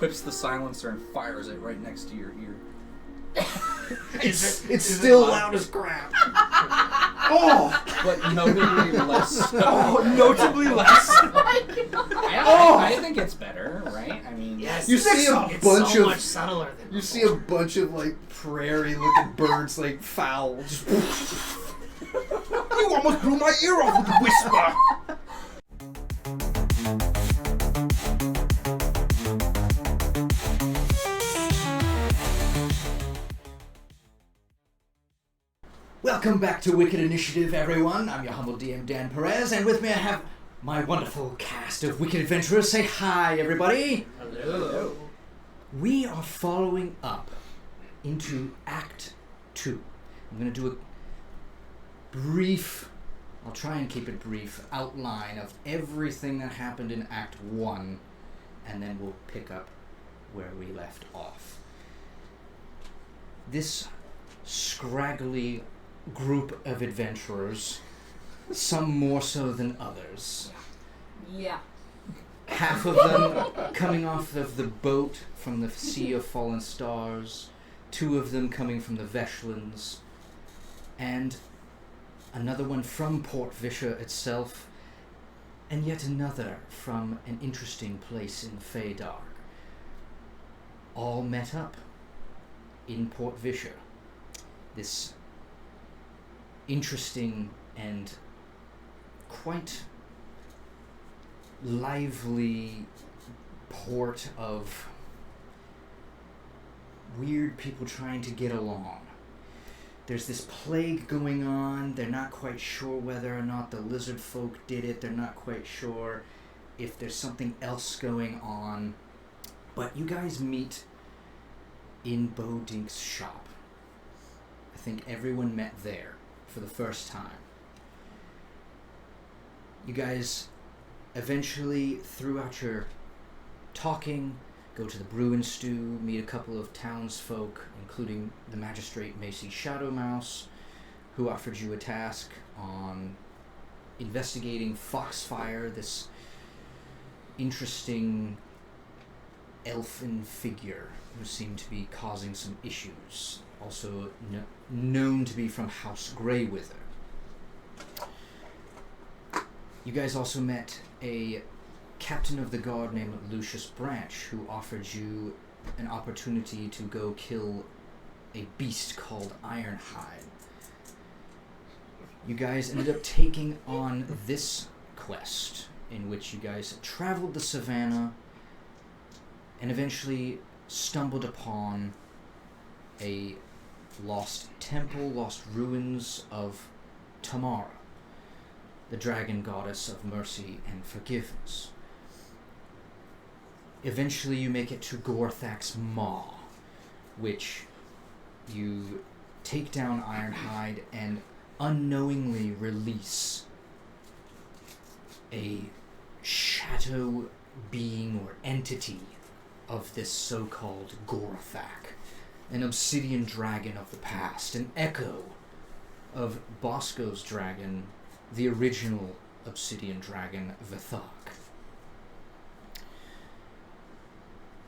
equips the silencer and fires it right next to your ear. It's still loud as crap. Oh! But notably less. Notably less. I think it's better, right? I mean, Yes, you see a bunch so of much subtler than you see a bunch of like prairie-looking birds like foul. Just you almost blew my ear off with the whisper. Welcome back to Wicked Initiative, everyone. I'm your humble DM, Dan Perez, and with me I have my wonderful cast of Wicked Adventurers. Say hi, everybody. Hello. We are following up into Act 2. I'm going to do a brief, I'll try and keep it brief, outline of everything that happened in Act 1, and then we'll pick up where we left off. This scraggly group of adventurers, some more so than others. Yeah. Half of them coming off of the boat from the Sea of Fallen Stars, 2 of them coming from the Veshlands, and another one from Port Visha itself, and yet another from an interesting place in Feydark. All met up in Port Visha. This interesting and quite lively port of weird people trying to get along. There's this plague going on. They're not quite sure whether or not the lizard folk did it. They're not quite sure if there's something else going on. But you guys meet in Bo Dink's shop. I think everyone met there for the first time. You guys eventually, throughout your talking, go to the brew and stew, meet a couple of townsfolk, including the magistrate Macy Shadowmouse, who offered you a task on investigating Foxfire, this interesting elfin figure who seemed to be causing some issues, also known to be from House Greywither. You guys also met a captain of the guard named Lucius Branch, who offered you an opportunity to go kill a beast called Ironhide. You guys ended up taking on this quest, in which you guys traveled the savannah and eventually stumbled upon a lost temple, lost ruins of Tamara, the dragon goddess of mercy and forgiveness. Eventually you make it to Gorthak's Maw, which you take down Ironhide and unknowingly release a shadow being or entity of this so-called Gorthak, an obsidian dragon of the past, an echo of Bosco's dragon, the original obsidian dragon, Vithak.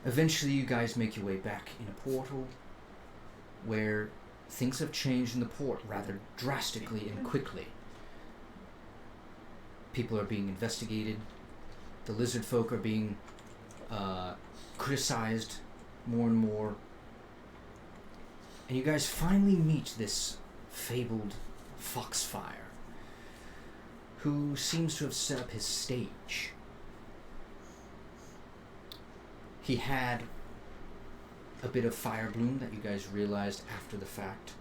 Eventually you guys make your way back in a portal where things have changed in the port rather drastically and quickly. People are being investigated. The lizard folk are being criticized more and more. And you guys finally meet this fabled Foxfire, who seems to have set up his stage. He had a bit of fire bloom that you guys realized after the fact,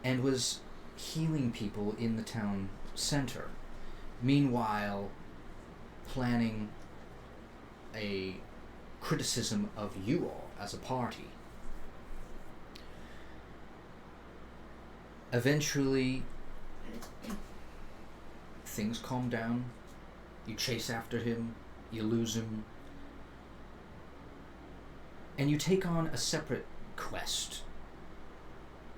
and was healing people in the town center. Meanwhile, planning a criticism of you all as a party. Eventually, things calm down. You chase after him, you lose him, and you take on a separate quest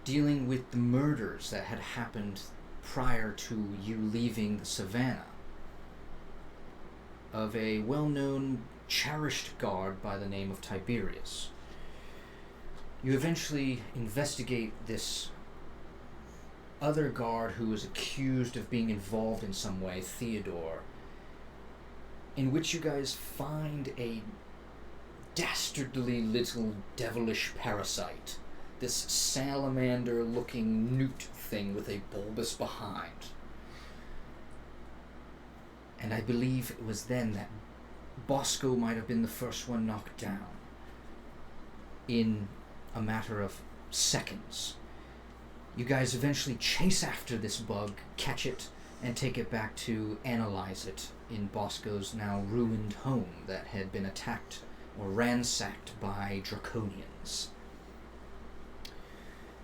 dealing with the murders that had happened prior to you leaving the savannah of a well-known cherished guard by the name of Tiberius. You eventually investigate this other guard who is accused of being involved in some way, Theodore, in which you guys find a dastardly little devilish parasite, this salamander-looking newt thing with a bulbous behind. And I believe it was then that Bosco might have been the first one knocked down in a matter of seconds. You guys eventually chase after this bug, catch it, and take it back to analyze it in Bosco's now ruined home that had been attacked or ransacked by draconians.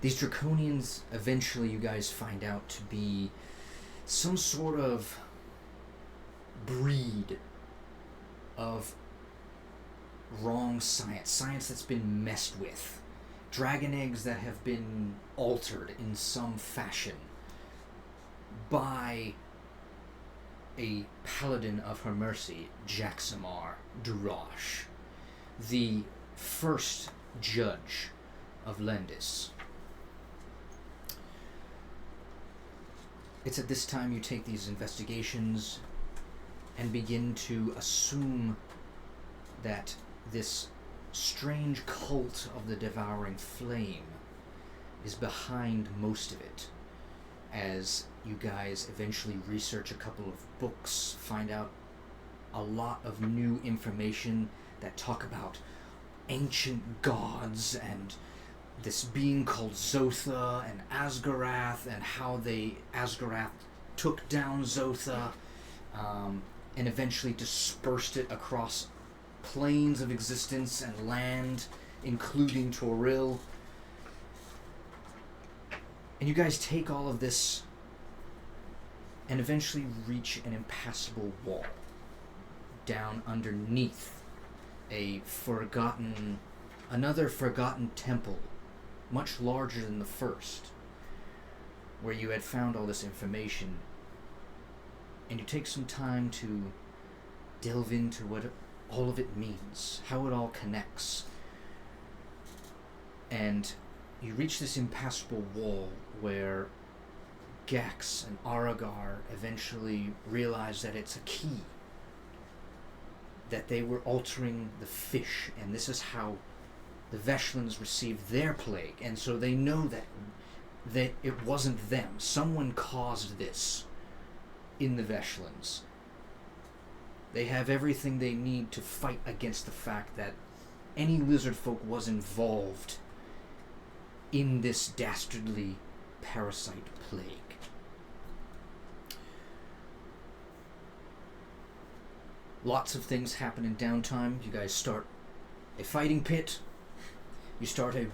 These draconians, eventually you guys find out to be some sort of breed of wrong science that's been messed with, dragon eggs that have been altered in some fashion by a paladin of her mercy, Jaxamar Durash, the first judge of Lendis. It's at this time you take these investigations and begin to assume that this strange cult of the Devouring Flame is behind most of it, as you guys eventually research a couple of books, find out a lot of new information that talk about ancient gods and this being called Zotha and Asgorath, and how Asgorath took down Zotha and eventually dispersed it across planes of existence and land, including Toril. And you guys take all of this and eventually reach an impassable wall down underneath another forgotten temple, much larger than the first, where you had found all this information. And you take some time to delve into what all of it means, how it all connects. And you reach this impassable wall where Gax and Aragar eventually realize that it's a key, that they were altering the fish, and this is how the Veshlins received their plague, and so they know that it wasn't them. Someone caused this in the Veshlins. They have everything they need to fight against the fact that any lizard folk was involved in this dastardly parasite plague. Lots of things happen in downtime. You guys start a fighting pit. You start a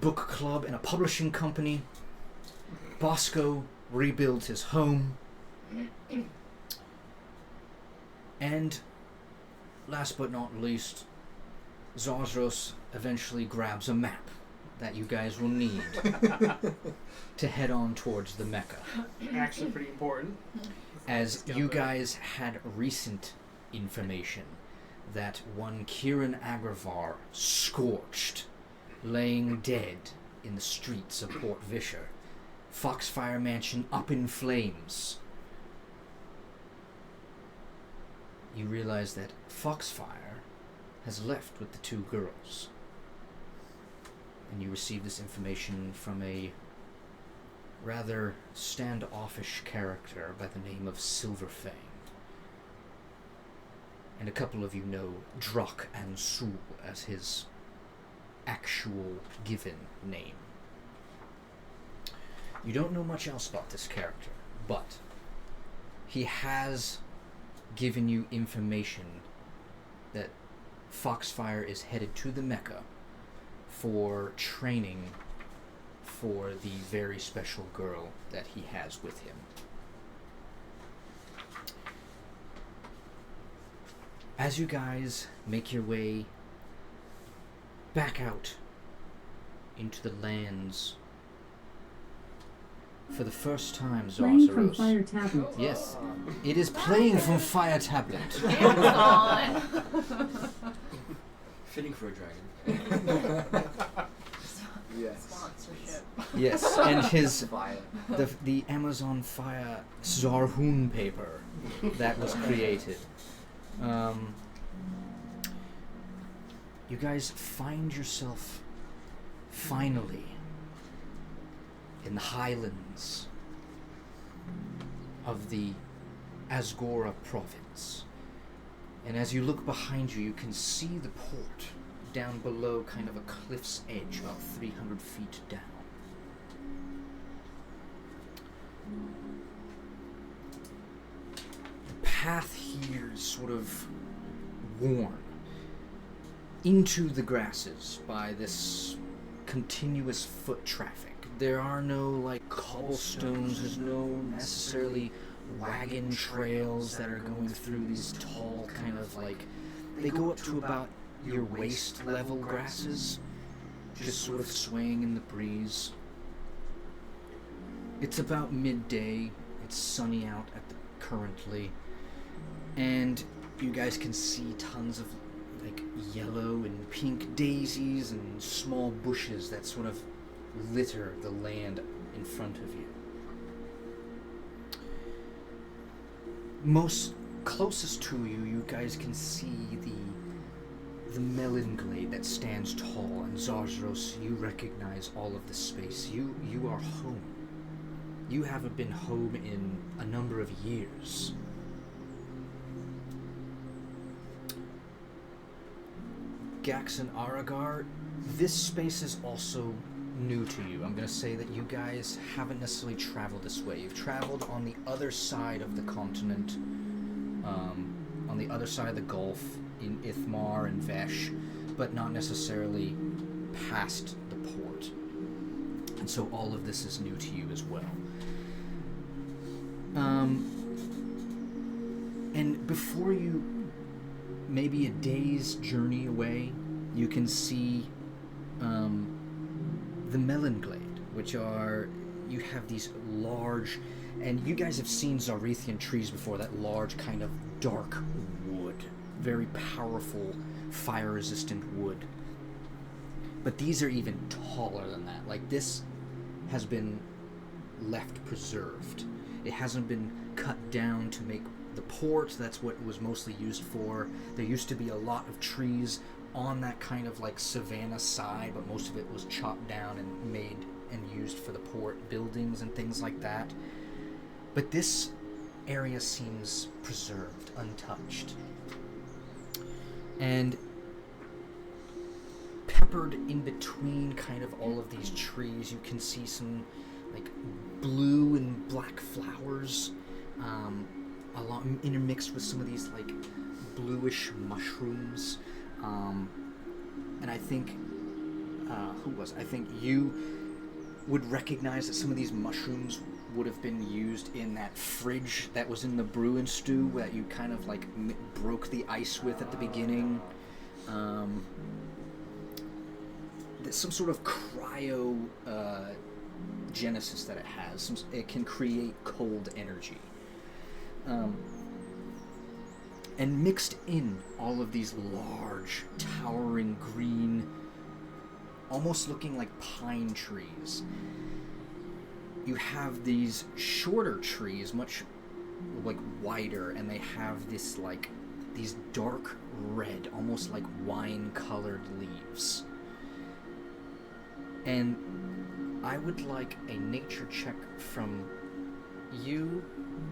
book club and a publishing company. Bosco rebuilds his home. And last but not least, Zarzros eventually grabs a map that you guys will need to head on towards the Mecca. Actually pretty important. As you guys had recent information that one Kieran Agravar scorched, laying dead in the streets of Port Vischer. Foxfire Mansion up in flames. You realize that Foxfire has left with the two girls. And you receive this information from a rather standoffish character by the name of Silverfang. And a couple of you know Drak and Sul as his actual given name. You don't know much else about this character, but he has given you information that Foxfire is headed to the Mecca for training for the very special girl that he has with him. As you guys make your way back out into the lands for the first time, Playing from Zarzaros. Fire Tablet. Yes, it is playing from Fire Tablet. Amazon. Fitting for a dragon. Yes. Sponsorship. Yes, and his Fire. the Amazon Fire Zarhun paper that was created. You guys find yourself finally in the highlands of the Asgora province. And as you look behind you, you can see the port down below kind of a cliff's edge, about 300 feet down. The path here is sort of worn into the grasses by this continuous foot traffic. There are no like cobblestones, there's no necessarily wagon trails that are going through these tall kind of like, they go up to about your waist level grasses, just sort of swaying in the breeze. It's about midday, it's sunny out currently, and you guys can see tons of like yellow and pink daisies and small bushes that sort of litter the land in front of you. Most closest to you, you guys can see the Melonglade that stands tall, and Zarzaros, you recognize all of the space. You are home. You haven't been home in a number of years. Gax and Aragar, this space is also new to you. I'm going to say that you guys haven't necessarily traveled this way. You've traveled on the other side of the continent, on the other side of the Gulf, in Ithmar and Vesh, but not necessarily past the port. And so all of this is new to you as well. And before you, maybe a day's journey away, you can see the Melonglade, which are, you have these large, and you guys have seen Zarethian trees before, that large kind of dark wood, very powerful fire-resistant wood. But these are even taller than that. Like, this has been left preserved. It hasn't been cut down to make the port. That's what it was mostly used for. There used to be a lot of trees on that kind of like savanna side, but most of it was chopped down and made and used for the port buildings and things like that. But this area seems preserved, untouched. And peppered in between kind of all of these trees, you can see some like blue and black flowers, along intermixed with some of these like bluish mushrooms. And I think, I think you would recognize that some of these mushrooms would have been used in that fridge that was in the brew and stew that you kind of like broke the ice with at the beginning. There's some sort of cryo genesis that it has. It can create cold energy. And mixed in all of these large, towering green, almost looking like pine trees. You have these shorter trees, much like wider, and they have this like these dark red, almost like wine-colored leaves. And I would like a nature check from you,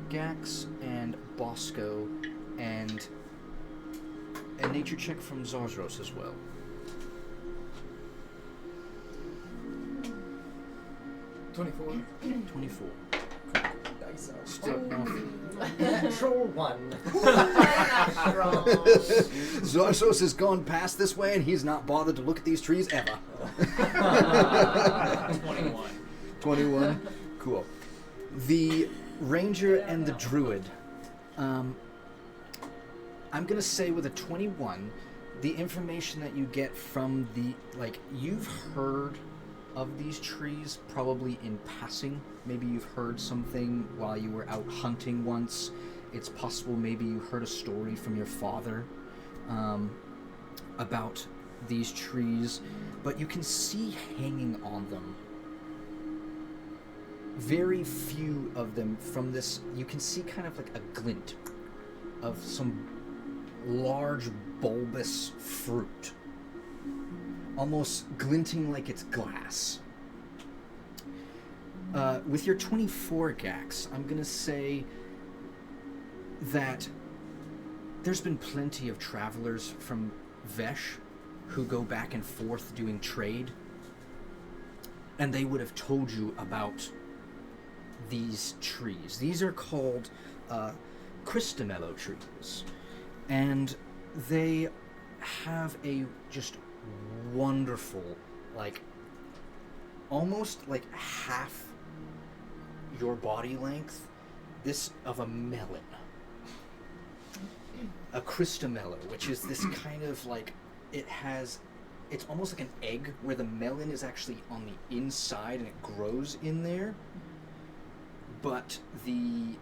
Gax, and Bosco, and a nature check from Zarzaros as well. 24. 24. Dice are Starting off. Natural one. Zarzaros has gone past this way, and he's not bothered to look at these trees ever. 21. 21. Cool. The ranger and the druid. I'm gonna say with a 21, the information that you get from the, like, you've heard of these trees, probably in passing. Maybe you've heard something while you were out hunting once. It's possible maybe you heard a story from your father about these trees, but you can see hanging on them. Very few of them from this, you can see kind of like a glint of some large bulbous fruit, almost glinting like it's glass. With your 24 Gax, I'm gonna say that there's been plenty of travelers from Vesh who go back and forth doing trade, and they would have told you about these trees. These are called Christamello trees, and they have a just wonderful, like, almost like half your body length, this of a melon. A Christamello, which is this kind of like, it's almost like an egg where the melon is actually on the inside and it grows in there, but the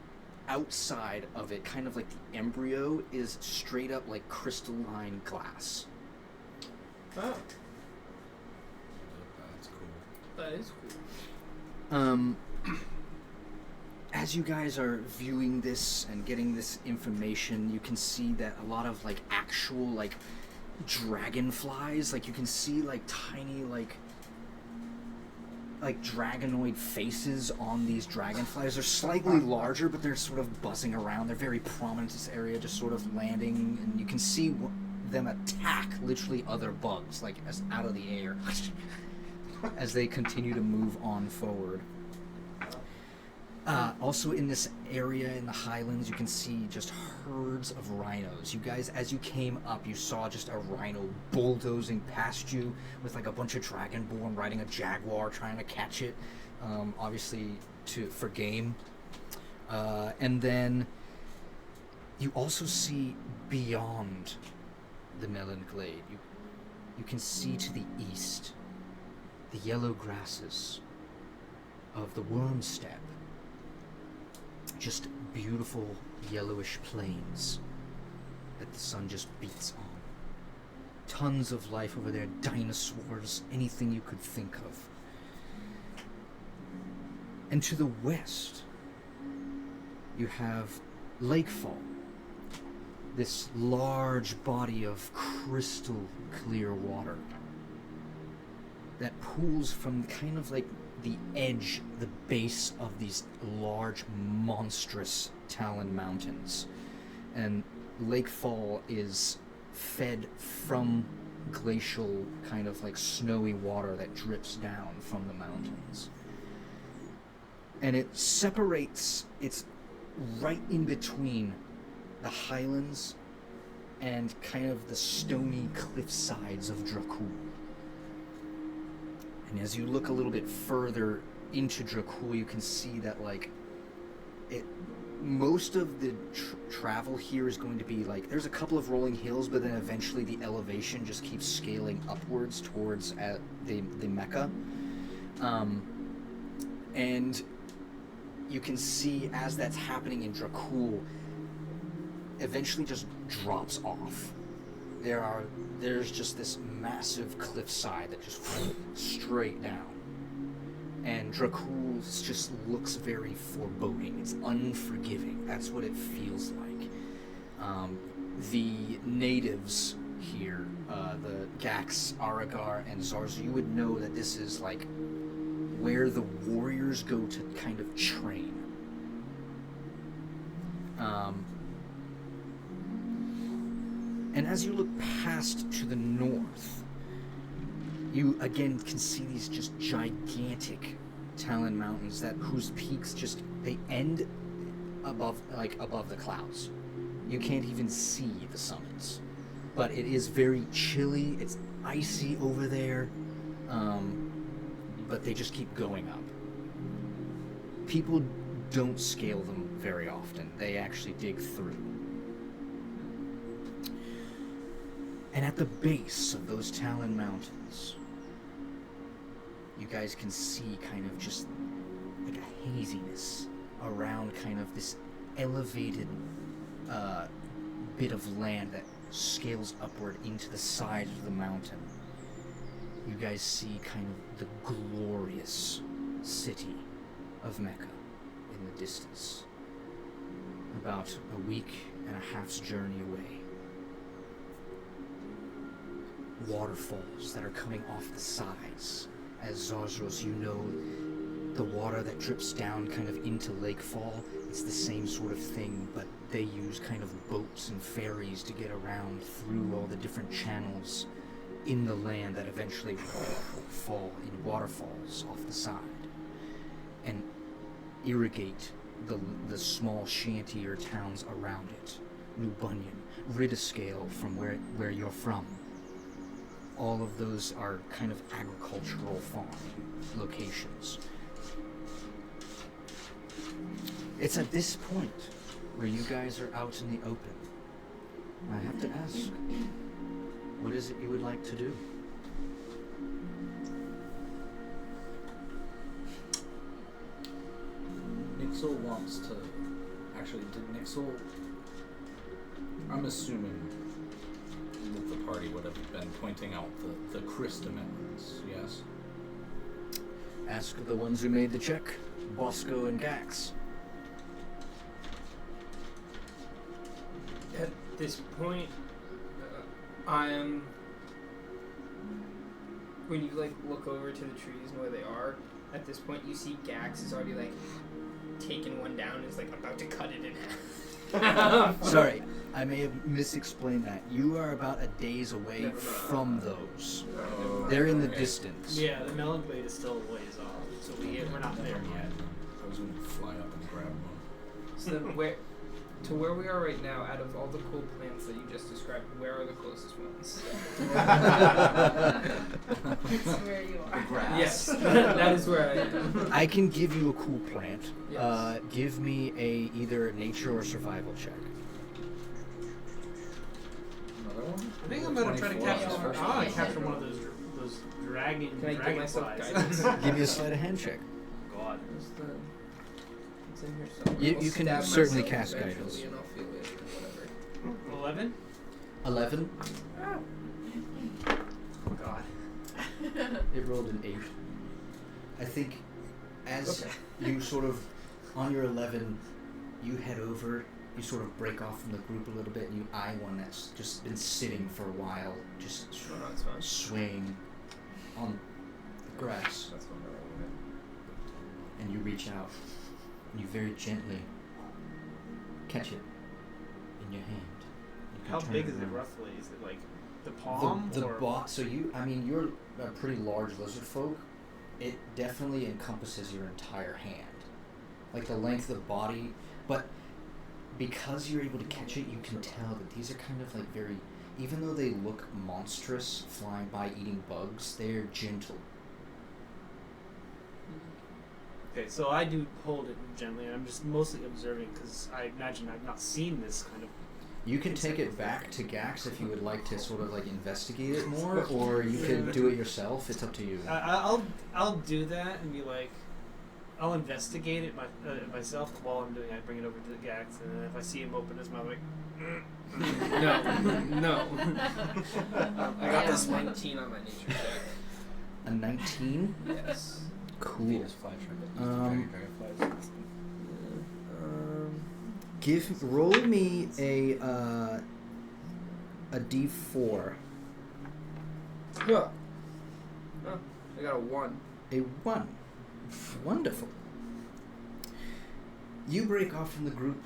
outside of it, kind of like the embryo, is straight up like crystalline glass. Oh, That's cool. that is cool. As you guys are viewing this and getting this information, you can see that a lot of like actual like dragonflies, like you can see like tiny like dragonoid faces on these dragonflies. They're slightly larger, but they're sort of buzzing around. They're very prominent in this area, just sort of landing, and you can see them attack literally other bugs, like as out of the air, as they continue to move on forward. Also in this area in the highlands, you can see just herds of rhinos. You guys, as you came up, you saw just a rhino bulldozing past you with like a bunch of dragonborn riding a jaguar trying to catch it, obviously for game. And then you also see beyond the Melonglade, you can see to the east the yellow grasses of the worm steppe. Just beautiful yellowish plains that the sun just beats on. Tons of life over there, dinosaurs, anything you could think of. And to the west, you have Lakefall, this large body of crystal clear water that pools from kind of like the edge, the base of these large, monstrous Talon mountains. And Lakefall is fed from glacial, kind of like snowy water that drips down from the mountains. And it separates, it's right in between the highlands and kind of the stony cliff sides of Dracul. And as you look a little bit further into Dracul, you can see that like most of the travel here is going to be like, there's a couple of rolling hills, but then eventually the elevation just keeps scaling upwards towards the Mecca. And you can see as that's happening in Dracul, eventually just drops off. There's just this massive cliffside that just straight down. And Dracul just looks very foreboding. It's unforgiving. That's what it feels like. The natives here, the Gax, Aragar, and Zarzu, you would know that this is like where the warriors go to kind of train. And as you look past to the north, you again can see these just gigantic Talon mountains whose peaks they end above the clouds. You can't even see the summits. But it is very chilly, it's icy over there, but they just keep going up. People don't scale them very often. They actually dig through. And at the base of those Talon mountains, you guys can see kind of just like a haziness around kind of this elevated bit of land that scales upward into the side of the mountain. You guys see kind of the glorious city of Mecca in the distance, about a week and a half's journey away. Waterfalls that are coming off the sides. As Zazros, you know, the water that drips down kind of into Lake Fall, it's the same sort of thing, but they use kind of boats and ferries to get around through all the different channels in the land that eventually fall in waterfalls off the side and irrigate the small shanty or towns around it. New Bunyan, Riddescale from where you're from. All of those are kind of agricultural farming locations. It's at this point where you guys are out in the open. I have to ask, what is it you would like to do? Nixel wants to... Actually, did Nixel... I'm assuming that the party would have been pointing out the Christa melons, yes? Ask the ones who made the check, Bosco and Gax. At this point, I'm... When you like look over to the trees and where they are, at this point you see Gax is already like taken one down and is like about to cut it in half. Sorry, I may have misexplained that. You are about a days away from those. They're in the distance. Yeah, the Melonglade is still a ways off, so we're not there yet. I was going to fly up and grab one. So then where we are right now, out of all the cool plants that you just described, where are the closest ones? That's where you are. Grass. Yes, that is where I am. I can give you a cool plant. Yes. Give me either nature or survival check. Another one? I think I'm gonna try to 24 capture. is I first want one. to capture one of those dragon. Can I give myself dragonflies. guidance? Give me a sleight of hand check. God. It's in here somewhere. You I'll can stab certainly myself cast eventually guidance. and I'll feel it or whatever. 11. 11. Oh God. It rolled an 8. I think as Okay. you sort of, on your 11, you head over, you sort of break off from the group a little bit, and you eye one that's just been sitting for a while, just Oh, no, it's fine. swaying on the grass. That's fine. And you reach out, and you very gently catch it in your hand. You can How turn big is it around. roughly? Is it like the palm? The or bot. So you're a pretty large lizard folk. It definitely encompasses your entire hand, like the length of the body. But because you're able to catch it, you can tell that these are kind of like very, even though they look monstrous, flying by eating bugs, they're gentle. Okay, so I do hold it gently. I'm just mostly observing because I imagine I've not seen this kind of. You can take it back to Gax if you would like to sort of like investigate it more, or you could do it yourself. It's up to you. I'll do that and be like, I'll investigate it myself while I'm doing it. I bring it over to the Gax, and then if I see him open his mouth, like, No. I got this 19 on my nature check. A 19. Yes. Cool. Dragonflies. Roll me a D4. Huh. Oh, I got a 1. A 1. Wonderful. You break off from the group,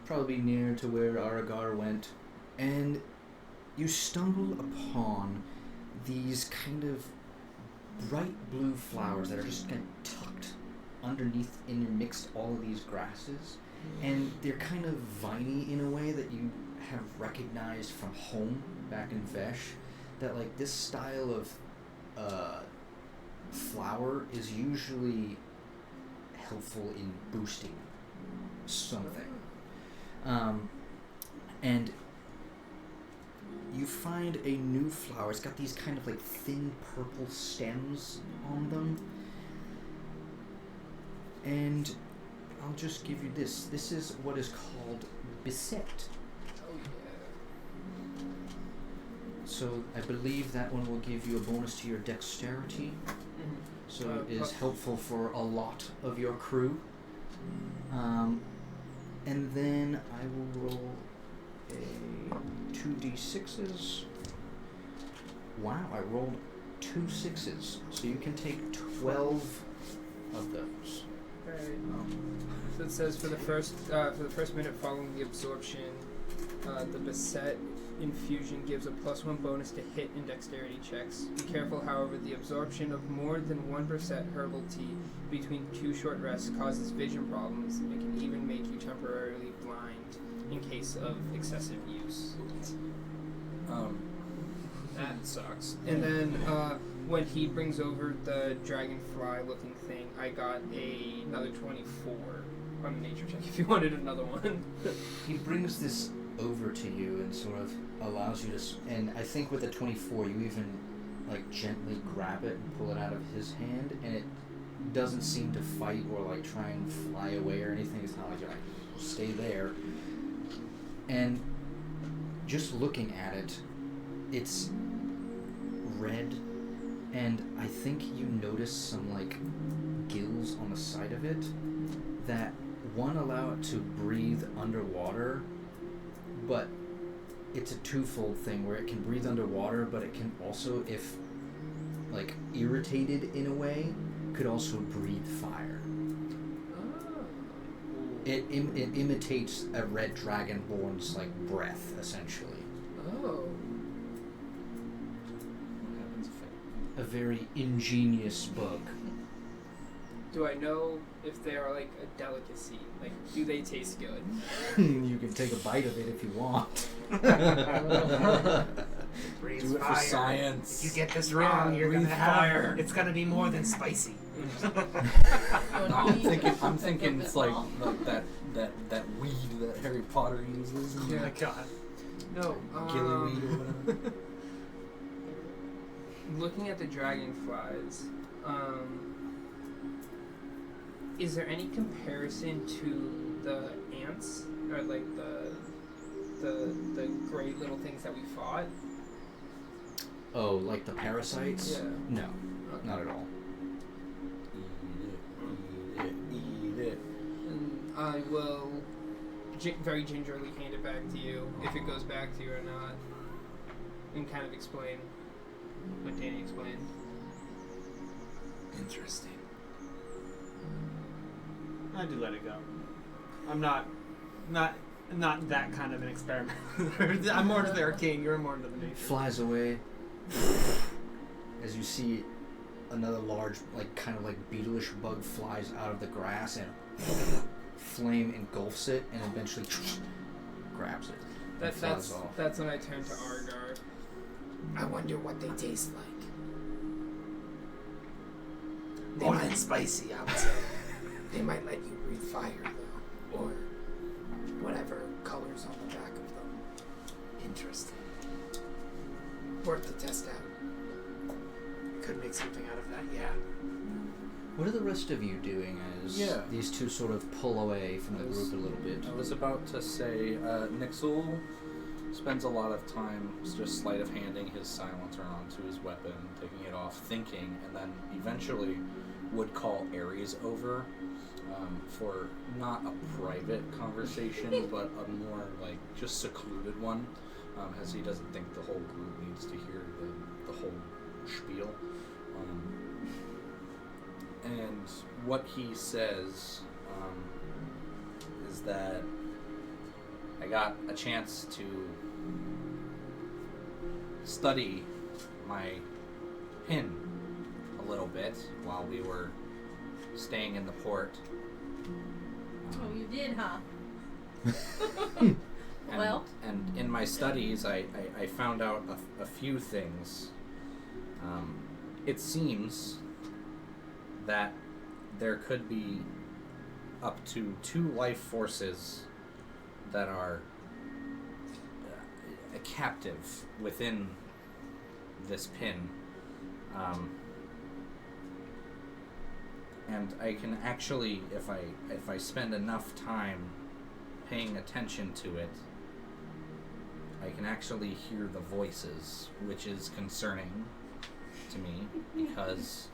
probably near to where Aragar went, and you stumble upon these kind of bright blue flowers that are just kind of tucked underneath, intermixed all of these grasses. And they're kind of viney in a way that you have recognized from home back in Vesh. That like this style of flower is usually helpful in boosting something. And you find a new flower. It's got these kind of like thin purple stems on them. And I'll just give you this. This is what is called Beset. Oh yeah. So I believe that one will give you a bonus to your dexterity. So it is helpful for a lot of your crew. And then I will roll a 2d6s. Wow, I rolled 2 6s. So you can take 12 of those. Alright. So it says for the first minute following the absorption, the Beset infusion gives a +1 bonus to hit and dexterity checks. Be careful, however, the absorption of more than 1% herbal tea between 2 short rests causes vision problems and can even make you temporarily blind in case of excessive use. That sucks. And then when he brings over the dragonfly looking thing, I got another 24 on a nature check if you wanted another one. He brings this over to you and sort of allows you to, and I think with the 24 you even like gently grab it and pull it out of his hand, and it doesn't seem to fight or like try and fly away or anything. It's not like you're like, stay there. And just looking at it, it's red, and I think you notice some like gills on the side of it that one allow it to breathe underwater, but it's a twofold thing where it can breathe underwater, but it can also, if like irritated in a way, could also breathe fire. It imitates a red dragonborn's like breath, essentially. Oh. What happens if A very ingenious bug. Do I know if they are like a delicacy? Like, do they taste good? You can take a bite of it if you want. Breathe Do it for fire. science. If you get this wrong, you're gonna Breathe have fire. it's gonna be more than spicy. I'm thinking it's like that weed that Harry Potter uses. Oh my god. No. Gillyweed or whatever. Looking at the dragonflies, is there any comparison to the ants or like the great little things that we fought? Oh, like the parasites? Yeah. No, Okay. not at all. Eat it. And I will very gingerly hand it back to you if it goes back to you or not, and kind of explain what Danny explained. Interesting. I do let it go. I'm not that kind of an experiment. I'm more to the arcane. You're more into the nature. Flies away. As you see another large, like kind of like beetleish bug flies out of the grass and flame engulfs it and eventually grabs it. And flies off. That's when I turn to Argar. I wonder what they taste like. More than spicy, I would say. They might let you breathe fire though, or whatever colors on the back of them. Interesting. Worth the test out. Could make something out of that, yeah. What are the rest of you doing as these two sort of pull away from the group a little bit? I was about to say, Nixel spends a lot of time just sleight of handing his silencer onto his weapon, taking it off, thinking, and then eventually would call Ares over for not a private conversation, but a more like just secluded one, as he doesn't think the whole group needs to hear the whole spiel. And what he says is that I got a chance to study my pin a little bit while we were staying in the port. Oh, you did, huh? And, Well. and in my studies, I found out a few things. It seems that there could be up to 2 life forces that are a captive within this pin. And I can actually, if I spend enough time paying attention to it, I can actually hear the voices, which is concerning to me because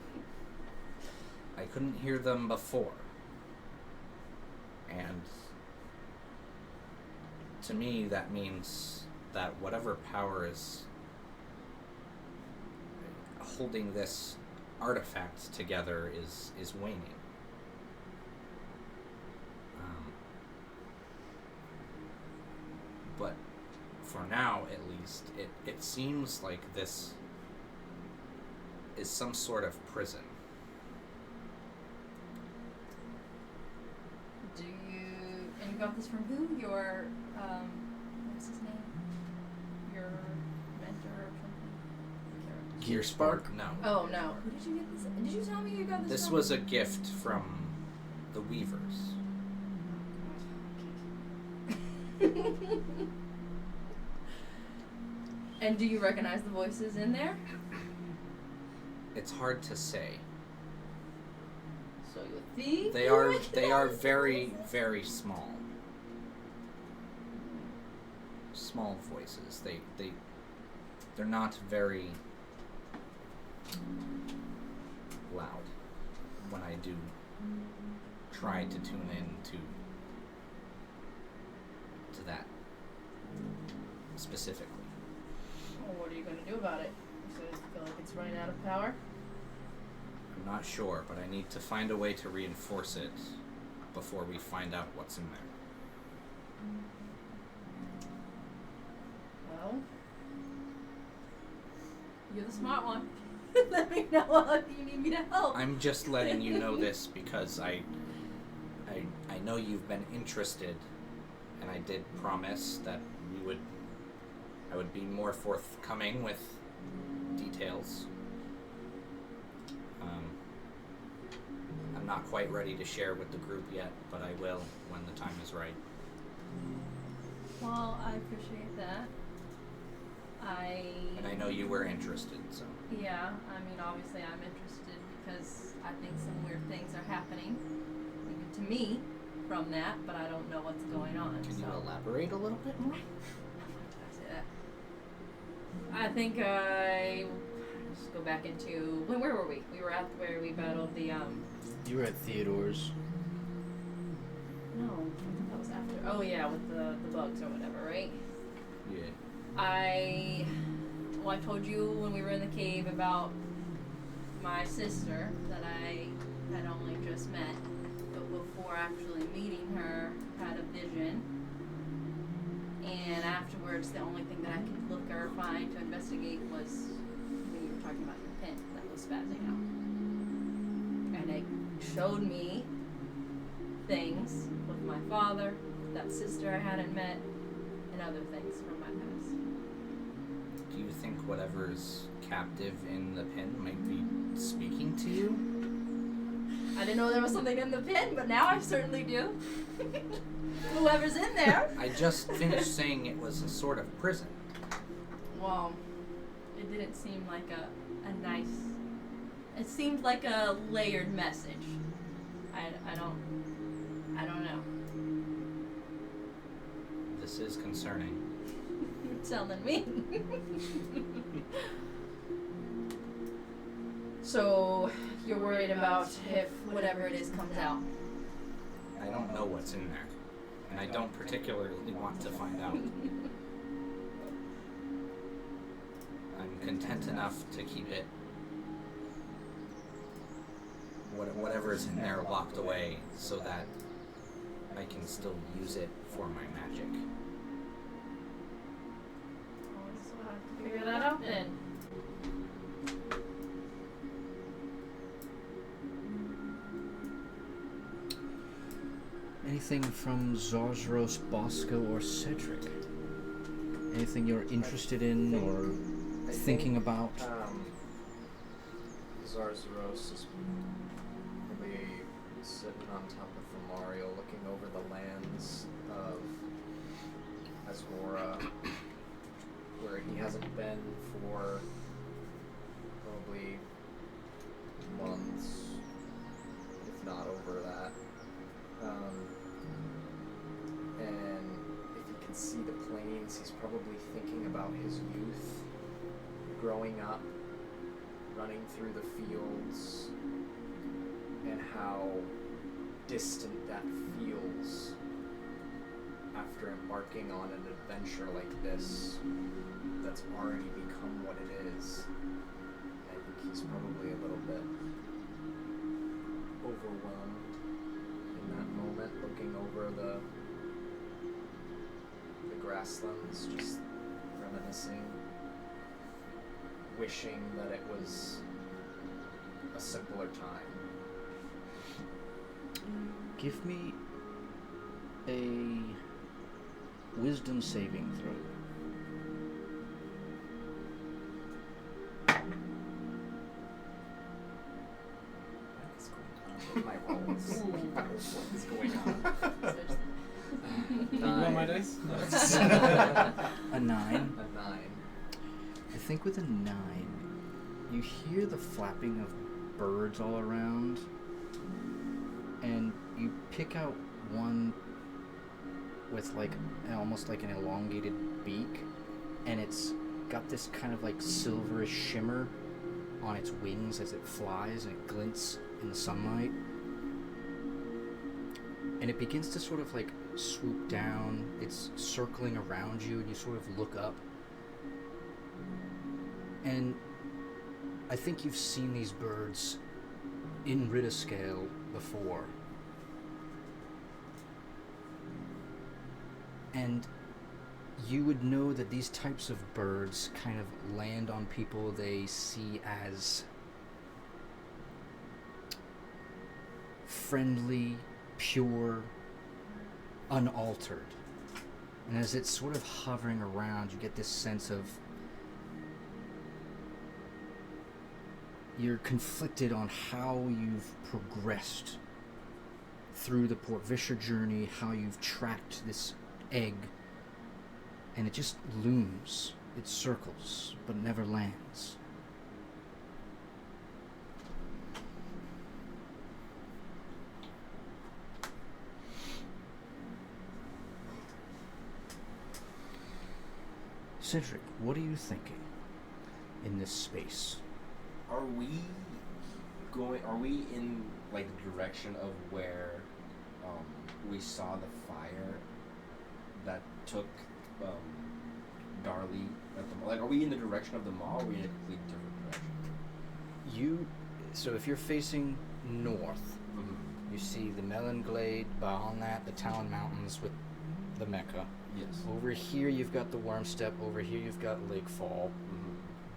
I couldn't hear them before. And to me, that means that whatever power is holding this artifact together is waning. But for now, at least, it seems like this is some sort of prison. And you got this from who? Your, what's his name? Your mentor or something? Gear Spark? No. Oh, no. Who did you get this? Did you tell me you got this This from? was a gift from the Weavers. And do you recognize the voices in there? It's hard to say. So you think They you are recognize very, the voices? very small. Small voices. They're not very loud when I do try to tune in to that specifically. Well, what are you going to do about it? You said you feel like it's running out of power? I'm not sure, but I need to find a way to reinforce it before we find out what's in there. Well, you're the smart one. Let me know if you need me to help. I'm just letting you know this because I know you've been interested, and I did promise that I would be more forthcoming with details. I'm not quite ready to share with the group yet, but I will when the time is right. Well, I appreciate that. And I know you were interested, so. Yeah, I mean, obviously I'm interested because I think some weird things are happening, even to me, from that, but I don't know what's going on. Can you so. elaborate a little bit more? Why did I say that? I think I just go back into where were we? We were at where we battled the You were at Theodore's. No, I think that was after. Oh yeah, with the bugs or whatever, right? Yeah. I told you when we were in the cave about my sister that I had only just met, but before actually meeting her, had a vision. And afterwards, the only thing that I could look or find to investigate was when you were talking about your pin that was spazzing out. And it showed me things with my father, that sister I hadn't met, and other things from my past. Do you think whatever's captive in the pin might be speaking to you? I didn't know there was something in the pin, but now I certainly do. Whoever's in there. I just finished saying it was a sort of prison. Well, it didn't seem like a nice... It seemed like a layered message. I don't know. This is concerning. You're telling me. So, you're worried about if whatever it is comes out. I don't know what's in there, and I don't particularly want to find out. I'm content enough to keep it, whatever is in there, locked away so that I can still use it for my magic. We'll have to figure that out then. Anything from Zarzros, Bosco, or Cedric? Anything you're interested in or thinking about? Zarzaros is probably sitting on top of the Mario looking over the lands of Asgora, where he hasn't been for probably months, if not over that. And if he can see the plains, he's probably thinking about his youth, growing up, running through the fields, and how distant that feels after embarking on an adventure like this that's already become what it is. I think he's probably a little bit overwhelmed in that moment, looking over the grasslands, just reminiscing, wishing that it was a simpler time. Give me a wisdom saving throw. My rolls. What is going on? You want my dice? A 9. A 9. I think with a 9, you hear the flapping of birds all around, and you pick out one with like almost like an elongated beak, and it's got this kind of like silverish shimmer on its wings as it flies, and it glints in the sunlight. And it begins to sort of like swoop down. It's circling around you, and you sort of look up. And I think you've seen these birds in Ridderscale before. And you would know that these types of birds kind of land on people they see as friendly, pure, unaltered. And as it's sort of hovering around, you get this sense of you're conflicted on how you've progressed through the Port Vischer journey, how you've tracked this egg, and it just looms, it circles, but never lands. Cedric, what are you thinking in this space? Are we in like the direction of where we saw the fire that took Darley at the mall? Like, are we in the direction of the mall, or are we in a completely different direction? So if you're facing north, you see the Melonglade, beyond that the Talon Mountains with the Mecca. Yes. Over here you've got the Wormstep, over here you've got Lakefall.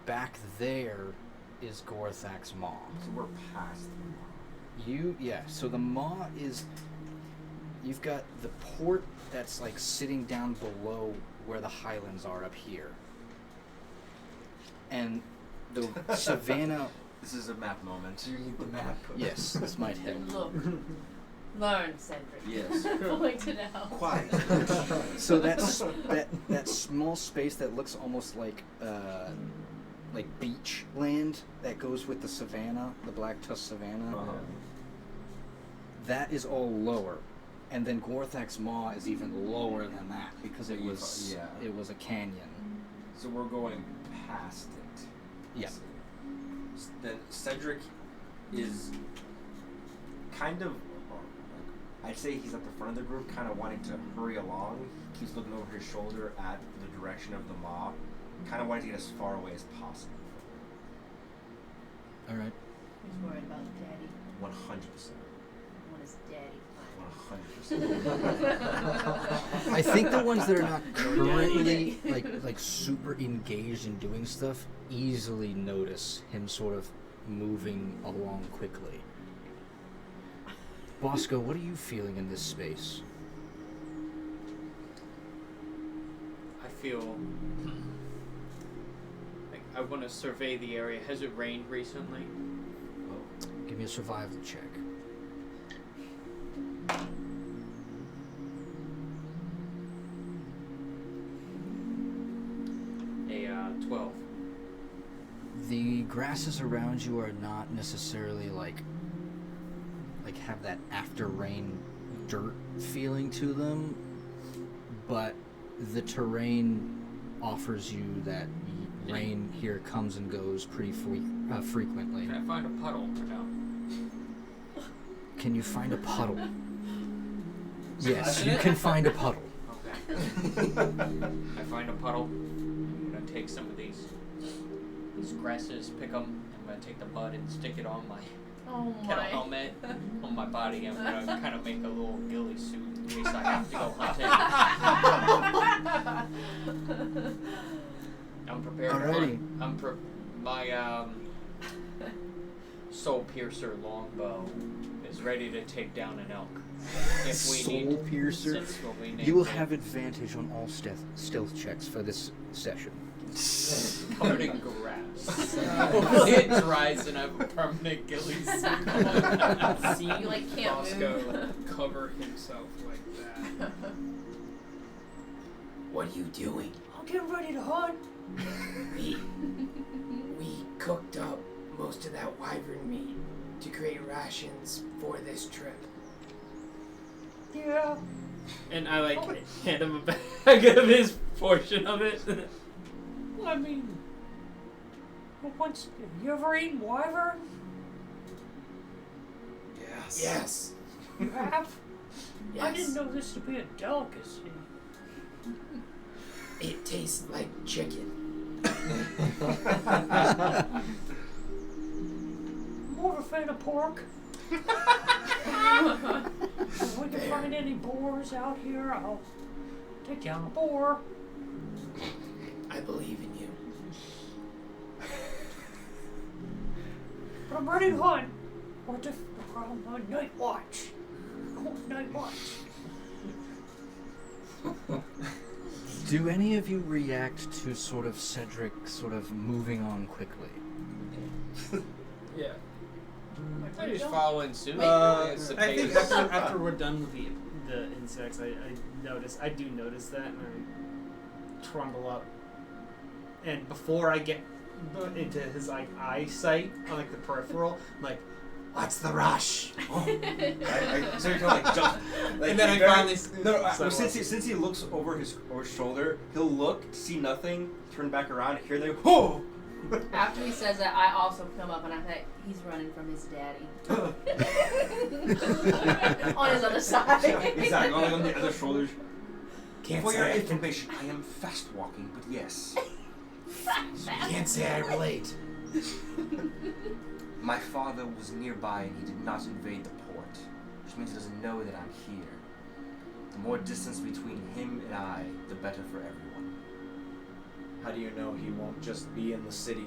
Back there is Gorthak's Maw. So we're past the mall. So the Maw is, you've got the port that's like sitting down below where the highlands are up here. And the savannah... This is a map moment. Do you need the map? Yes, this might help. Look. Learn, Cedric. Yes. Point it out. Quiet. So that's that small space that looks almost like beach land that goes with the savannah, the Black Tusk Savannah. That is all lower, and then Gorthak's Maw is even lower than that because it was a canyon. So we're going past it. Yeah. Then Cedric is kind of, I'd say he's at the front of the group, kind of wanting to hurry along. He keeps looking over his shoulder at the direction of the mob, kind of wanting to get as far away as possible. All right. He's worried about Daddy. 100%. What is Daddy planning? 100%. I think the ones that are not currently like super engaged in doing stuff easily notice him sort of moving along quickly. Bosco, what are you feeling in this space? I feel like I want to survey the area. Has it rained recently? Give me a survival check. A grasses around you are not necessarily like have that after rain dirt feeling to them, but the terrain offers you that rain here comes and goes pretty frequently. Can I find a puddle or no? Can you find a puddle? Yes, you can find a puddle. Okay. I find a puddle. I'm gonna take some of these grasses, pick them. I'm gonna take the bud and stick it on my kettle helmet, on my body. I'm gonna kind of make a little ghillie suit in case I have to go hunting. I'm prepared to hunt. My soul piercer longbow is ready to take down an elk. If we Soul piercer. Since when we You will named have advantage on all stealth checks for this session. covered in grass. Hopefully it dries and I have a permanent ghillie suit on. See, you like can't Bosco move. cover himself like that. What are you doing? I'm getting ready to hunt. We cooked up most of that wyvern meat to create rations for this trip. Yeah. And I like hand him a bag of his portion of it. Well, I mean, once you ever eaten wyvern? Yes. Yes. You have? Yes. I didn't know this to be a delicacy. It tastes like chicken. More of a fan of pork. If we can find any boars out here, I'll take down a boar. I believe in you. But I'm ready to hunt. What the on my night watch? I want night watch. Do any of you react to sort of Cedric sort of moving on quickly? Yeah. I'm just following suit. It's the I think pace. after we're done with the insects, I do notice that, and I trundle up. And before I get into his like eyesight on like the peripheral, I'm like, What's the rush? So you're like jump, like, and then I very- finally. No, since he looks over his shoulder, he'll look, see nothing, turn back around, hear the whoa. After he says that, I also come up and I think he's running from his daddy. On his other side. Exactly, on the other shoulders. Can't For your say information, I am fast walking, but yes, can't say I relate. my father was nearby and he did not invade the port, which means he doesn't know that I'm here. The more distance between him and I, the better for everyone. How do you know he won't just be in the city?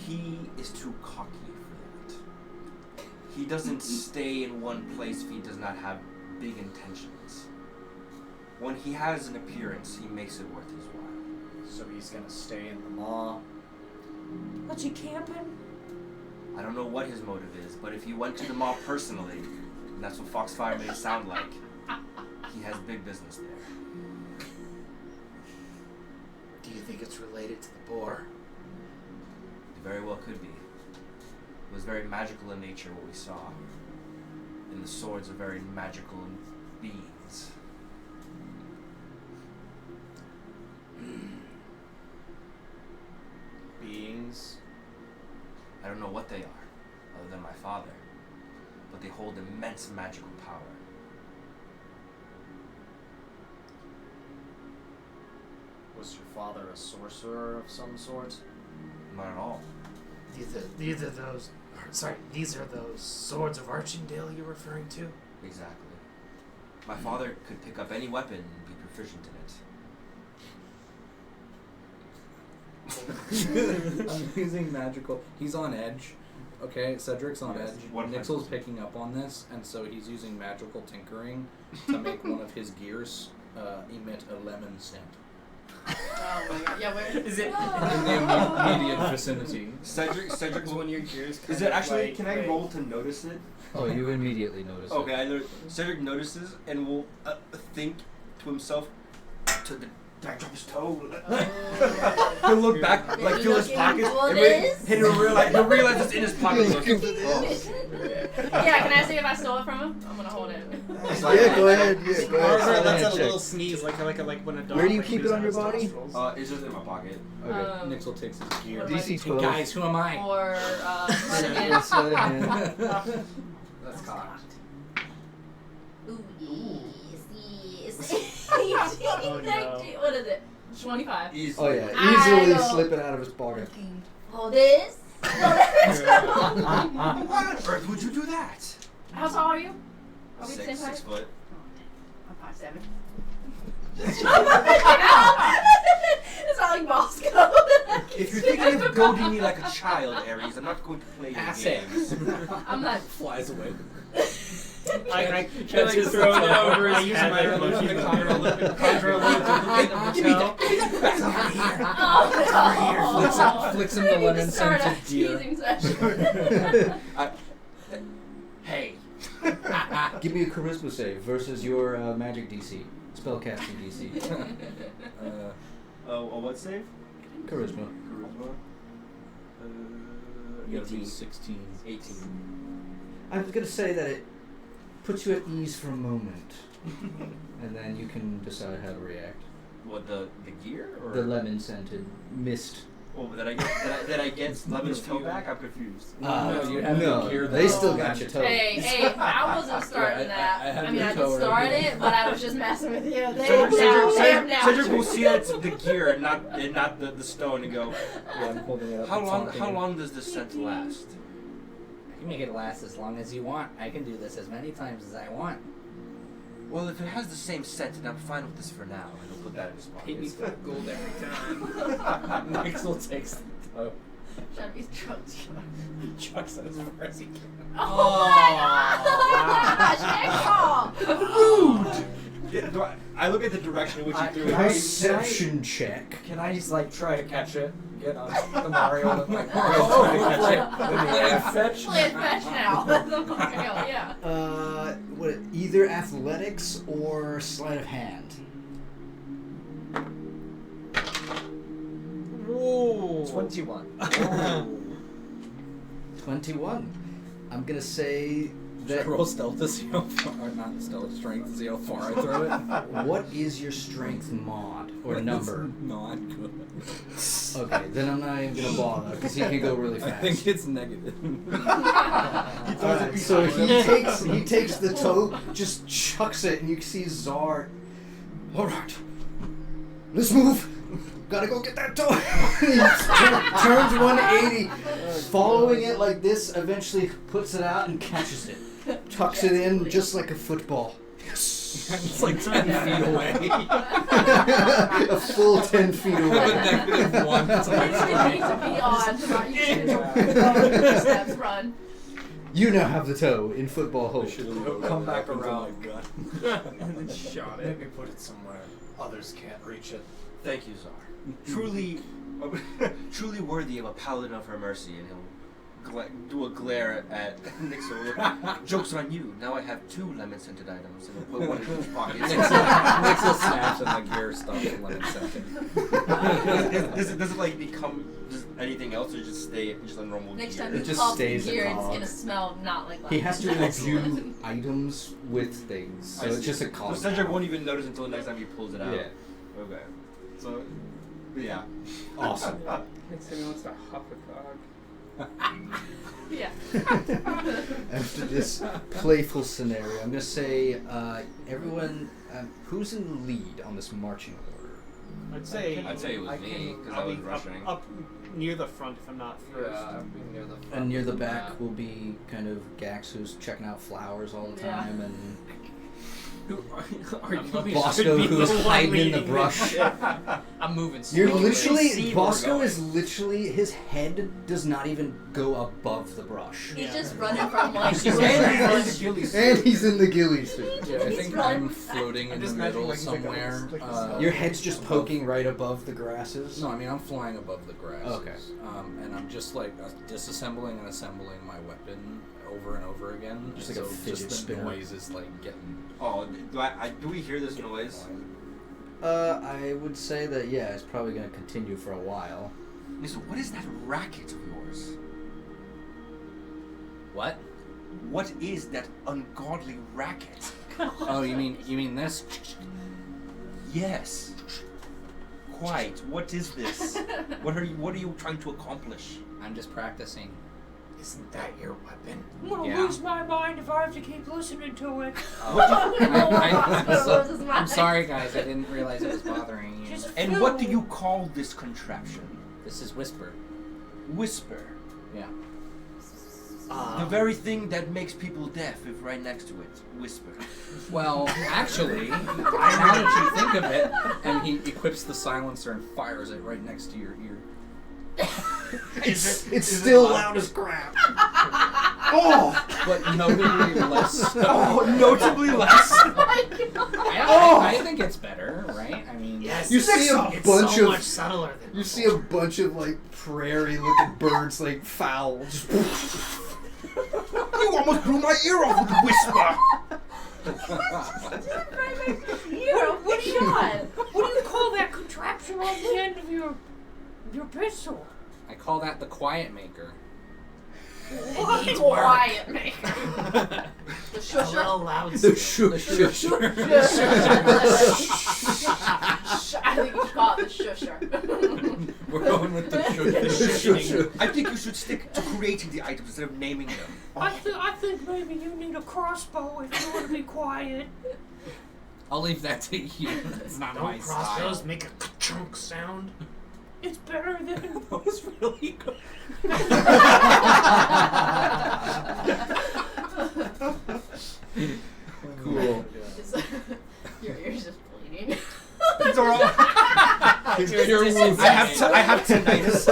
He is too cocky for that. He doesn't stay in one place if he does not have big intentions. When he has an appearance, he makes it worth his while. So he's gonna stay in the maw. What's he camping? I don't know what his motive is, but if he went to the mall personally, and that's what Foxfire made it sound like, he has big business there. Do you think it's related to the boar? It very well could be. It was very magical in nature, what we saw. And the swords are very magical beings. Beings. I don't know what they are, other than my father, but they hold immense magical power. Was your father a sorcerer of some sort? Not at all. These are those. Sorry, these are those swords of Archendale you're referring to? Exactly. My father could pick up any weapon and be proficient in it. I'm using magical. He's on edge. Okay, Cedric's on Yes, edge. 100%. Nixel's picking up on this, and so he's using magical tinkering to make one of his gears emit a lemon scent Oh my god. Yeah, where Is it? in the immediate vicinity. Cedric When your gears kind Is it of actually, like, can I roll to notice it? Oh, you immediately notice Okay, Cedric notices and will think to himself, to Did I drop his toe? He'll look back, like feel his pockets, for and this? he'll realize it's in his pocket. He goes, Yeah, can I see if I stole it from him? I'm gonna hold it. Yeah, go ahead. Yeah, go Or ahead. that's a Check. little sneeze, like when a dog. Where do you like, keep it shoots on out your its body? nostrils. it's just in my pocket. Okay. Nixel takes his gear. What am I DC doing? 12. Guys, who am I? Or sleight of hand. Yeah, sleight of hand. That's cocked. Ooh, yes. Oh, no. 19, what is it? 25. Easy. Oh yeah, I easily know. slip it out of his pocket. Oh, this? Why on earth would you do that? How tall are you? Are we the same 6 height? foot. I'm 5'7". It's not like Bosco. If you're thinking of goading me like a child, Aries, I'm not going to play your games. I'm not. Flies away. I Catches like throw the it toe. over his head. I conjure a little Give me that. That's over here. Oh, Flicks him the lemon Start a scented deer. teasing session. Hey. Give me a charisma save versus your magic DC, spellcasting DC. What save? Charisma. Charisma. You gotta be 16. 18. I was gonna say that it puts you at ease for a moment, and then you can decide how to react. What, the gear? Or? The lemon scented mist. Oh, did I get Lemon's toe back? I'm confused. No, you have the gear they that- still got your toe. Hey, I wasn't starting Yeah, I that. have I mean, your I toe did and start everything. it, but I was just messing with you. They have now. Cedric will see that it's the gear and not the stone and go, Yeah, I'm holding it up. how long does this scent last? You make it last as long as you want. I can do this as many times as I want. Well, if it has the same scent, then I'm fine with this for now. And he'll put that in his pocket. Pay me for gold every time. Nixel takes the toe. Chevy's trucks. Chucks it as far as he can. Oh my gosh, Exhale! Yeah, I look at the direction in which he threw it. Perception check. Can I just like try to catch it? Get on the Mario and like Oh, try to catch it? fetch. Play it fetch now. Hell yeah. What? Either athletics or sleight of hand. Whoa. 21. 21. I'm gonna say Should I that. roll stealth to see how far, or not stealth, strength to see how far I throw it? What is your strength mod or number? It's not good. Okay, then I'm not even gonna bother because he can go really I fast. think it's negative. Alright, so he takes the toe, just chucks it, and you can see Czar. All right, let's move. Gotta go get that toe. He turns 180, following it like this. Eventually, puts it out and catches it, tucks it in just like a football. It's like 10 feet away. A full 10 feet But away. negative 1 to You my need to be on. You should steps run. You now have the toe in football hope. Come back around. And then shot it. Maybe put it somewhere others can't reach it. Thank you, Czar. Truly worthy of a paladin of her mercy, and he'll do a glare at Nixel. Joke's on you. Now I have 2 lemon-scented items, and he'll put one in each pocket. Nixel snaps and the gear stops and lemon scented. Does it like become just anything else, or just stay just a normal Next gear? time It you just pop the stays a gear, it's cog. gonna smell not like He has to lemon. review items with things, so it's just a So cog. Cedric won't even notice until the next time he pulls it out. Yeah. Okay. So, yeah. Awesome. Next time he wants to huff a cog. Yeah. After this playful scenario, I'm gonna say everyone who's in the lead on this marching order. I'd say it was me, because I I'll was be rushing. up near the front if I'm not first. Yeah, I'd be near the front. And near the of back map. will be kind of Gax, who's checking out flowers all the Yeah. time, and Who are you? Bosco, who's hiding in the brush. I'm moving You're slowly. literally Bosco is literally his head does not even go above the brush, He's just running from like. and he's in the ghillie suit. Yeah, I think I'm floating in the just middle imagining like somewhere. Your head's just poking right above the grasses. No, I mean I'm flying above the grass. Okay. And I'm just like disassembling and assembling my weapon over and over again. Just like a so fidget just the spinner. noise is like getting. Oh, do we hear this noise? I would say that, yeah, it's probably going to continue for a while. Listen, what is that racket of yours? What? What is that ungodly racket? Oh, you mean this? Yes. Quite. What is this? What are you trying to accomplish? I'm just practicing. Isn't that your weapon? I'm gonna Yeah. lose my mind if I have to keep listening to it. I'm sorry, guys. I didn't realize it was bothering you. Just And fill- what do you call this contraption? This is Whisper. Whisper. Yeah. The very thing that makes people deaf is right next to it. Whisper. Well, actually, now that you think of it, and he equips the silencer and fires it right next to your ear. It's still loud as crap. Oh! But notably less. Oh, notably less. I think it's better, right? I mean, Yes. You see a it's bunch so of- much subtler than You see a bunch of, like, prairie-looking birds, like, foul. Just You almost blew my ear off with Whisper. What do you got? What do you call that contraption on the end of your pistol? I call that the Quiet Maker. It needs work. Quiet maker. The A shusher. little loud. the still. shusher. I think you should call it the shusher. We're going with the Shusher. I think you should stick to creating the items instead of naming them. I think maybe you need a crossbow if you want to be quiet. I'll leave that to you. That's not my Don't crossbows style. make a chunk sound? It's better than That was really good. Cool. Your ears just bleeding. It's alright. I have tinnitus.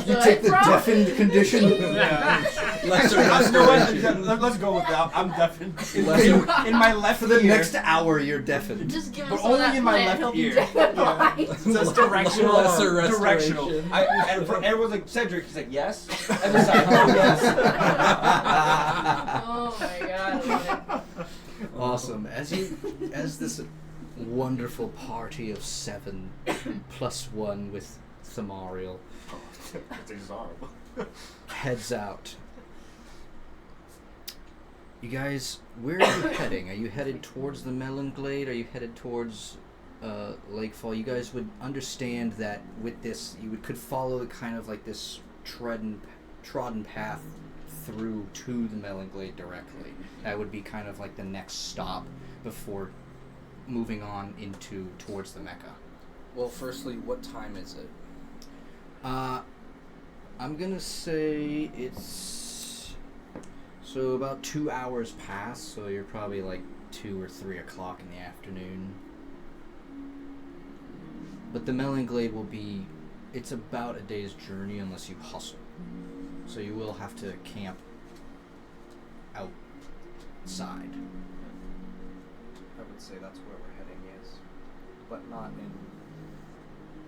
You take the deafened condition. Lesser You know what? restoration. Let's go with that. I'm deafened. Lesser- In my left For the ear. next hour, you're deafened. Just give But him some of only that in my plant, left he'll be ear. dead. So it's directional. Lesser Directional. restoration. And everyone's like, Cedric, he's like, yes. Every side, oh, yes. Oh my god. Awesome. As this wonderful party of 7 plus 1 with Thamariel It's horrible. heads out. You guys, where are you heading? Are you headed towards the Melonglade? Are you headed towards Lakefall? You guys would understand that with this, you could follow kind of like this trodden path through to the Melonglade directly. That would be kind of like the next stop before moving on towards the Mecca. Well, firstly, what time is it? I'm gonna say it's so about 2 hours past, so you're probably like 2 or 3 o'clock in the afternoon. But the Melonglade will be, it's about a day's journey unless you hustle. So you will have to camp outside. I would say that's where we're heading is, but not in.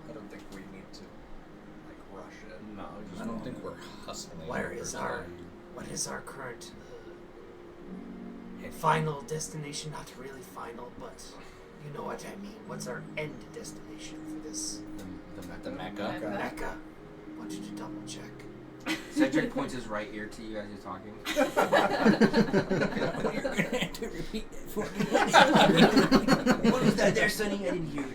I don't think we need to like rush it. No, I don't think we're hustling. Where is what is our current final destination? Not really final, but you know what I mean. What's our end destination for this The Mecca. Mecca? Want you to double check. Cedric points his right ear to you as you're talking. You're gonna have to repeat that for me. What was that there, Sonny? I didn't hear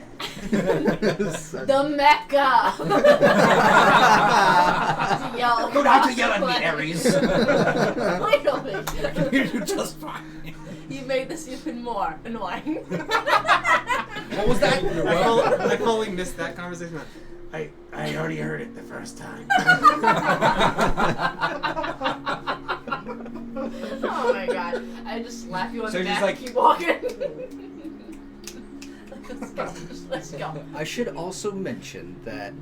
that. The Mecca! Yell. Don't have to yell at me, Aries. Wait a minute. You're just fine. You made this even more annoying. What was that? I fully missed that conversation. I already heard it the first time. Oh my god. I just slap you on So the just back like- and keep walking. Let's go. I should also mention that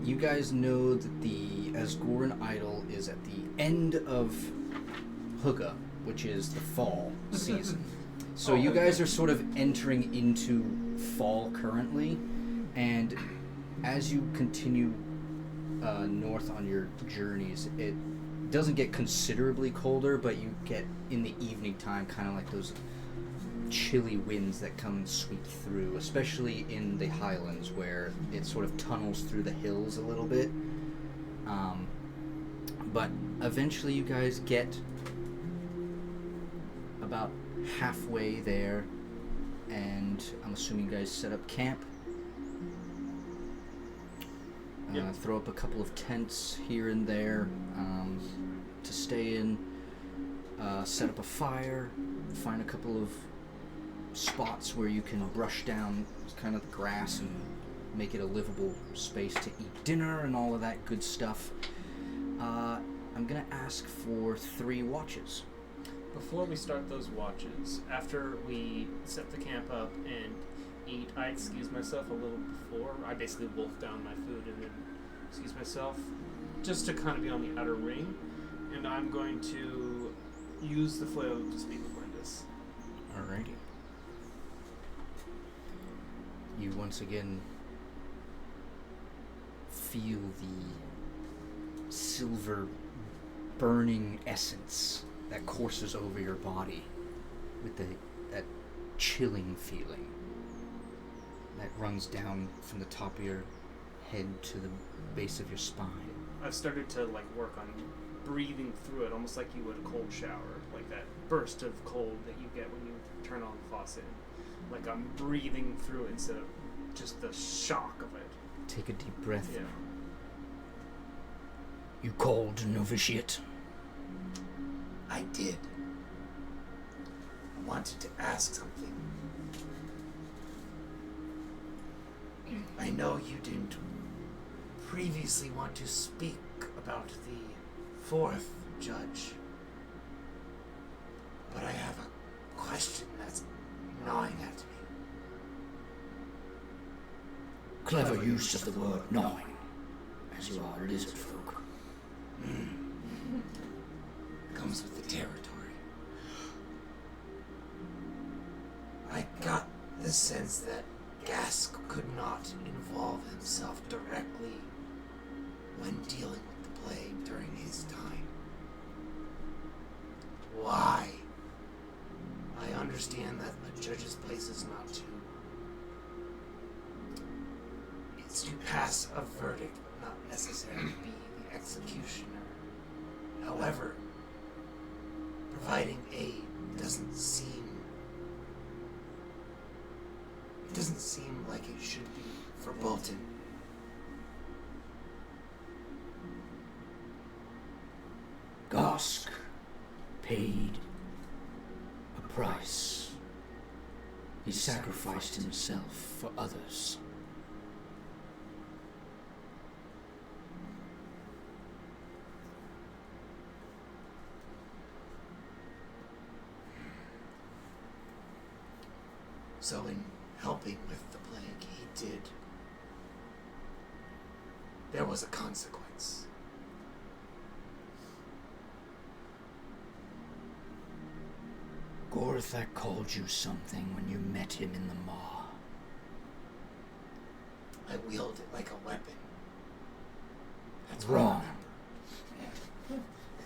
you guys know that the Asgoran idol is at the end of Hugga, which is the fall season. So you guys are sort of entering into fall currently, and as you continue north on your journeys, it doesn't get considerably colder, but you get in the evening time kind of like those chilly winds that come and sweep through, especially in the highlands where it sort of tunnels through the hills a little bit. But eventually you guys get about halfway there, and I'm assuming you guys set up camp. Yep. Throw up a couple of tents here and there to stay in. Set up a fire. Find a couple of spots where you can brush down kind of the grass and make it a livable space to eat dinner and all of that good stuff. I'm gonna ask for 3 watches. Before we start those watches, after we set the camp up and eat, I excuse myself a little before. I basically wolf down my food and then excuse myself, just to kind of be on the outer ring. And I'm going to use the flail to speak with Lindis. Alrighty. You once again feel the silver burning essence that courses over your body with that chilling feeling that runs down from the top of your head to the base of your spine. I've started to work on breathing through it, almost like you would a cold shower, like that burst of cold that you get when you turn on the faucet. Like I'm breathing through it instead of just the shock of it. Take a deep breath. Yeah. You called, novitiate? I did. I wanted to ask something. I know you didn't previously want to speak about the 4th judge, but I have a question that's gnawing at me. Clever use of the word gnawing, as you are lizard folk. Comes with the territory. I got the sense that Gask could not involve himself directly when dealing with the plague during his time. Why? I understand that a judge's place is not to... It's to pass a verdict, not necessarily be the executioner. However, providing aid doesn't seem like it should be for Bolton. Gask paid a price. He sacrificed himself for others. So in helping with the plague, he did. There was a consequence. Gorthak called you something when you met him in the maw. I wield it like a weapon. That's Wrong.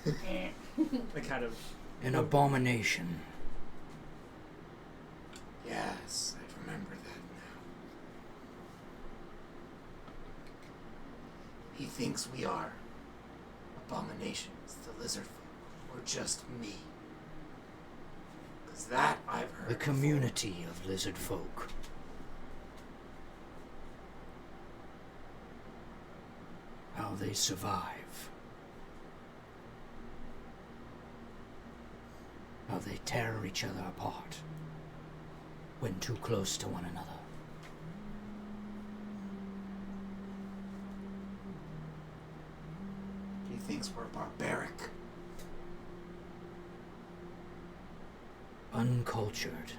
I kind of... An abomination. Yes, I remember that now. He thinks we are abominations, the lizard folk, or just me. Because that I've heard The community of lizard folk. How they survive. How they tear each other apart when too close to one another. He thinks we're barbaric. Uncultured.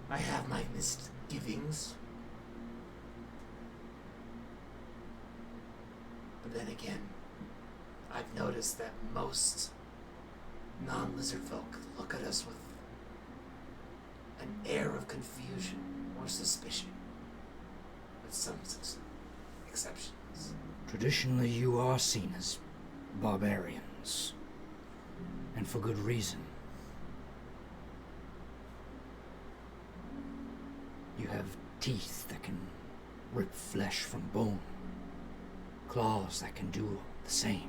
I have my misgivings. But then again, I've noticed that most non-lizard folk look at us with an air of confusion or suspicion, with some exceptions. Traditionally, you are seen as barbarians. And for good reason. You have teeth that can rip flesh from bone. Claws that can do the same.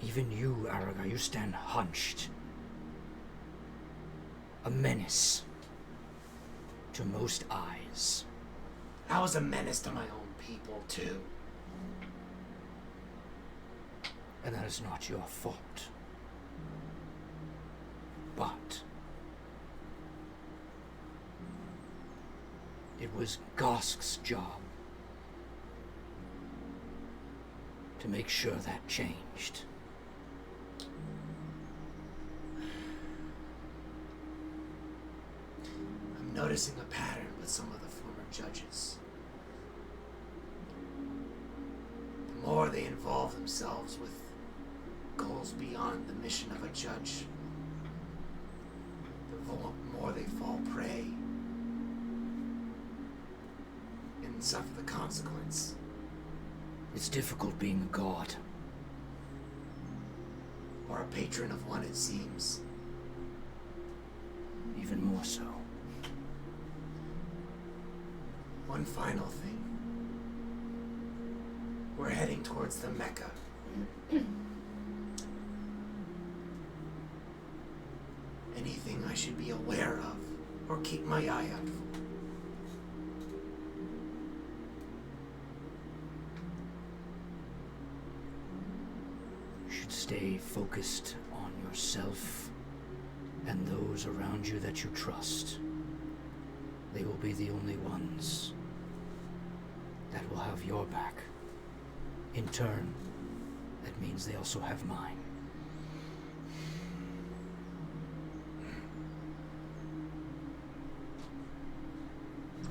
Even you, Araga, you stand hunched. A menace to most eyes. I was a menace to my own people, too. And that is not your fault. But it was Gosk's job to make sure that changed. I'm noticing a pattern with some of the former judges. The more they involve themselves with goals beyond the mission of a judge, the more they fall prey and suffer the consequence. It's difficult being a god. Or a patron of one, it seems. Even more so. One final thing. We're heading towards the Mecca. Anything I should be aware of or keep my eye out for? You should stay focused on yourself and those around you that you trust. They will be the only ones that will have your back. In turn, that means they also have mine.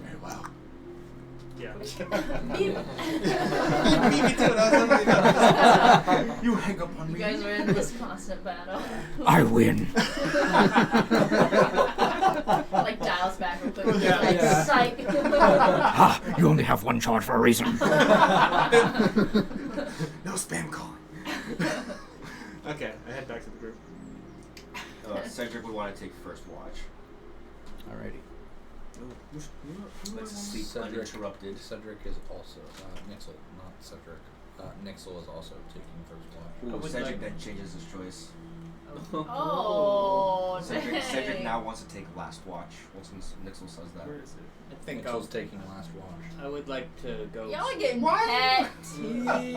Very well. Yeah. Me too. You hang up on You me. guys are in this constant battle. I win. Like dials back real quick. Yeah. Like, Yeah. psych. Ha! You only have one charge for a reason. No spam calling. Okay, I head back to the group. Cedric would want to take first watch. Alrighty. Let's sleep Cedric. uninterrupted. Cedric is also Nixel, not Cedric. Nixel is also taking first watch. Ooh, would Cedric like- then changes his choice. Oh, Cedric dang. now wants to take last watch. Once Nixel says that. Where is it? I think Nixel's taking last watch. I would like to go. Y'all are getting petty.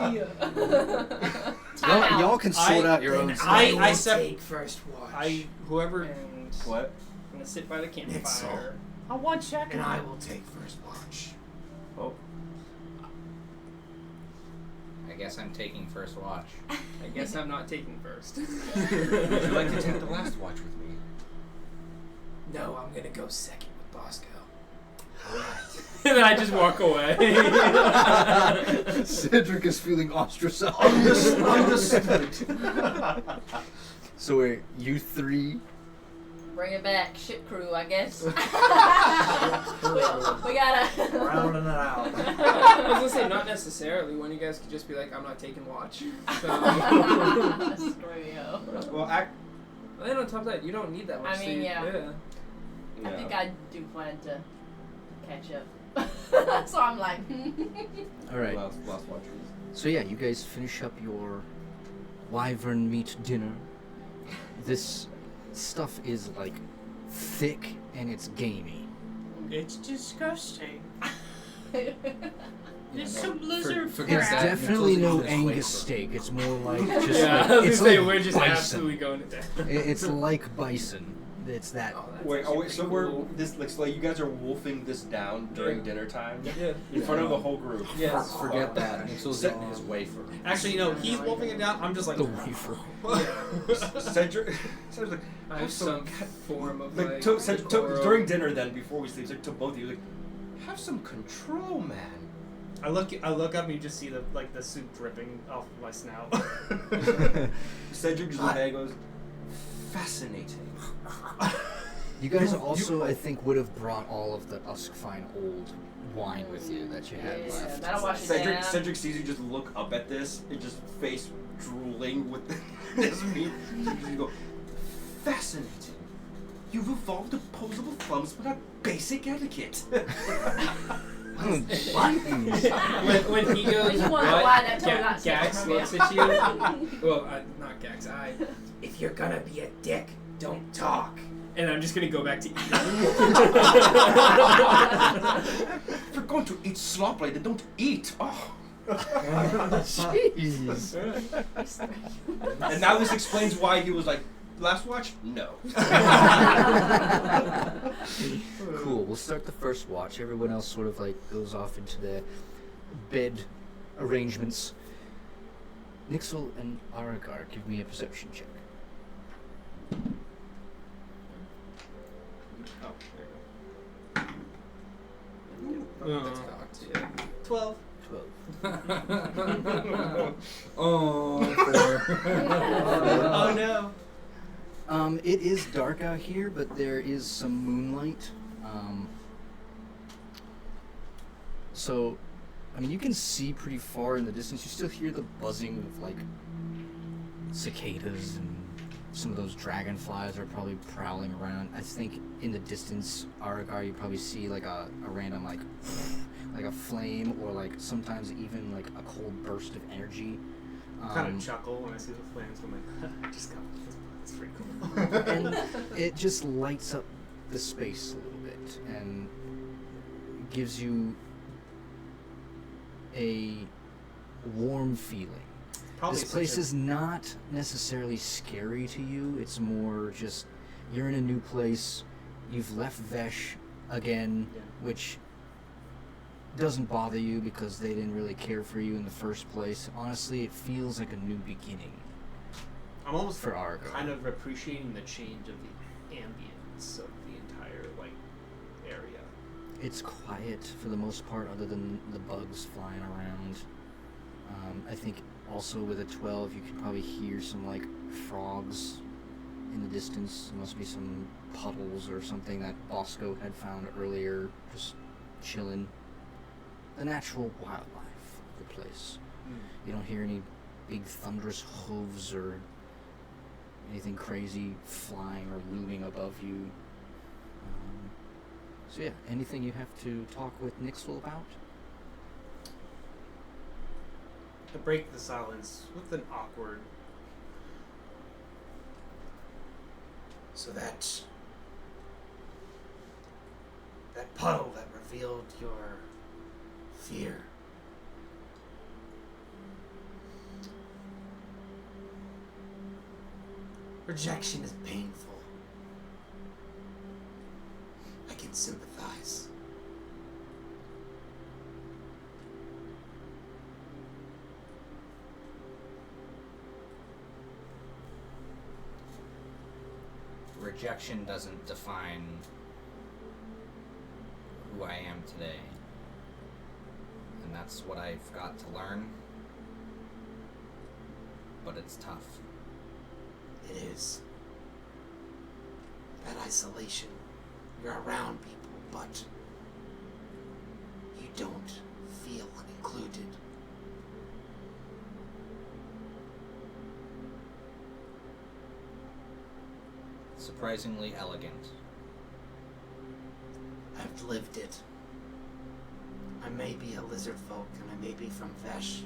Y'all can sort out your own Then stuff. I I sep- take first watch. Whoever. And What? I'm gonna sit by the campfire. I want check. And I will take first watch. Oh. I guess I'm taking first watch. I guess I'm not taking first. Would you like to take the last watch with me? No, I'm gonna go second with Bosco. Alright. And then I just walk away. Cedric is feeling ostracized. Understood. So wait, you three? Bring it back, ship crew, I guess. we gotta. Rounding it out. I was gonna say not necessarily. One of you guys could just be like, I'm not taking watch. So. Screw you. Well, And then on top of that, you don't need that much I mean, sleep. yeah. yeah. I think I do plan to catch up. So I'm like, Alright. Last watch. So yeah, you guys finish up your wyvern meat dinner. This stuff is like thick and it's gamey. It's disgusting. yeah, There's some lizard forget It's crap. that. definitely no Nixel's Angus flavor. steak. It's more like just Yeah, like I was it's gonna say like we're just bison. absolutely going to death. It's like bison. It's that. Oh, that's Wait, actually so pretty we're cool. this looks like you guys are wolfing this down during Yeah. dinner time Yeah. in front of the whole group. Yes. Forget that. Nixel's Ced- eating his wafer. Actually, you know, he's wolfing it down. I'm just like. The wafer. Cedric's like, I have some form of like like. to, during dinner then before we sleep, to both of you, like, have some control, man. I look up and you just see the soup dripping off of my snout. Cedric just looks at it and goes, fascinating. You guys also, I think, would have brought all of the Uskfine old wine with you that you had left. That'll wash it Cedric, down. Cedric sees you just look up at this and just face drooling with this meat. You go, fascinating. You've evolved opposable thumbs without basic etiquette. What? when he goes, Just wonder why that toe Ga- got taken Gax from looks you. at you. Well, not Gax. If you're gonna be a dick, don't talk. And I'm just gonna go back to eating. If you're going to eat slop then don't eat. Oh. Jeez. And now this explains why he was like, last watch? No. Cool. We'll start the first watch. Everyone else sort of like goes off into their bed arrangements. Nixel and Aragar, give me a perception check. Oh, there you go. That's cocked. 12. 12. Oh, Oh no. It is dark out here, but there is some moonlight. So, I mean, you can see pretty far in the distance. You still hear the buzzing of like cicadas, and some of those dragonflies are probably prowling around. I think in the distance, Aragar, you probably see like a random like a flame, or like sometimes even like a cold burst of energy. Kind of chuckle when I see the flames. I'm like, I just got this. It's pretty cool. And it just lights up the space a little bit and gives you a warm feeling. Probably This place is not necessarily scary to you. It's more just you're in a new place. You've left Vesh again, Yeah. which doesn't bother you because they didn't really care for you in the first place. Honestly, it feels like a new beginning I'm almost for Argo. kind of appreciating the change of the ambience of the entire area. It's quiet for the most part, other than the bugs flying around. I think also with a 12, you could probably hear some like frogs in the distance. There must be some puddles or something that Bosco had found earlier, just chilling. The natural wildlife of the place. You don't hear any big thunderous hooves or anything crazy flying or looming above you. So yeah, anything you have to talk with Nixel about? To break the silence with an awkward. So that puddle that revealed your fear. Rejection is painful. I can sympathize. rejection doesn't define who I am today. And that's what I've got to learn. But it's tough. It is. That isolation. You're around people, but you don't feel included. Surprisingly elegant. I've lived it. I may be a lizard folk and I may be from Vesh,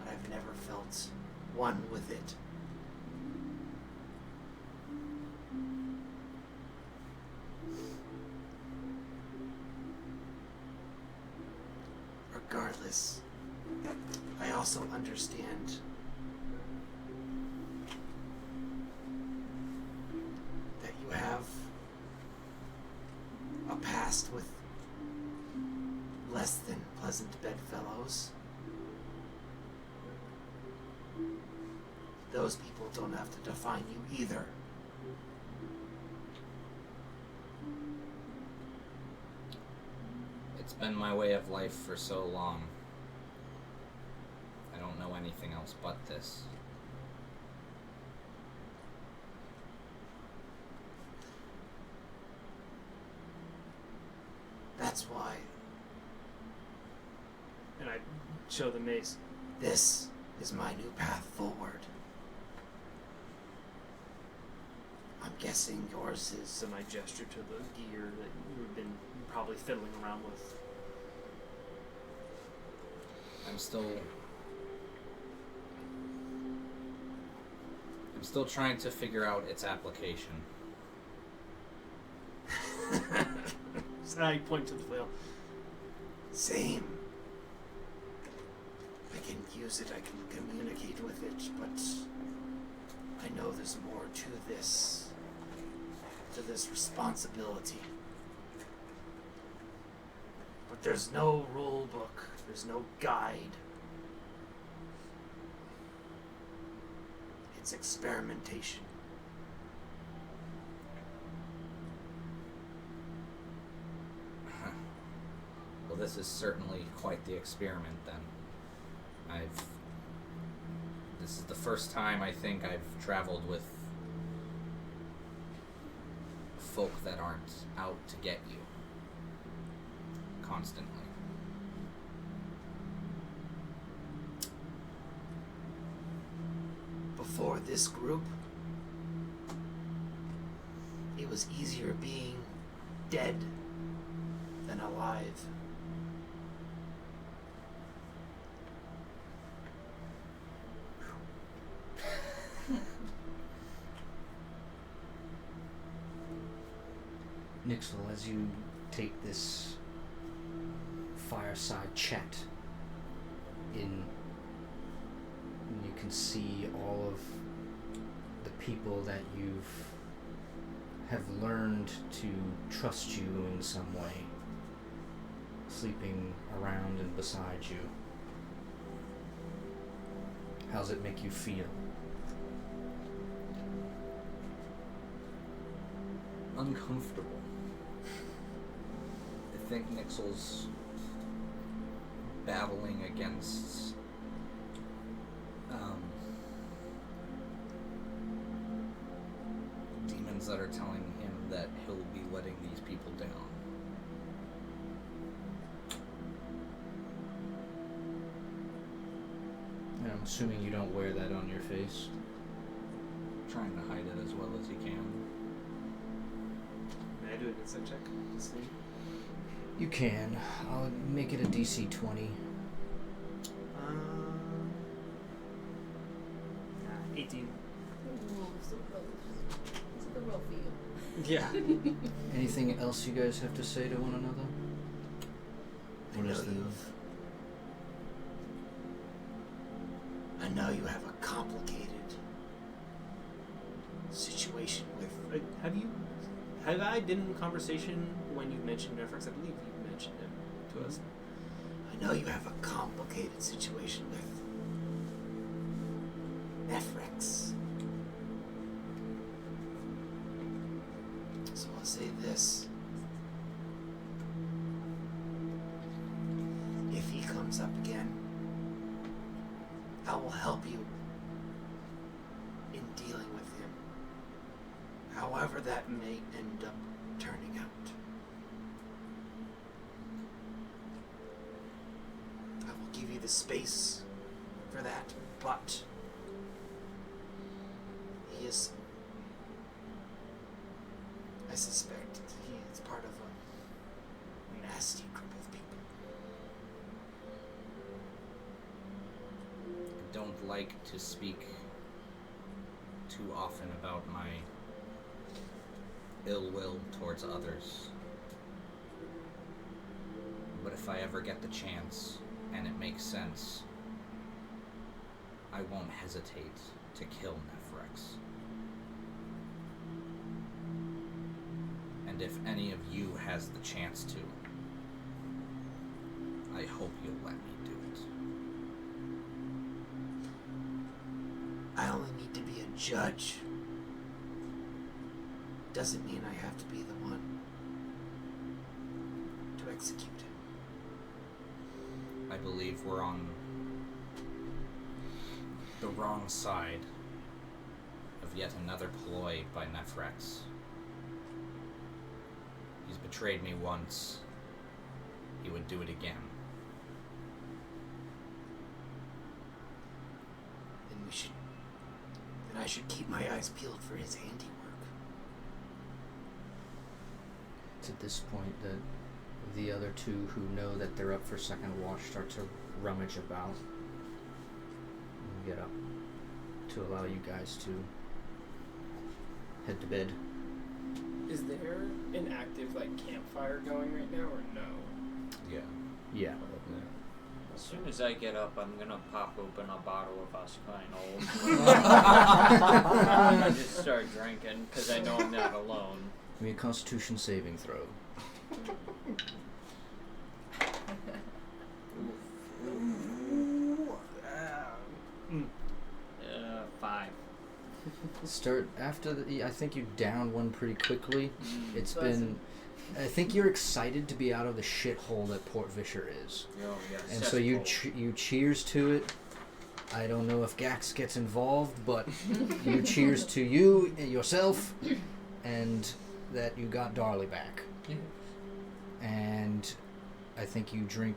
but I've never felt one with it. Regardless, I also understand that you have a past with less than pleasant bedfellows. Those people don't have to define you either. It's been my way of life for so long. I don't know anything else but this. That's why And I show the mace. this is my new path forward. I'm guessing yours is. So my gesture to the gear that you've been probably fiddling around with. I'm still trying to figure out its application. So I point to the flail. Same. I can use it, I can communicate with it, but I know there's more to this responsibility. But there's no rule book, there's no guide. It's experimentation. Well, this is certainly quite the experiment then. This is the first time I think I've traveled with folk that aren't out to get you constantly. Before this group, it was easier being dead than alive. Nixel, as you take this fireside chat in, you can see all of the people that have learned to trust you in some way, sleeping around and beside you. How's it make you feel? Uncomfortable. I think Nixel's battling against demons that are telling him that he'll be letting these people down. And I'm assuming you don't wear that on your face. Trying to hide it as well as he can. May I do an insight check to see? You can. I'll make it a DC 20. 18. Ooh, so close. It's like a real feel. Yeah. Anything else you guys have to say to one another? I know you have a complicated situation with. Have I been in conversation when you mentioned Netflix? I believe you mentioned him to us. I know you have a complicated situation with Netflix. So I'll say this. If he comes up again, I will help you in dealing with him. However that may end up turning out. I will give you the space for that, but he is, I suspect he is part of a nasty group of people. I don't like to speak too often about my ill will towards others. But if I ever get the chance, and it makes sense, I won't hesitate to kill Nephrex. And if any of you has the chance to, I hope you'll let me do it. I only need to be a judge. Doesn't mean I have to be the one to execute him. I believe we're on the wrong side of yet another ploy by Nephrex. He's betrayed me once, he would do it again. Then I should keep my eyes peeled for his handiwork. It's at this point that the other two who know that they're up for second watch start to rummage about and get up to allow you guys to head to bed. Is there an active campfire going right now or no? Yeah. Yeah. As soon as I get up, I'm gonna pop open a bottle of Asgora and just start drinking because I know I'm not alone. Give me a Constitution saving throw. 5. Start after I think you down one pretty quickly. It's Bless been. I think you're excited to be out of the shithole that Port Vischer is, Oh, yeah. and so you you cheers to it. I don't know if Gax gets involved, but you cheers to you yourself, and that you got Darley back. And I think you drink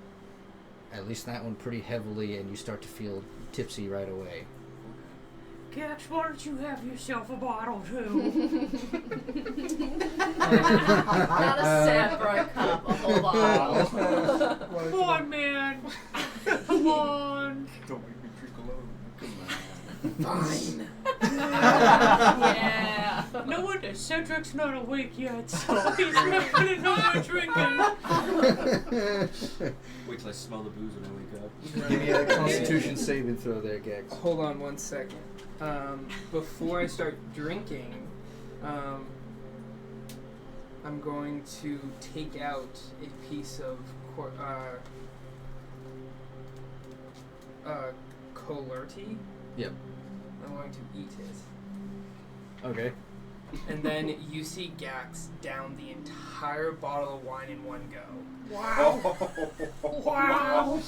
at least that one pretty heavily, and you start to feel tipsy right away. Gax, why don't you have yourself a bottle too? Not a samurai cup, a whole bottle. Come on, man. Come on. Don't make me drink alone. Fine. Yeah. No wonder Cedric's not awake yet, so he's not gonna know we're drinking. Wait till I smell the booze when I wake up. Give me a Constitution saving throw there, Gax. Hold on 1 second. Before I start drinking, I'm going to take out a piece of Colerty. Yep. I'm going to eat it. Okay. And then you see Gax down the entire bottle of wine in one go. Wow. Wow.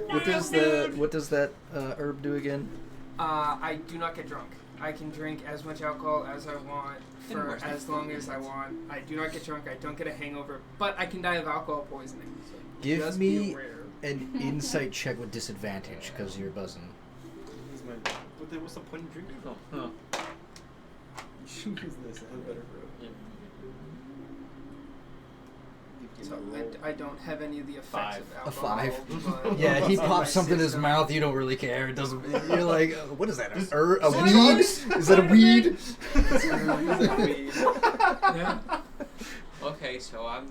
What does that herb do again? I do not get drunk. I can drink as much alcohol as I want for as long as I want. I do not get drunk. I don't get a hangover, but I can die of alcohol poisoning. So Give just me be aware. an insight check with disadvantage because you're buzzing. But then what's the point in drinking? Oh, huh. You should use this. It has better growth. So I don't have any of the effects of A alcohol. 5. but Yeah, he it's in pops my something in his system. mouth. You don't really care. It doesn't. You're like, what is that? A weed? Is that a weed? Yeah. Okay, so I'm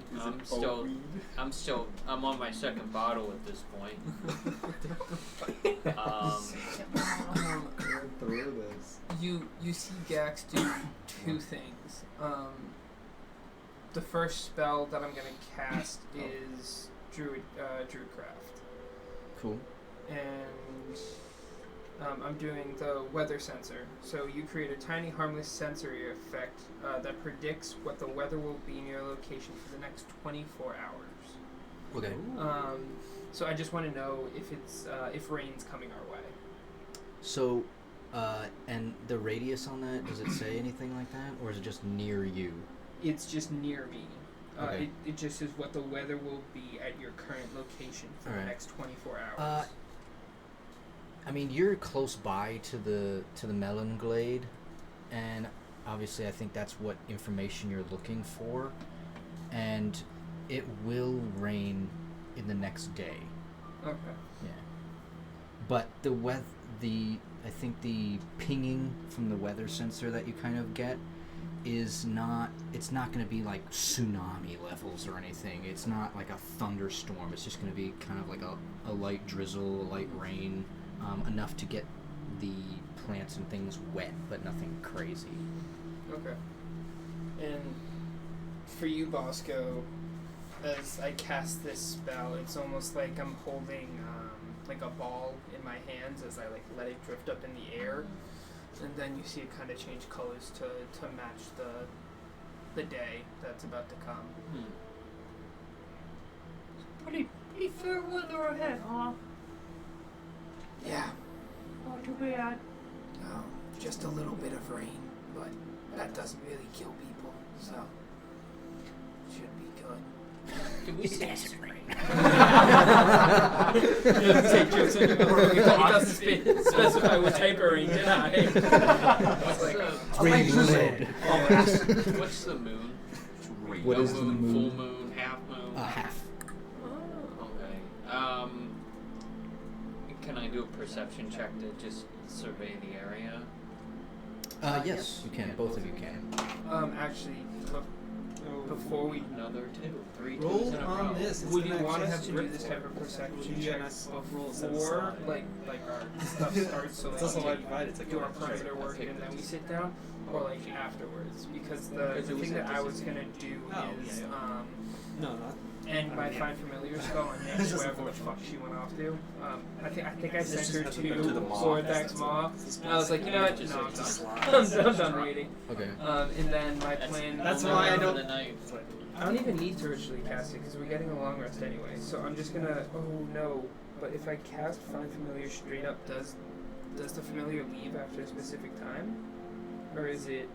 on my second bottle at this point. You see Gax do two things. The first spell that I'm going to cast is Druidcraft. Cool. And I'm doing the weather sensor. So you create a tiny harmless sensory effect that predicts what the weather will be in your location for the next 24 hours. Okay. So I just want to know if it's if rain's coming our way. So, and the radius on that, does it say anything like that? Or is it just near you? It's just near me. Okay. It just is what the weather will be at your current location for the Alright. next 24 hours. I mean, you're close by to the Melonglade, and obviously I think that's what information you're looking for, and it will rain in the next day. Okay. Yeah. But I think the pinging from the weather sensor that you kind of get it's not going to be like tsunami levels or anything. It's not like a thunderstorm. It's just going to be kind of like a light drizzle, a light rain, enough to get the plants and things wet, but nothing crazy. Okay. And for you, Bosco, as I cast this spell, it's almost like I'm holding like a ball in my hands as I let it drift up in the air, and then you see it kind of change colors to match the day that's about to come. Pretty fair weather ahead, huh? Yeah. Not too bad. Just a little bit of rain, but that doesn't really kill people. So Should be good. Can we see this ring? Take jokes anymore. It doesn't specify what type of ring, did I? What's like, Green-lit. What's the moon? What No is the moon? moon? Full moon? Half moon? Half. Okay. Can I do a perception check to just survey the area? Yes, you can. Both of you can. Actually, before we Another 2, 3 Roll twos in a row. on this. It's would gonna you want actually us have to do grip this for type it. of perception Yeah, check nice both rolls before aside. like our stuff starts, so It's like also we why I divide it, it's like do a our check. perimeter work and then we sit down, or like afterwards? Because the thing that I was gonna do is No, not. end my Find Familiar spell on Nick, wherever the fuck she went off to. I think I sent her to Zorthak's Maw. And I was like, you know what? No, I'm done reading. Okay. And then my plan. That's why I don't. For the night. I don't even need to ritually cast it because we're getting a long rest anyway. So I'm just gonna. Oh no! But if I cast Find Familiar straight up, does the familiar leave after a specific time, or is it?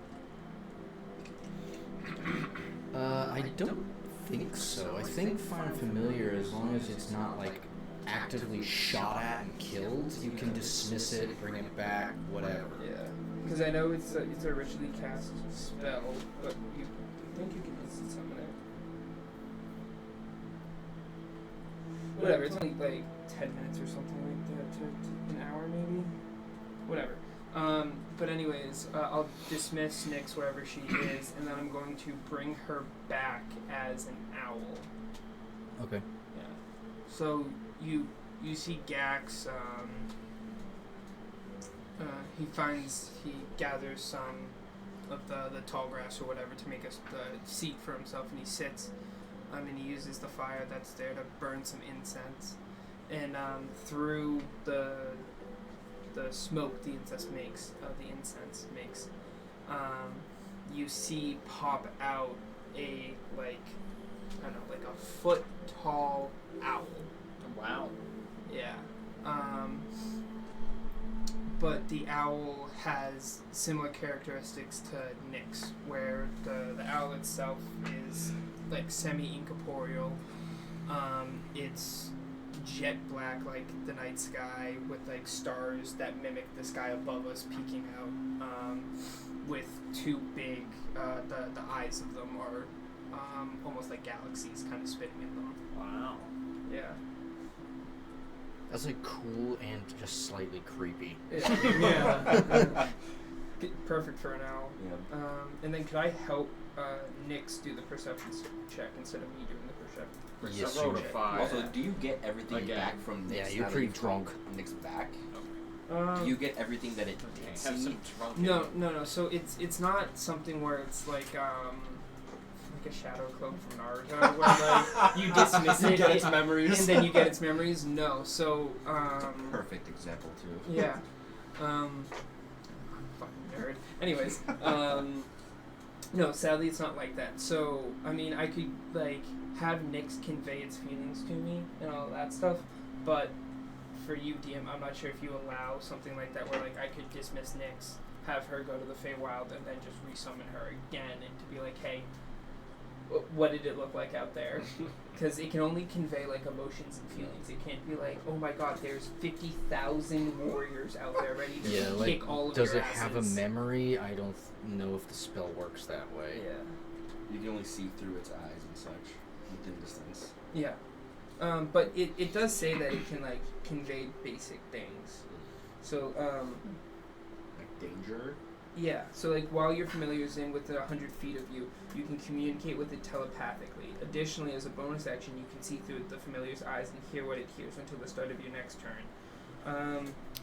I don't think so. I think Find Familiar, as long as it's not like actively shot at and killed, you can dismiss it, bring it back, whatever. Yeah. Because I know it's a ritually cast spell, but you think you can instant summon it. Whatever. It's only like 10 minutes or something like that to an hour maybe. Whatever. But anyways, I'll dismiss Nyx wherever she is, and then I'm going to bring her back as an owl. Okay. Yeah. So you see Gax. He gathers some of the tall grass or whatever to make a seat for himself, and he sits. And he uses the fire that's there to burn some incense, and through the smoke the incense makes, you see pop out a like a foot tall owl. Wow. Yeah. But the owl has similar characteristics to Nyx, where the owl itself is like semi-incorporeal. It's jet black like the night sky with like stars that mimic the sky above us peeking out, with two big the eyes of them are almost like galaxies kind of spinning in them. Wow. Yeah. That's like cool and just slightly creepy. Yeah. Perfect for an owl. Yeah. And then could I help Nyx do the perception check instead of me doing the perception? Yes, I rolled you a may. 5. Also, do you get everything Again. back from Nyx? Yeah, you're now that pretty you've drunk. called Nyx back? Um, Do you get everything that it Okay, can have see? some drunk. No. So it's not something where it's like a shadow cloak from Naruto, where like you dismiss it, get its memories. and then you get its memories. No, so It's a perfect example too. yeah, fucking nerd. Anyways, no, sadly it's not like that. So I mean, I could like have Nyx convey its feelings to me and all that stuff, but for you, DM, I'm not sure if you allow something like that where like I could dismiss Nyx, have her go to the Feywild, and then just resummon her again, and to be like, hey, what did it look like out there? Because it can only convey like emotions and feelings. It can't be like, oh my god, there's 50,000 warriors out there ready to kick all of does your it have a asses. memory? I don't know if the spell works that way. Yeah. You can only see through its eyes and such within distance. Yeah. But it does say that it can like convey basic things. So Like danger. yeah, so like while your familiar is in within 100 feet of you, you can communicate with it telepathically. Additionally, as a bonus action, you can see through the familiar's eyes and hear what it hears until the start of your next turn.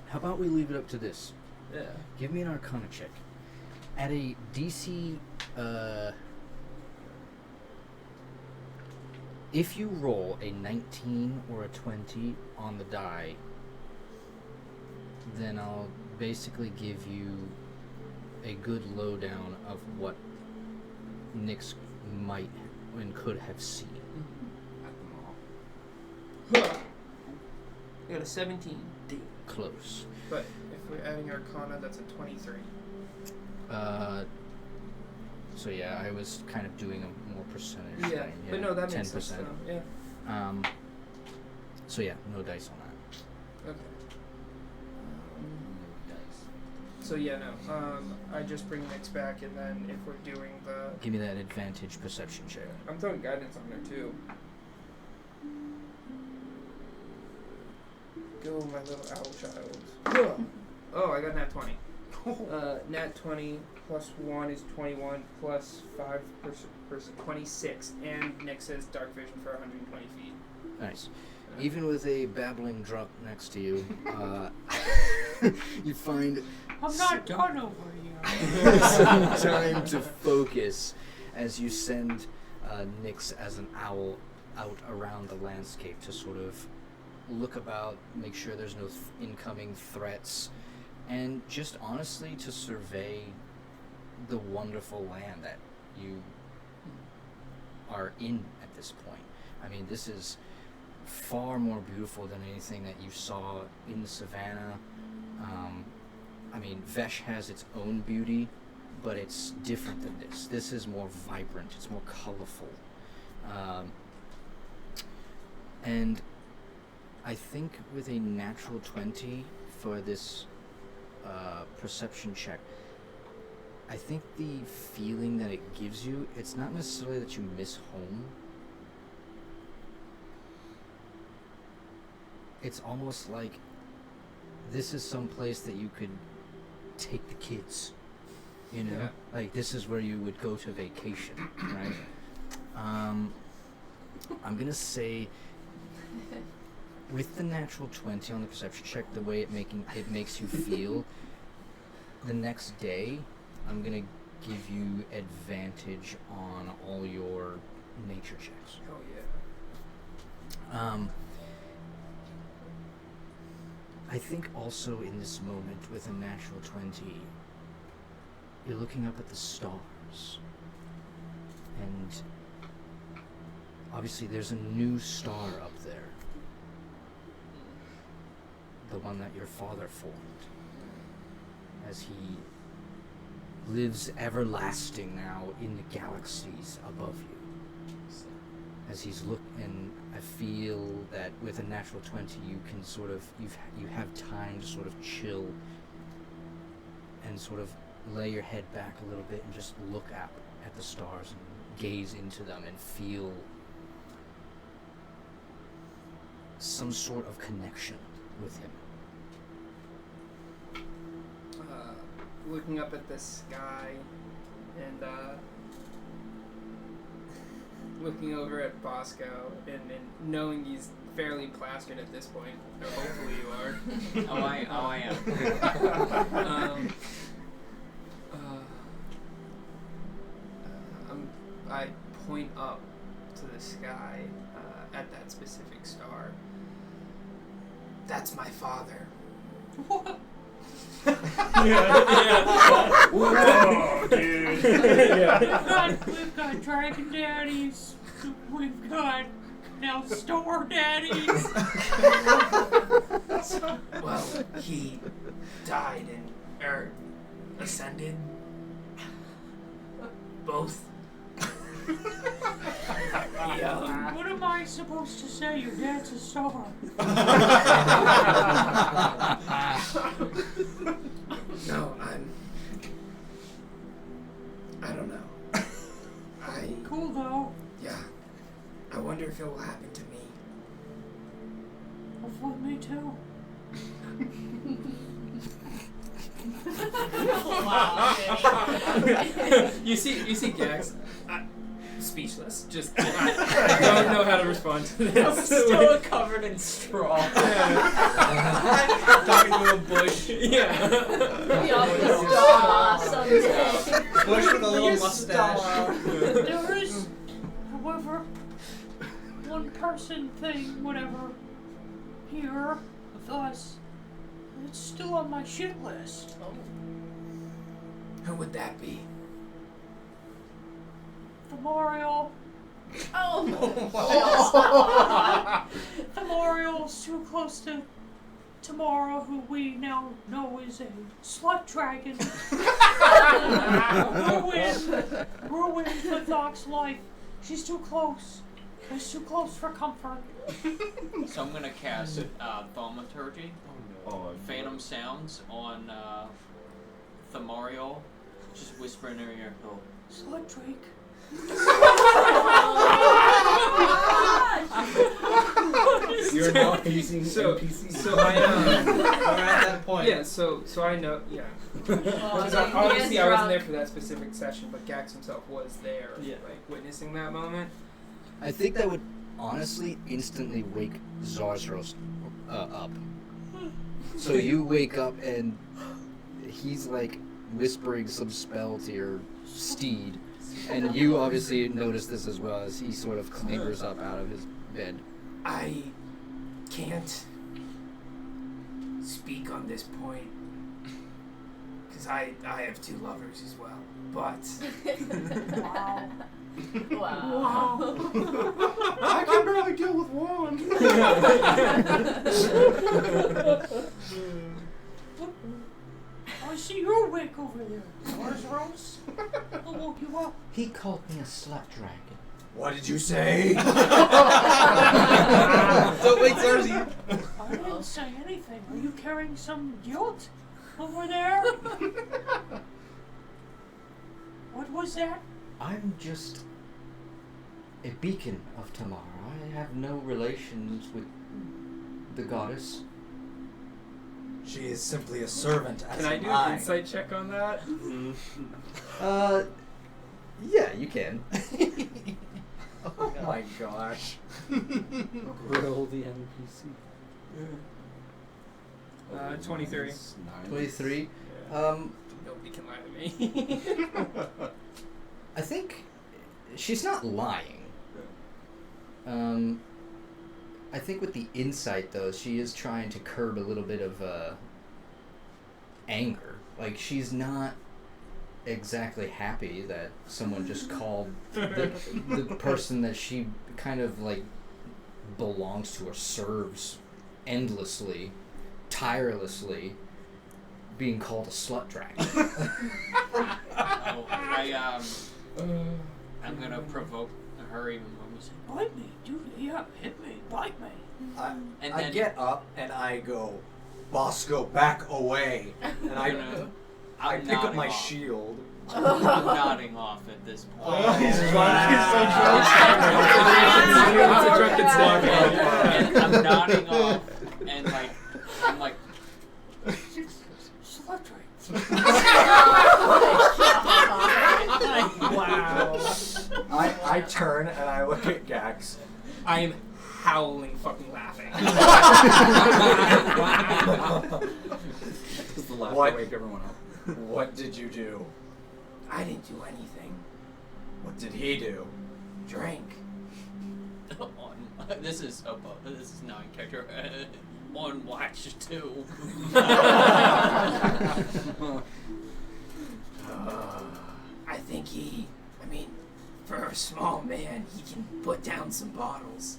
How about we leave it up to this? Yeah. Give me an Arcana check. At a DC, if you roll a 19 or a 20 on the die, then I'll basically give you a good lowdown of what Nyx might and could have seen. At the mall. I got a 17. Close. But if we're adding Arcana, that's a 23. So yeah, I was kind of doing a more percentage Yeah, thing. but no, that makes 10%. sense. Though. Yeah. So yeah, no dice on that. Okay. So yeah, no. I just bring Nyx back, and then if we're doing the, Give me that advantage perception check. I'm throwing guidance on there too. Go, my little owl child. Oh, I got nat 20. Nat 20 plus 1 is 21 plus 5 26, and Nyx says dark vision for 120 feet. Nice. Even with a babbling drunk next to you, you find I'm not done over here. some time to focus as you send Nyx as an owl out around the landscape to sort of look about, make sure there's no incoming threats, and just honestly to survey the wonderful land that you are in at this point. I mean, this is far more beautiful than anything that you saw in the savannah. I mean, Vesh has its own beauty, but it's different than this. This is more vibrant, it's more colorful. And I think with a natural 20 for this perception check, I think the feeling that it gives you, it's not necessarily that you miss home. It's almost like this is some place that you could take the kids, you know? Yeah. Like this is where you would go to vacation, right? I'm gonna say with the natural 20 on the perception check, the way it makes you feel, the next day I'm gonna give you advantage on all your nature checks. Oh yeah. I think also in this moment with a natural 20, you're looking up at the stars, and obviously there's a new star up there, the one that your father formed, as he lives everlasting now in the galaxies above you. As he's and I feel that with a natural 20 you can sort of, you have time to sort of chill and sort of lay your head back a little bit and just look up at the stars and gaze into them and feel some sort of connection with him. Looking up at the sky and looking over at Bosco and knowing he's fairly plastered at this point, or hopefully you are. I am. I point up to the sky at that specific star. That's my father. What? Yeah. Whoa, dude. Yeah. We've got dragon daddies. We've got now store daddies. Well, he died and ascended. Both. Yeah. What am I supposed to say? Your dad's a star. No, I don't know. Cool though. Yeah. I wonder if it will happen to me. Hopefully me too. Wow. You see Gax speechless. Just I don't know how to respond to this. Still covered in straw. Talking to a bush. Yeah. Be off the star someday. Bush with a little Your mustache. star. There is, however, one person thing, whatever, here with us. It's still on my shit list. Who would that be? Themorial. Oh. Themorial's too close to Tamara, who we now know is a slut dragon. Ruin the dog's life. She's too close. She's too close for comfort. So I'm gonna cast Thaumaturgy, Phantom Sounds on Thamario. Just whisper in her ear, "Oh, Slut Drake." You're not using So NPCs. so I We're at that point. yeah. So I know yeah. Oh, Because he obviously is I wasn't drunk. there for that specific session, but Gax himself was there, like witnessing that moment. I think that would honestly instantly wake Zarzros up. So you wake up and he's like whispering some spell to your steed, and you obviously notice this as well as he sort of clambers up out of his bed. I can't speak on this point because I have two lovers as well. But Wow. I can barely deal with one. I see you're awake over there. Where's Rose? Who woke you up? He called me a slut dragon. What did you say? Don't wake Zarzi. I didn't say anything. Are you carrying some guilt over there? What was that? I'm just a beacon of Tamara. I have no relations with the goddess. She is simply a servant. As Can I do an insight check on that? Yeah, you can. Oh my gosh. Grill the NPC. 23. 23. Nobody can lie to me. I think she's not lying. I think with the insight, though, she is trying to curb a little bit of anger. Like, she's not exactly happy that someone just called the person that she kind of, like, belongs to or serves endlessly, tirelessly, being called a slut dragon. I'm gonna provoke her even when we say, Bite me, dude. Yeah, hit me, bite me. and I then get up and I go, Bosco, back away. And I I'm pick up nodding my off. shield. I'm nodding off at this point. And I'm nodding off, and like, I'm like, Slut Drake. Wow. I turn and I look at Gax. I am howling fucking laughing. Just the laugh What? to wake everyone up. What did you do? I didn't do anything. What did he do? Drank. this is not in character. On watch too. I think for a small man, he can put down some bottles.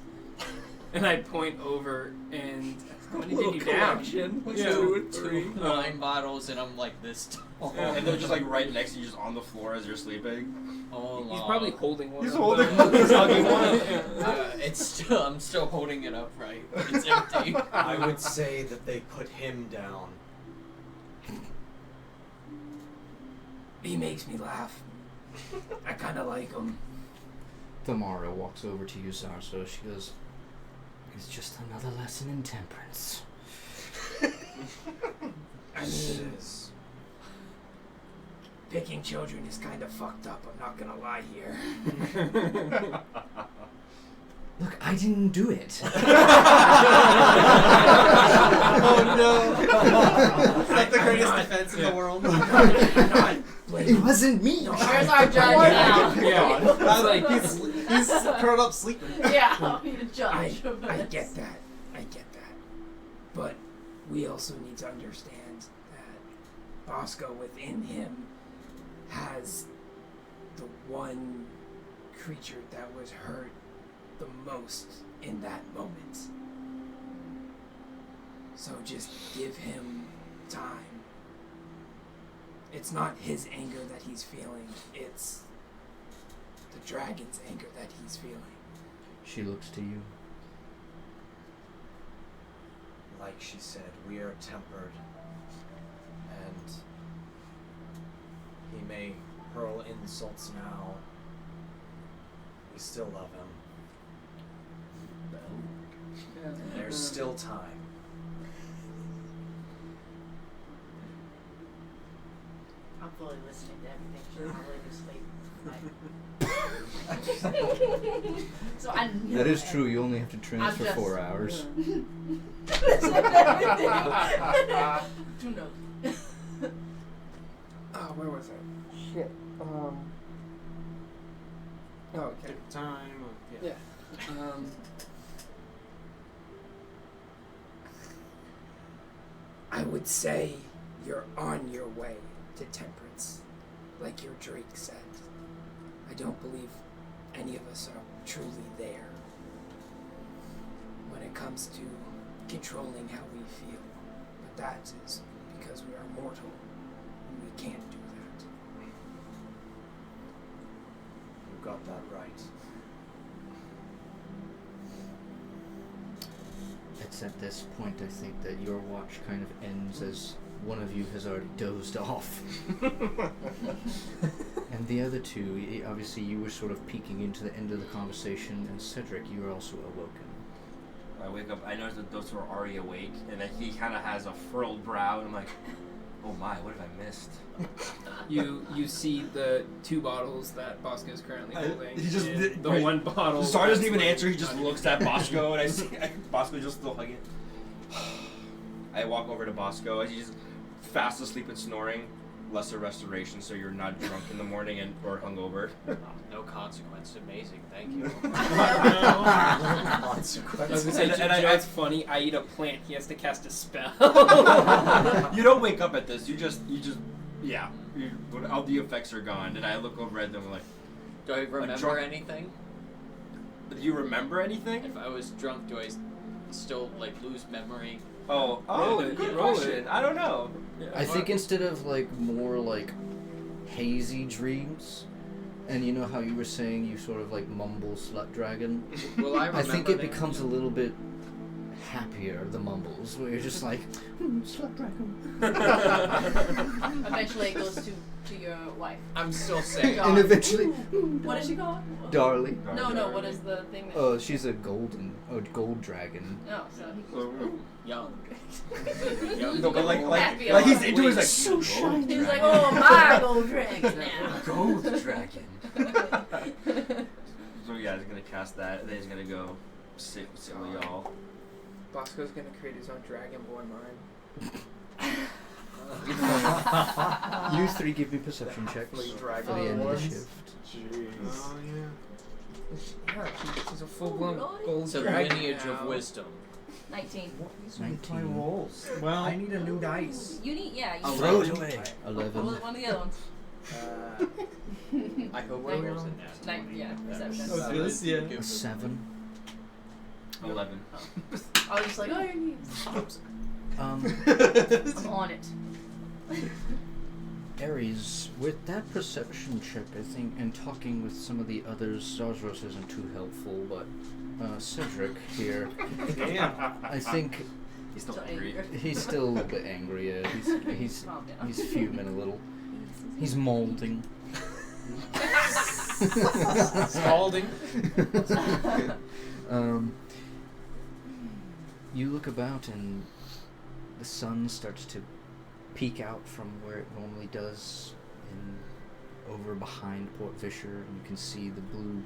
And I point over and how many Little did you down? collection. Like Yeah. 2 or 3. Wine bottles, and I'm like this tall. And they're just like right next to you, just on the floor as you're sleeping. Oh, He's probably holding one. He's of holding them. one. He's hugging one. I'm still holding it upright. It's empty. I would say that they put him down. He makes me laugh. I kind of like him. Tamara walks over to you, Sarso. She goes, "It's just another lesson in temperance." I mean, picking children is kind of fucked up. I'm not gonna lie here. Look, I didn't do it. Oh no! It's like the greatest defense in the world. It wasn't me. Where's our judge now? Yeah. I was like, he's curled up sleeping. Yeah, be the judge. I get that. I get that. But we also need to understand that Bosco within him has the one creature that was hurt the most in that moment. So just give him time It's not his anger that he's feeling. It's the dragon's anger that he's feeling. She looks to you. Like she said, we are tempered, and he may hurl insults now. We still love him. There's still time. I'm fully listening to everything. She's probably asleep. So I know That is it. true. You only have to trance for just- 4 hours. Listen to everything. Who knows? Oh, where was I? Shit. Oh, okay. Time. Yeah. I would say you're on your way to temperance, like your Drake said. I don't believe any of us are truly there when it comes to controlling how we feel. But that is because we are mortal and we can't do that. You got that right. It's at this point, I think, that your watch kind of ends as one of you has already dozed off. And the other two, obviously you were sort of peeking into the end of the conversation, and Cedric, you were also awoken. I wake up, I notice that those two are already awake, and then he kind of has a furrowed brow, and I'm like, oh my, what have I missed? You see the 2 bottles that Bosco's currently holding. he just and did- the right. one bottle. The star doesn't that's even like answer, he just on- looks at Bosco, and I see Bosco just still hugging. I walk over to Bosco, and he's just fast asleep and snoring. Lesser restoration, so you're not drunk in the morning and or hungover. Oh, no consequence. Amazing. Thank you. I was Consequences. gonna say, And I- Joe's funny. I eat a plant. He has to cast a spell. You don't wake up at this. You just, yeah. All the effects are gone, and I look over at them and like, Do I remember drunk- anything? do you remember anything? If I was drunk, do I still like lose memory? Oh, Roll it, good roll question. it. I don't know. I think instead of like more like hazy dreams, and you know how you were saying you sort of like mumble slut dragon, Will I remember I think it them? becomes a little bit happier, the mumbles, where you're just like, slut dragon. Eventually it goes to your wife. I'm still saying. And eventually, What is she called? Darling. No, what is the thing that Oh, she's a gold dragon. No, so he Young. No, but like Happy he's hour. into his like So shiny. He's like, oh, my gold dragon now. Gold dragon. So yeah, he's gonna cast that, and then he's gonna go sit with y'all. Bosco's gonna create his own Dragonborn mind. You 3 give me perception checks Definitely for dragon the end of the horns. shift. Jeez. Oh yeah. Yeah, she's a full-blown gold It's a dragon lineage now. of wisdom. 19. These are my 19. rolls. Well, I need a new dice. You need, yeah. You Oh, need Throw it right. away. one 11. of the other ones. I hope it rolls in that. Yeah, perception. Oh, this, yeah. A 7. 11. I was just like, oh, your knees. I'm on it. Ares, with that perception check, I think, and talking with some of the others, Zarzros isn't too helpful, but Cedric here, I think He's still So angry. angry. he's still a little bit angry. He's Calm down. he's fuming a little. He's molding. Scalding. You look about and the sun starts to peek out from where it normally does over behind Port Fisher, and you can see the blue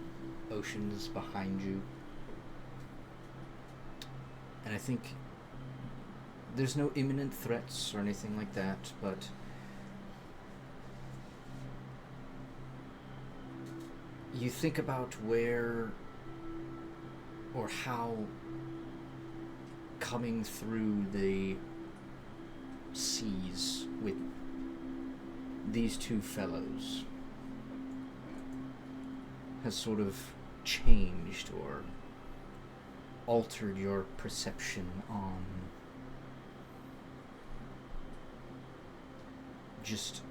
oceans behind you. And I think there's no imminent threats or anything like that, but you think about where or how coming through the seas with these 2 fellows has sort of changed or altered your perception on just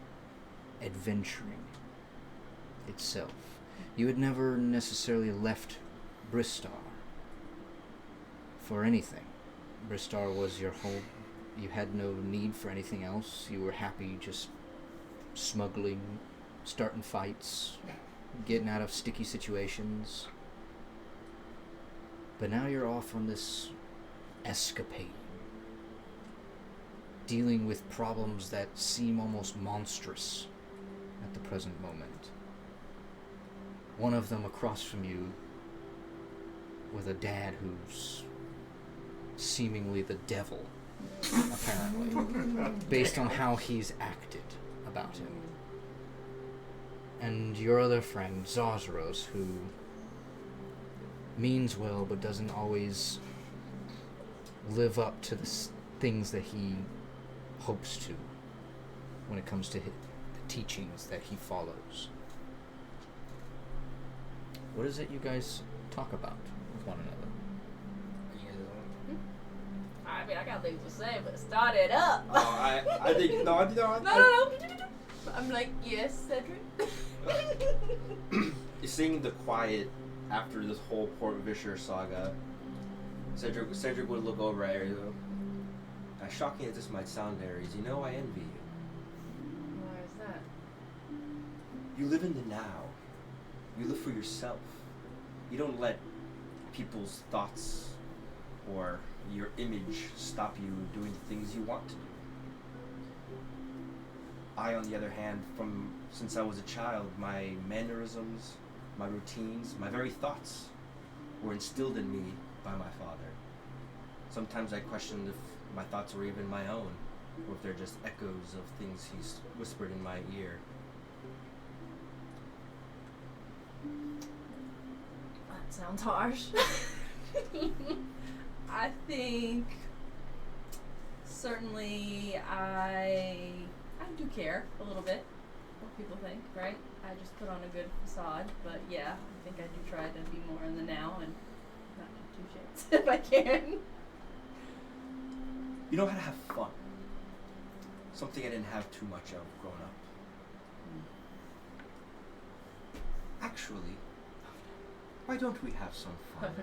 adventuring itself. You had never necessarily left Bristar for anything. Bristar was your home. You had no need for anything else. You were happy just smuggling, starting fights, getting out of sticky situations. But now you're off on this escapade, dealing with problems that seem almost monstrous at the present moment. One of them across from you with a dad who's seemingly the devil, apparently, based on how he's acted about him. And your other friend, Zazaros, who means well but doesn't always live up to the things that he hopes to when it comes to the teachings that he follows. What is it you guys talk about with one another? I mean, I got things to say, but start it up. I think no. No. I'm like, yes, Cedric. Seeing the quiet after this whole Port Visher saga, Cedric would look over at Ares. As shocking as this might sound, Ares, you know I envy you. Why is that? You live in the now. You live for yourself. You don't let people's thoughts or your image stop you doing the things you want to do. I, on the other hand, since I was a child, my mannerisms, my routines, my very thoughts were instilled in me by my father. Sometimes I questioned if my thoughts were even my own, or if they're just echoes of things he's whispered in my ear. That sounds harsh. I think certainly I do care a little bit what people think, right? I just put on a good facade, but yeah, I think I do try to be more in the now and not do two shits if I can. You know how to have fun. Something I didn't have too much of growing up. Actually, why don't we have some fun?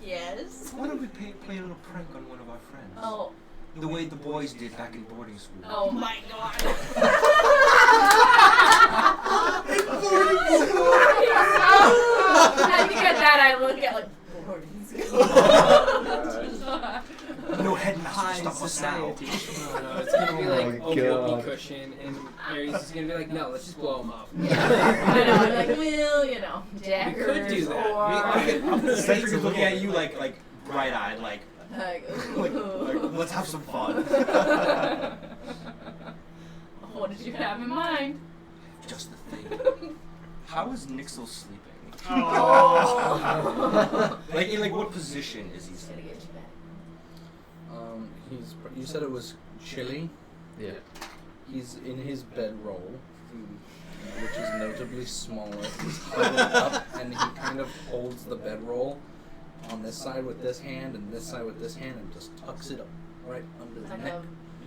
Yes. Why don't we play a little prank on one of our friends? Oh. The way the boys did back in boarding school. Oh my god. I think at that I look at like boarding school. No headmaster, stop us now. No, it's gonna be like Oh my whoopee God. cushion, and Ares is gonna be like, no, let's just blow him up. I know, I'm like, well, you know, jackers could do that. or Cedric is looking at you like bright-eyed, like ooh. let's have some fun. What did you have in mind? Just the thing. How is Nixel sleeping? Oh. Like what position is he Gotta sleeping? get you back. You said it was chilly. Yeah. He's in his bedroll, which is notably smaller. He's huddled up, and he kind of holds the bedroll on this side with this hand and this side with this hand, and just tucks it up right under the Like neck. a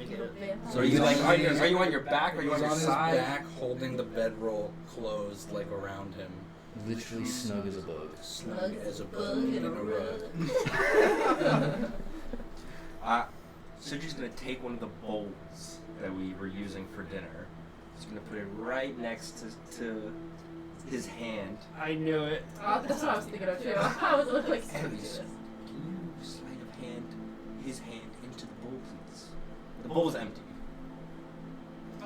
little vampire. So are you like are you on your back? Are you on He's your on his side? back, holding the bedroll closed, like around him. Literally snug as a bug. Snug as a bug in a rug. So just gonna take one of the bowls that we were using for dinner. He's gonna put it right next to his hand. I knew it. Oh, that's what I was thinking of too. I was looking like, Can you slide of his hand into the bowl, please? The bowl's empty.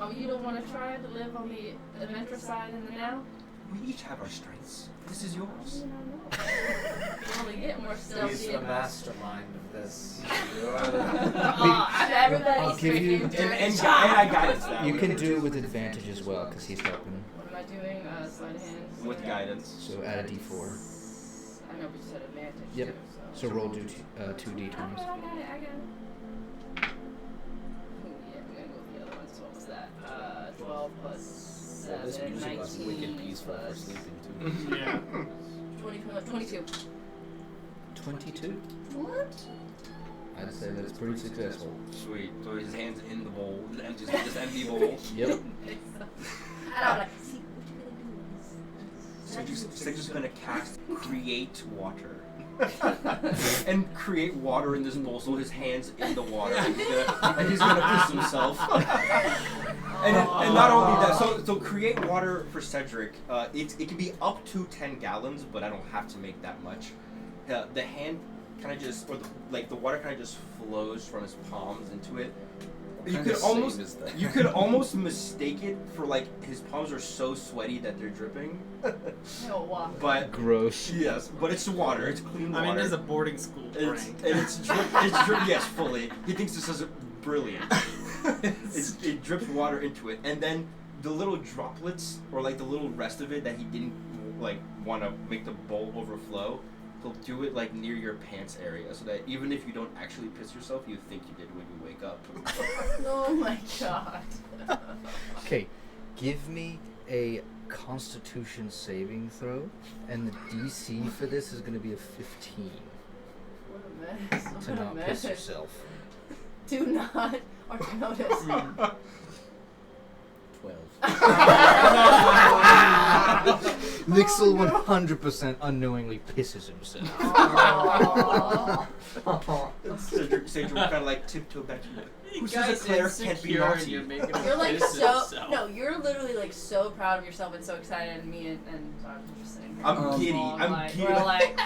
oh, you don't want to try to live on the adventure side in the now? We each have our strengths. This is yours. You only get more stealthy. He's the mastermind of this. Everybody's give you- freaking And dirty. I guidance that. You can do it with advantage as well, because he's helping. What am I doing? Sleight of hand. with guidance. So add a d4. I know, but you said advantage Yep. too. So roll 2 I d20s. got it. Oh, yeah, I'm gonna go with the other one. So what was that? 12 plus 7, This music was 19 wicked peaceful for plus sleeping too. Yeah. 22. 22? I'd say that it's pretty successful. Sweet. So his hands in the bowl, just empty bowl. Yep. And I'm like, see, what you gonna do is. Cedric's gonna cast create water. And create water in this bowl, so his hands in the water, and he's gonna piss himself. and not only that, so create water for Cedric. It can be up to 10 gallons, but I don't have to make that much. The hand kind of just, the water kind of just flows from his palms into it. You could almost mistake it for his palms are so sweaty that they're dripping. No, wow. But Gross. yes, but it's water. It's clean water. I mean, it's a boarding school prank. It's drip. Yes, fully. He thinks this is brilliant. It drips water into it, and then the little droplets or the little rest of it that he didn't want to make the bowl overflow. He'll do it near your pants area, so that even if you don't actually piss yourself, you think you did when you wake up. Oh my god. Okay, give me a Constitution saving throw, and the DC for this is going to be a 15 What a mess. What to a not mess. piss yourself. Do not or to notice. 12. Nixel 100% unknowingly pisses himself. Cedric kind of tiptoe back to you. Who says a Guy's cleric can't be insecure and naughty? you're making him You're piss so himself. no, you're literally so proud of yourself and so excited, and me and I'm just sitting here. I'm giddy. all I'm like- giddy. We're like,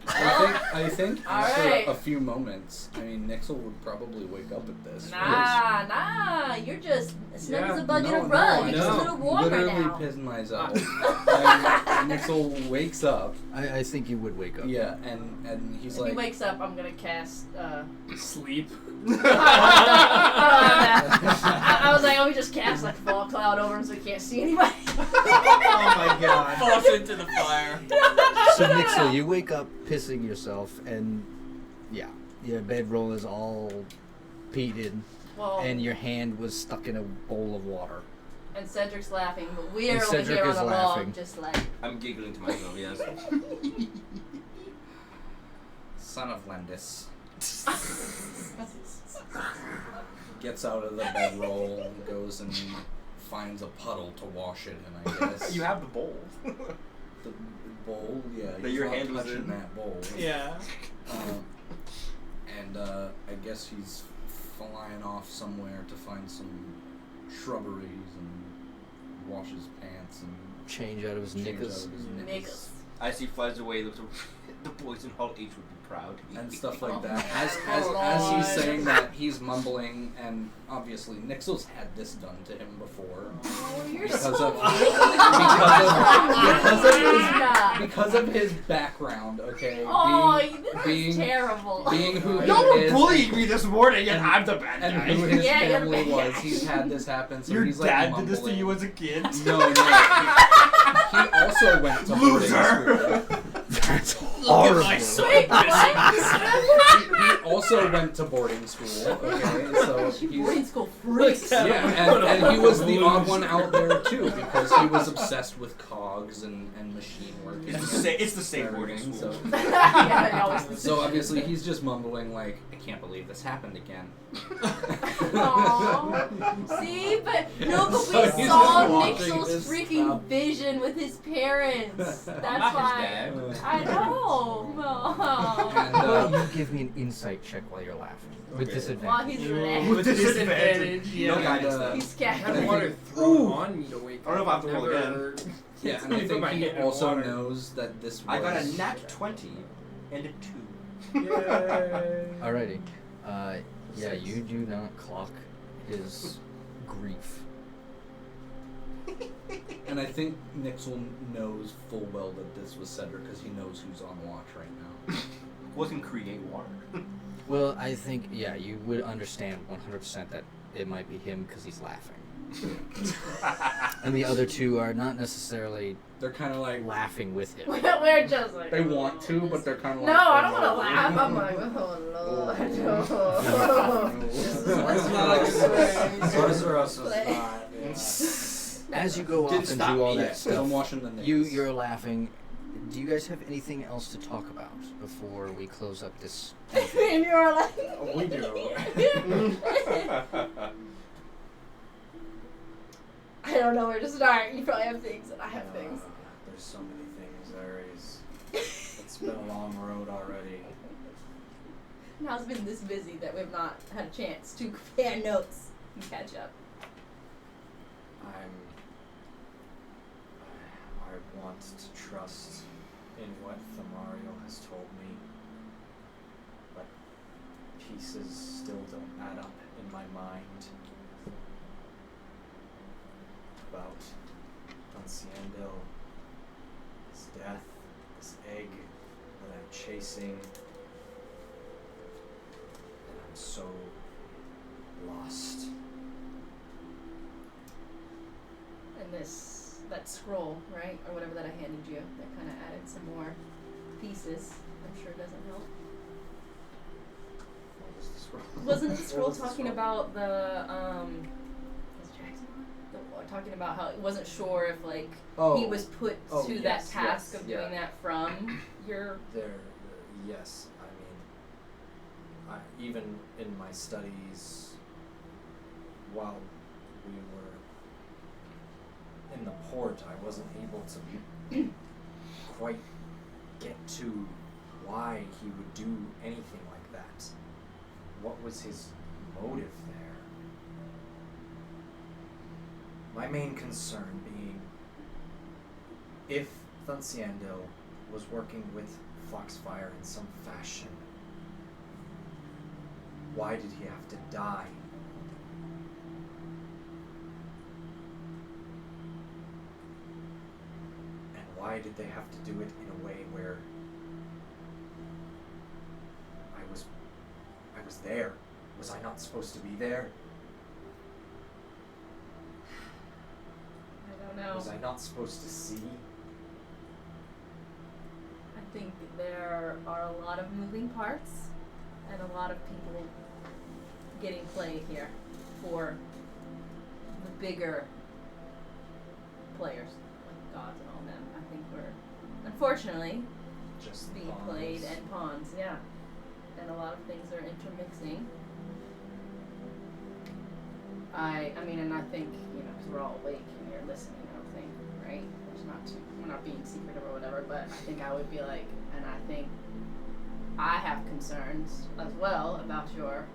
I think All after right. a few moments, Nixel would probably wake up at this. nah, you're just snug as a bug in a No, rug. I You're just a know. little warmer Literally now. pissed myself. And Nixel wakes up. I think you would wake up. Yeah, and he's If like, he wakes up, I'm gonna cast. Sleep. I was like, oh, we just cast a fog cloud over him so he can't see anybody. Oh my god. Falls into the fire. So Nixel, you wake up pissing yourself, and yeah, your bedroll is all peated, Well, and your hand was stuck in a bowl of water. and Cedric's laughing, but we're And over Cedric here on is the laughing. log, just like. I'm giggling to myself, yes. son of Lendis. Gets out of the bedroll, goes and finds a puddle to wash it in, I guess. You have the bowl. The bowl, yeah. That he's your not hand was touching in. that bowl. Yeah. And I guess he's flying off somewhere to find some shrubberies and wash his pants and Change out of his change out of knickers. his knickers. Nichols. As he flies away, the boys in Hall H would be proud. And stuff like Oh that. my As God. he's saying that, he's mumbling, and obviously Nixel's had this done to him before. Oh, you're Because so of- Because of his background, okay? Oh, this being- is terrible. being who he Y'all is, bullied me this morning, and and- I'm the bad and guy. who his Yeah, you're family the was. bad He's guy. had this happen, so Your he's like dad mumbling. did this to you as a kid? No. He also went to boarding Loser! school. That's horrible. Wait, what? He also went to boarding school, okay? So Boarding he's... school freaks. Yeah, and he was the odd one out there too, because he was obsessed with cogs and machine work. It's the same boarding everything, school. Yeah, I always So obviously he's just mumbling like, I can't believe this happened again. Aww. See, but no, but So we he's saw just watching Nixel's this freaking stuff. vision with his parents. That's not his why. dad. I know. And, How about you give me an insight check while you're laughing? With Okay. While disadvantage. he's laughing. With disadvantage. Yeah. No guidance And, then. He's I had scared. water thrown on me to wake up. I don't know if I have to roll Never- Yeah, and I Put think my he hand in also water. knows that this was... I got a nat 20 and a 2. Yay. Alrighty. Yeah, you do not clock his grief. And I think Nixel knows full well that this was Cedric because he knows who's on watch right now. What can create water? Well, I think, yeah, you would understand 100% that it might be him because he's laughing. And the other two are not necessarily They're kind of like... laughing with him. We're just like. They want to, but they're kind of No, like... I don't want to laugh. I'm like, oh lord. That's not a Sorceress was Play. not. As you go Didn't off and stop do all me that yet. stuff, I'm washing the knickers. you're laughing, do you guys have anything else to talk about before we close up this? And you're like, We do. I don't know where to start. You probably have things, and I have things. There's so many things, Aries. It's been a long road already. Now it's been this busy that we've not had a chance to compare notes and catch up. I want to trust in what Thamario has told me, but pieces still don't add up in my mind about Anciendo, his death, this egg that I'm chasing, and I'm so lost. And that scroll, right? Or whatever that I handed you, that kind of added some more pieces. I'm sure doesn't help. What was the scroll? Wasn't the What scroll was the talking scroll? about the, was Jackson on? Talking about how it wasn't sure if, like, he was put to that task of doing that from your... Yes. I mean, even in my studies, while we were in the port, I wasn't able to quite get to why he would do anything like that. What was his motive there? My main concern being if Thunciando was working with Foxfire in some fashion, why did he have to die? And why did they have to do it in a way where I was there? Was I not supposed to be there? I don't know. Was I not supposed to see? I think there are a lot of moving parts and a lot of people getting played here for the bigger players, like gods and all them. I think we're, unfortunately, Just being pawns. played and pawns, yeah. And a lot of things are intermixing. I mean, and I think, you know, because we're all awake and you're listening, I don't think, right? We're not being secretive or whatever, but I think I would be like, and I think I have concerns as well about your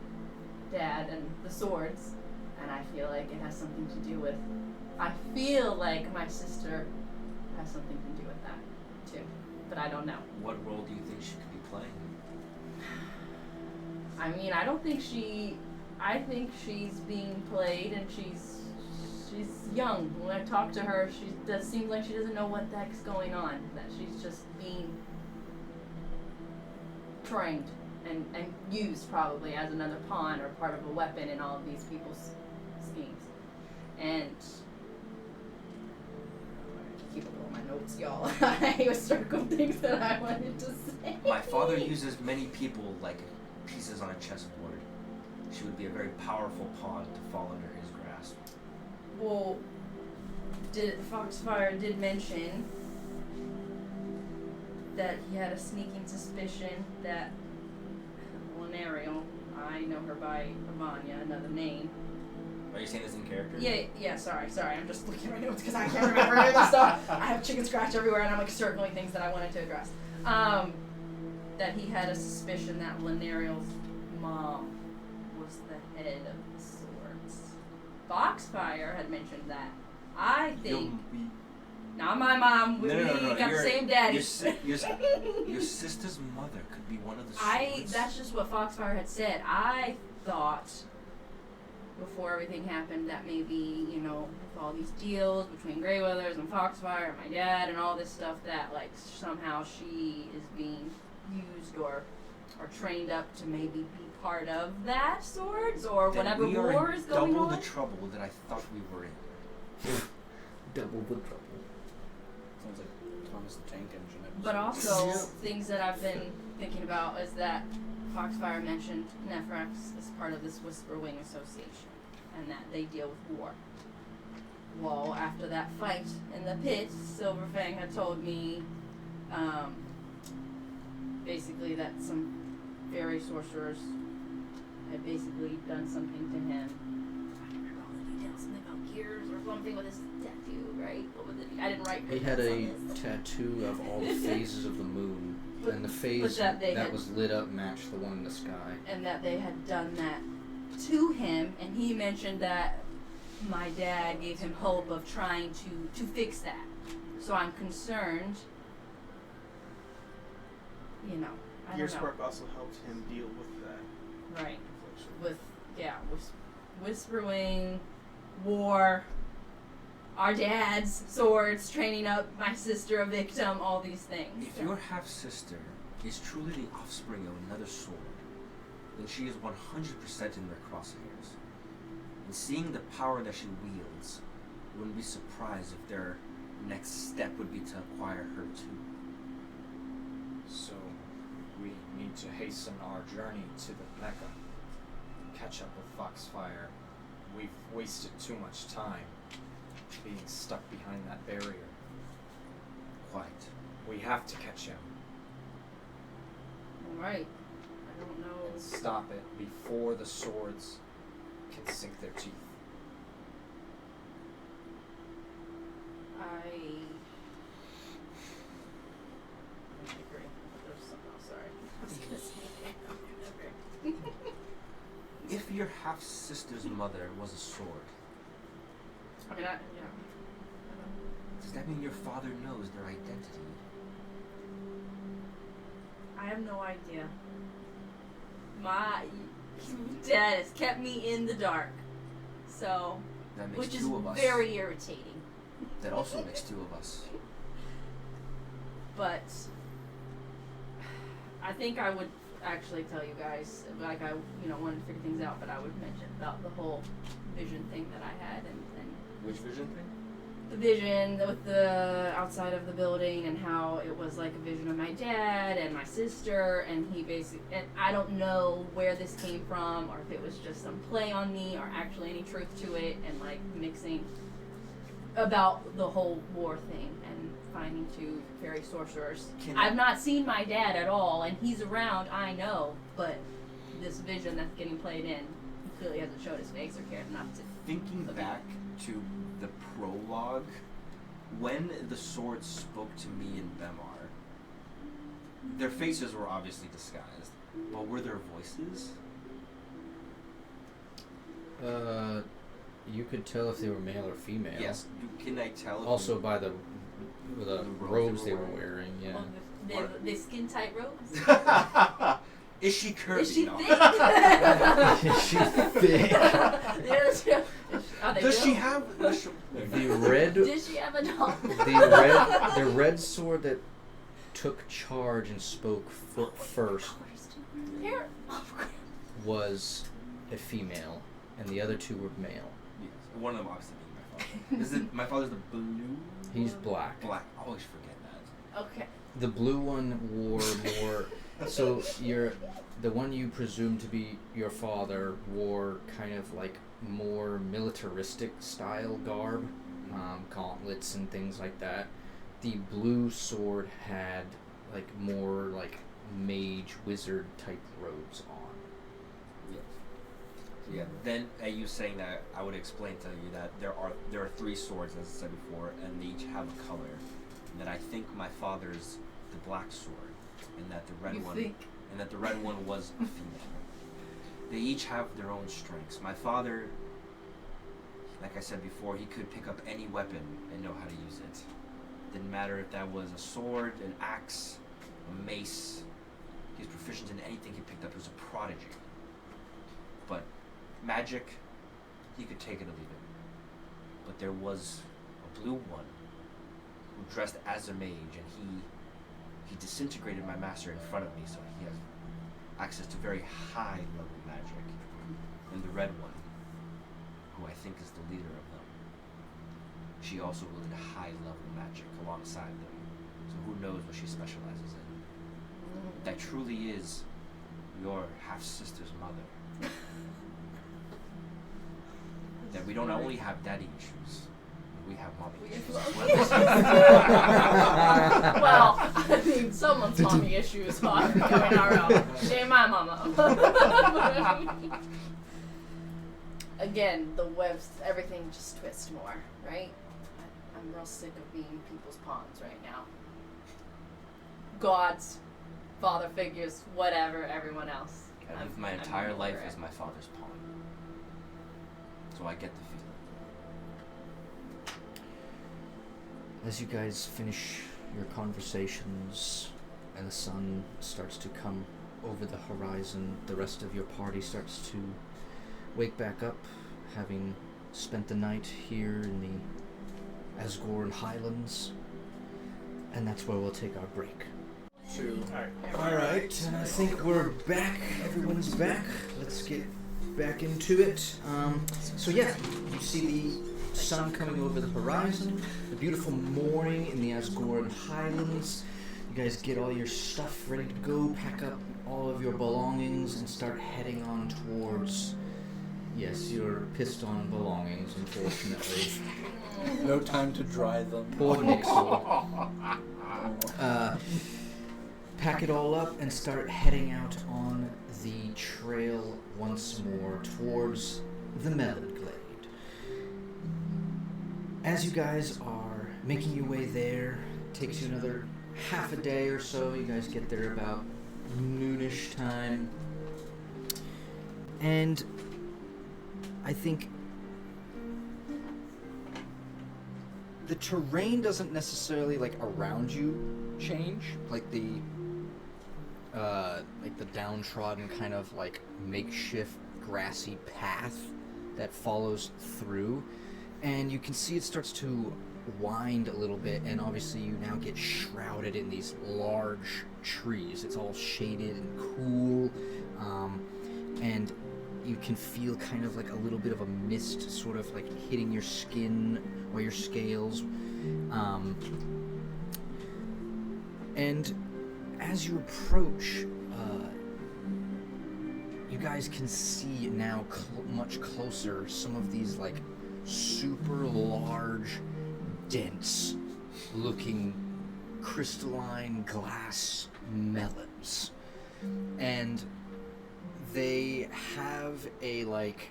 dad and the swords, and I feel like it has something to do with, I feel like my sister has something to do with that, too. But I don't know. What role do you think she could be playing? I mean, I think she's being played and she's young. When I talk to her, seems like she doesn't know what the heck's going on. That she's just being trained and used probably as another pawn or part of a weapon in all of these people's schemes. And I keep up with all my notes, y'all. I was circling things that I wanted to say. My father uses many people like pieces on a chessboard. She would be a very powerful pawn to fall under his grasp. Well, Foxfire did mention that he had a sneaking suspicion that Lenario, I know her by Amanya, another name. Are you saying this in character? Yeah, sorry, I'm just looking at my notes because I can't remember any of the stuff. I have chicken scratch everywhere and I'm like circling things that I wanted to address. That he had a suspicion that Lenario's mom was the head of the swords. Foxfire had mentioned that. I think not my mom. We got the same daddy. Your sister's mother could be one of the swords. That's just what Foxfire had said. I thought before everything happened that maybe, you know, with all these deals between Greyweathers and Foxfire and my dad and all this stuff, that like somehow she is being used or trained up to maybe be part of that swords or Then whatever we are war in is going double on. the trouble that I thought we were in. Double the trouble. Sounds like Thomas the Tank Engine episode. But also, things that I've been thinking about is that Foxfire mentioned Nephrax as part of this Whisper Wing Association, and that they deal with war. Well, after that fight in the pit, Silverfang had told me basically that some fairy sorcerers had basically done something to him. I don't remember all the details, something about gears or something with his tattoo, right? What was it? I didn't write He had a tattoo of all the phases of the moon, and the phase that was lit up matched the one in the sky. And that they had done that to him, and he mentioned that my dad gave him hope of trying to fix that. So I'm concerned, you know, I Your don't know. spark also helped him deal with that Right. affliction. With whispering, war, our dad's swords, training up my sister, a victim, all these things. If your half sister is truly the offspring of another sword, then she is 100% in their crosshairs. And seeing the power that she wields, I wouldn't be surprised if their next step would be to acquire her too. So, we need to hasten our journey to the Mecca. Catch up with Foxfire. We've wasted too much time being stuck behind that barrier. Quite. We have to catch him Right. I don't know. and stop it before the swords can sink their teeth. I agree. There's something else, sorry. I was gonna say I don't remember. If your half sister's mother was a sword, I mean, yeah. does that mean your father knows their identity? I have no idea. My dad has kept me in the dark, so That makes which is two of us. very irritating. That also makes two of us. But I think I would actually tell you guys, like I, wanted to figure things out, but I would mention about the whole vision thing that I had and Which vision thing? the vision with the outside of the building and how it was like a vision of my dad and my sister, and and I don't know where this came from or if it was just some play on me or actually any truth to it, and like mixing about the whole war thing and finding two fairy sorcerers. I've not seen my dad at all, and he's around, I know, but this vision that's getting played in, he clearly hasn't showed his face or cared enough to. Thinking back to the prologue, when the swords spoke to me in Bemar, their faces were obviously disguised, but were their voices? You could tell if they were male or female. Yes. Can I tell? If Also by the robes they were wearing. Yeah. Well, the skin tight robes. Is she curvy? Is she No. thick? Is she thick? Does she have The red? Did she have a doll? The red sword that took charge and spoke first was a female, and the other two were male. Yes. One of them obviously being my father. My father's the blue? He's black. Black. I always forget that. Okay. The blue one wore more. So the one you presume to be your father wore kind of like more militaristic style garb, gauntlets and things like that. The blue sword had like more like mage wizard type robes on. Yeah. Then you saying that, I would explain to you that there are three swords, as I said before, and they each have a color. And that I think my father's the black sword, and that the red one was a female. They each have their own strengths. My father, like I said before, he could pick up any weapon and know how to use it. Didn't matter if that was a sword, an axe, a mace. He was proficient in anything he picked up. He was a prodigy. But magic, he could take it or leave it. But there was a blue one who dressed as a mage, and he disintegrated my master in front of me, so he has access to very high level magic. And the red one, who I think is the leader of them, she also wielded high level magic alongside them. So who knows what she specializes in. That truly is your half sister's mother. That we don't only have daddy issues, We have mommy We issues have as mommy well. Well, I mean, someone's mommy issues are becoming our own. She ain't my mama. Again, the webs, everything just twists more, right? I'm real sick of being people's pawns right now. Gods, father figures, whatever, everyone else. I lived my I'm entire over life it. as my father's pawn. So I get the feeling. As you guys finish your conversations and the sun starts to come over the horizon, the rest of your party starts to wake back up, having spent the night here in the Asgoran Highlands. And that's where we'll take our break. Alright, and I think we're back. Everyone's back. Let's get back into it. So yeah, you see the sun coming over the horizon, the beautiful morning in the Asgoran Highlands. You guys get all your stuff ready to go, pack up all of your belongings, and start heading on towards... Yes, your pissed-on belongings, unfortunately. No time to dry them. Poor Nixel. Pack it all up and start heading out on the trail once more towards the Melonglade. As you guys are making your way there, takes you another half a day or so. You guys get there about noonish time. And I think the terrain doesn't necessarily, like, around you change. Like the downtrodden kind of, like, makeshift grassy path that follows through. And you can see it starts to wind a little bit, and obviously you now get shrouded in these large trees. It's all shaded and cool, and you can feel kind of like a little bit of a mist sort of like hitting your skin or your scales. And as you approach, you guys can see now much closer some of these like super large, dense looking crystalline glass melons. And they have a like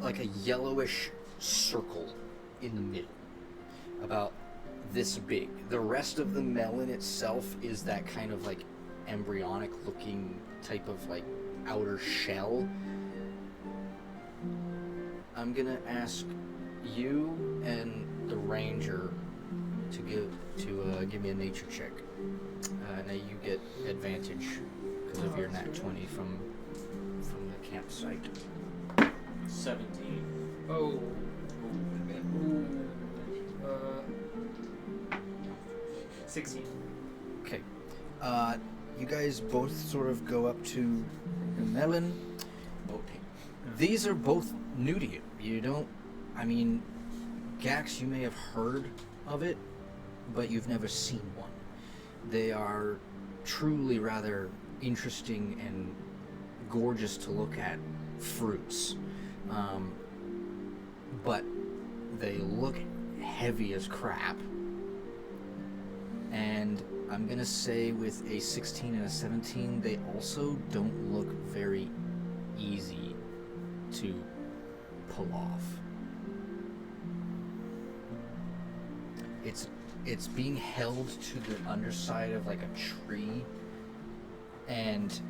a yellowish circle in the middle, about this big. The rest of the melon itself is that kind of like embryonic looking type of like outer shell. I'm gonna ask you and the ranger to give me a nature check. Now you get advantage because of your nat 20 from the campsite. 17. Oh. 16. Okay. You guys both sort of go up to the melon. These are both new to you. You don't, I mean, Gax, you may have heard of it, but you've never seen one. They are truly rather interesting and gorgeous to look at fruits. But they look heavy as crap. And I'm gonna say with a 16 and a 17, they also don't look very easy to pull off. It's being held to the underside of like a tree, and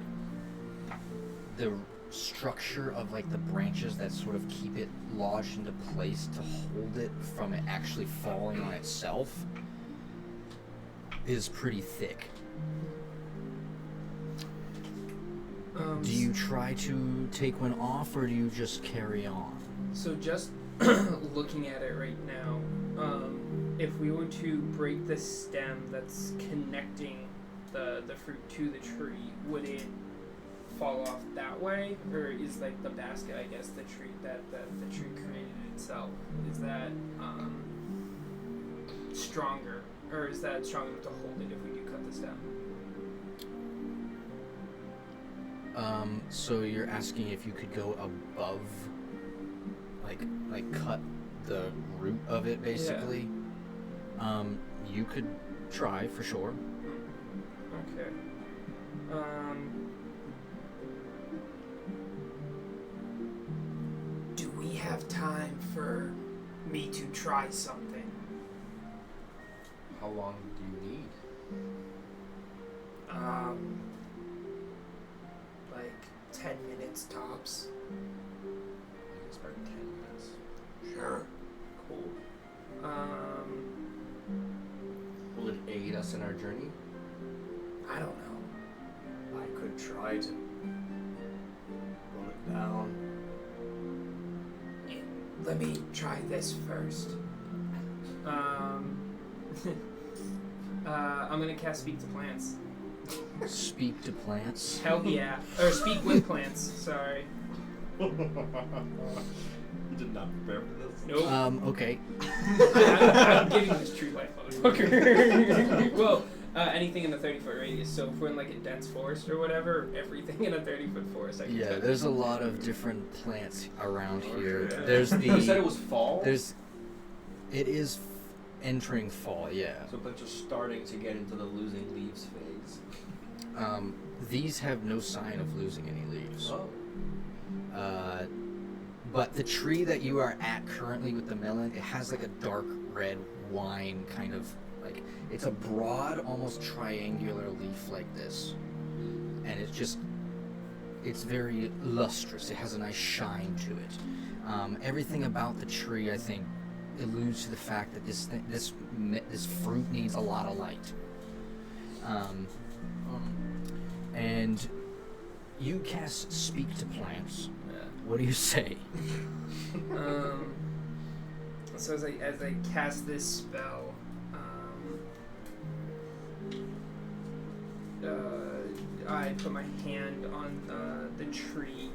the structure of like the branches that sort of keep it lodged into place to hold it from it actually falling on itself is pretty thick. Do you try to take one off, or do you just carry on? So just looking at it right now, if we were to break the stem that's connecting the fruit to the tree, would it fall off that way, or is like the basket, I guess, the tree that the tree created itself, is that stronger, or is that strong enough to hold it if we do cut the stem? So you're asking if you could go above, like cut the root of it, basically. You could try for sure. Okay. Do we have time for me to try something? How long do you need? Like 10 minutes tops. I can spare 10 minutes. Sure. Cool. Will it aid us in our journey? I don't know. I could try to roll it down. Let me try this first. I'm gonna cast Speak to Plants. Speak to plants. Hell yeah. Or Speak with Plants, sorry. You did not prepare for this? Nope. Okay. I'm giving this tree life, motherfucker. Well, anything in the 30-foot radius. So if we're in like a dense forest or whatever, everything in a 30-foot forest I can Yeah, touch. there's a lot of different plants around here. Okay. There's the. You said it was fall? It is entering fall, yeah. So but just starting to get into the losing leaves phase. These have no sign of losing any leaves. Oh. But the tree that you are at currently with the melon, it has like a dark red wine kind of like, it's a broad, almost triangular leaf like this. And it's very lustrous. It has a nice shine to it. Everything about the tree, I think, alludes to the fact that this fruit needs a lot of light. And you cast Speak to Plants. What do you say? So as I cast this spell, I put my hand on the tree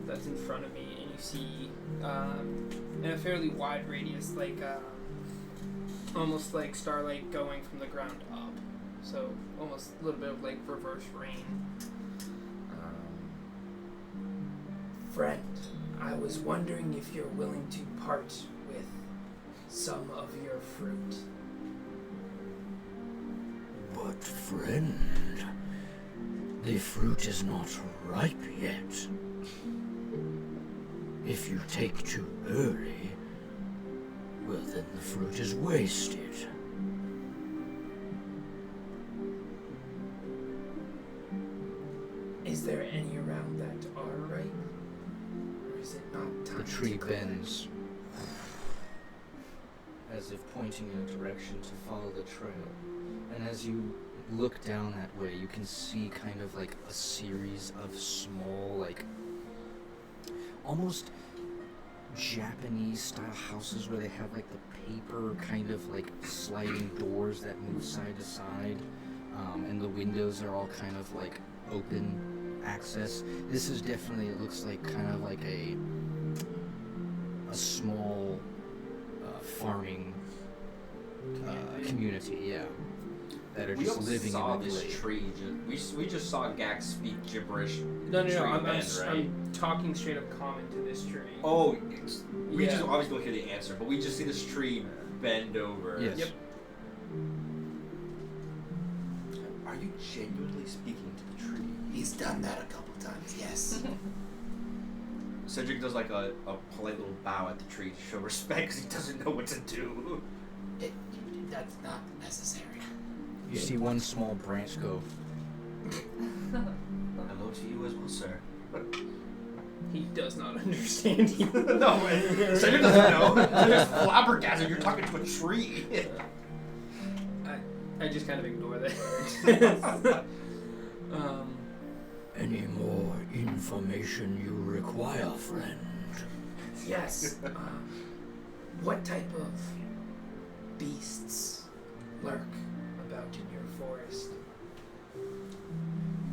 that's in front of me, and you see in a fairly wide radius, like almost like starlight going from the ground up. So almost a little bit of like reverse rain. Friend, I was wondering if you're willing to part with some of your fruit. But friend, the fruit is not ripe yet. If you take too early, well then the fruit is wasted. Is there any around that are ripe? Or is it not time The tree to collect? bends, as if pointing in a direction to follow the trail. And as you look down that way, you can see kind of like a series of small, like, almost Japanese style houses where they have like the paper kind of like sliding doors that move side to side. And the windows are all kind of like open access. This is definitely, it looks like kind of like a small farming community, yeah. That are We just also living saw in the this glade. tree. We just saw Gax speak gibberish. No, Tree I'm bend, right? I'm talking straight up common to this tree. Oh, we Yeah. just obviously don't hear the answer, but we just see this tree bend over. Yes. Yep. Are you genuinely speaking to the tree? He's done that a couple times, yes. Cedric does like a polite little bow at the tree to show respect because he doesn't know what to do. That's not necessary. You see one small branch go. Hello to you as well, sir. He does not understand you. No, Cedric doesn't know. Cedric's flabbergasted. You're talking to a tree. I just kind of ignore that. Any more information you require, friend? Yes. What type of beasts lurk about in your forest?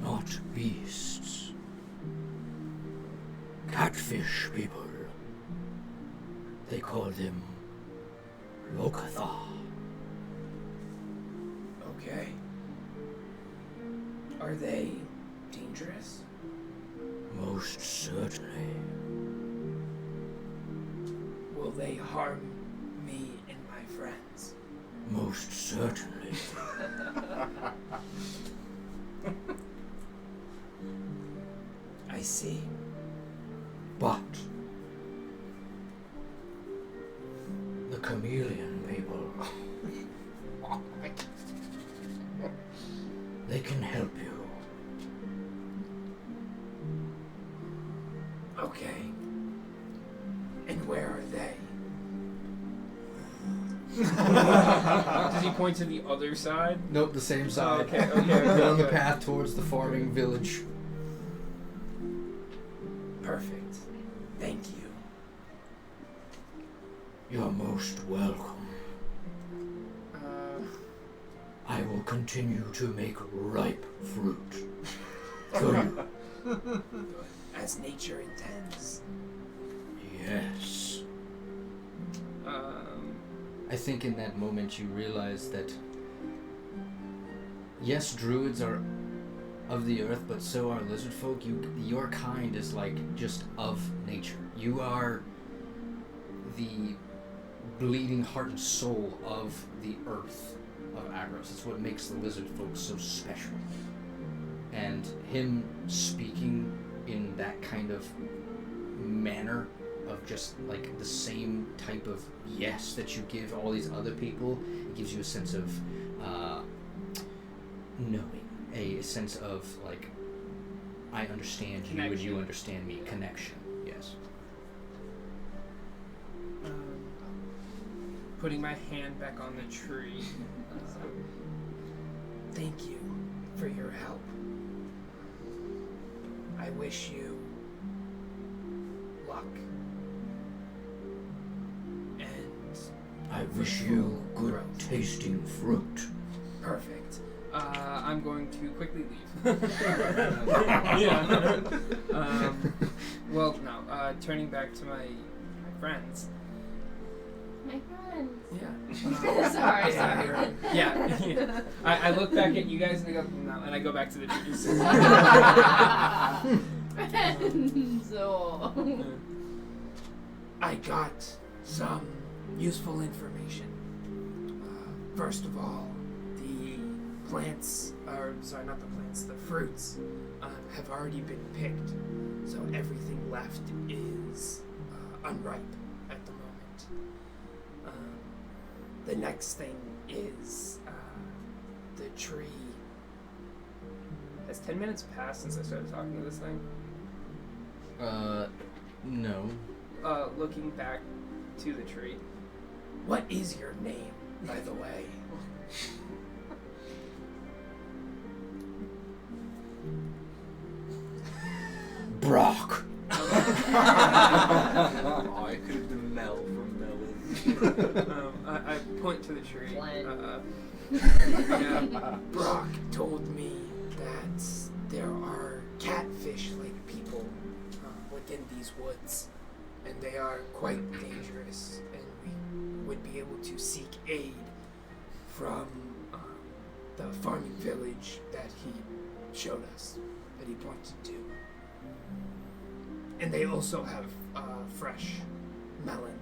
Not beasts. Catfish people. They call them Lokatha. Okay. Are they dangerous? Most certainly. they harm me and my friends? Most certainly. I see. But the chameleon people, they can help you. Okay. And where are they? Does he point to the other side? Nope, the same Oh, side. okay. They're on the good. path towards the farming village. Perfect. Thank you. You're most welcome. I will continue to make ripe fruit. Good. As nature intends. Yes. I think in that moment you realize that yes, druids are of the earth, but so are lizard folk. Your kind is like just of nature. You are the bleeding heart and soul of the earth of Agros. It's what makes the lizard folk so special. And him speaking in that kind of manner of just like the same type of yes that you give all these other people, it gives you a sense of knowing, a sense of like, I understand you and you understand me, connection. Yes. Putting my hand back on the tree. Thank you for your help. I wish you luck. And I wish you good tasting fruit. perfect. I'm going to quickly leave. Yeah. Well, no. Turning back to my friends. My friends. Yeah. Sorry. Yeah. I look back at you guys and I go, no, and I go back to the trees. Friends. Oh. I got some useful information. First of all, the plants, or sorry, not the plants, the fruits have already been picked. So everything left is unripe at the moment. The next thing is the tree. Has 10 minutes passed since I started talking to this thing? No. Looking back to the tree. What is your name, by the way? Brock. Oh, it could have been Mel from Melon. I point to the tree. Yeah. Brock told me that there are catfish-like people within these woods, and they are quite dangerous, and we would be able to seek aid from the farming village that he showed us, that he pointed to. And they also have fresh melon.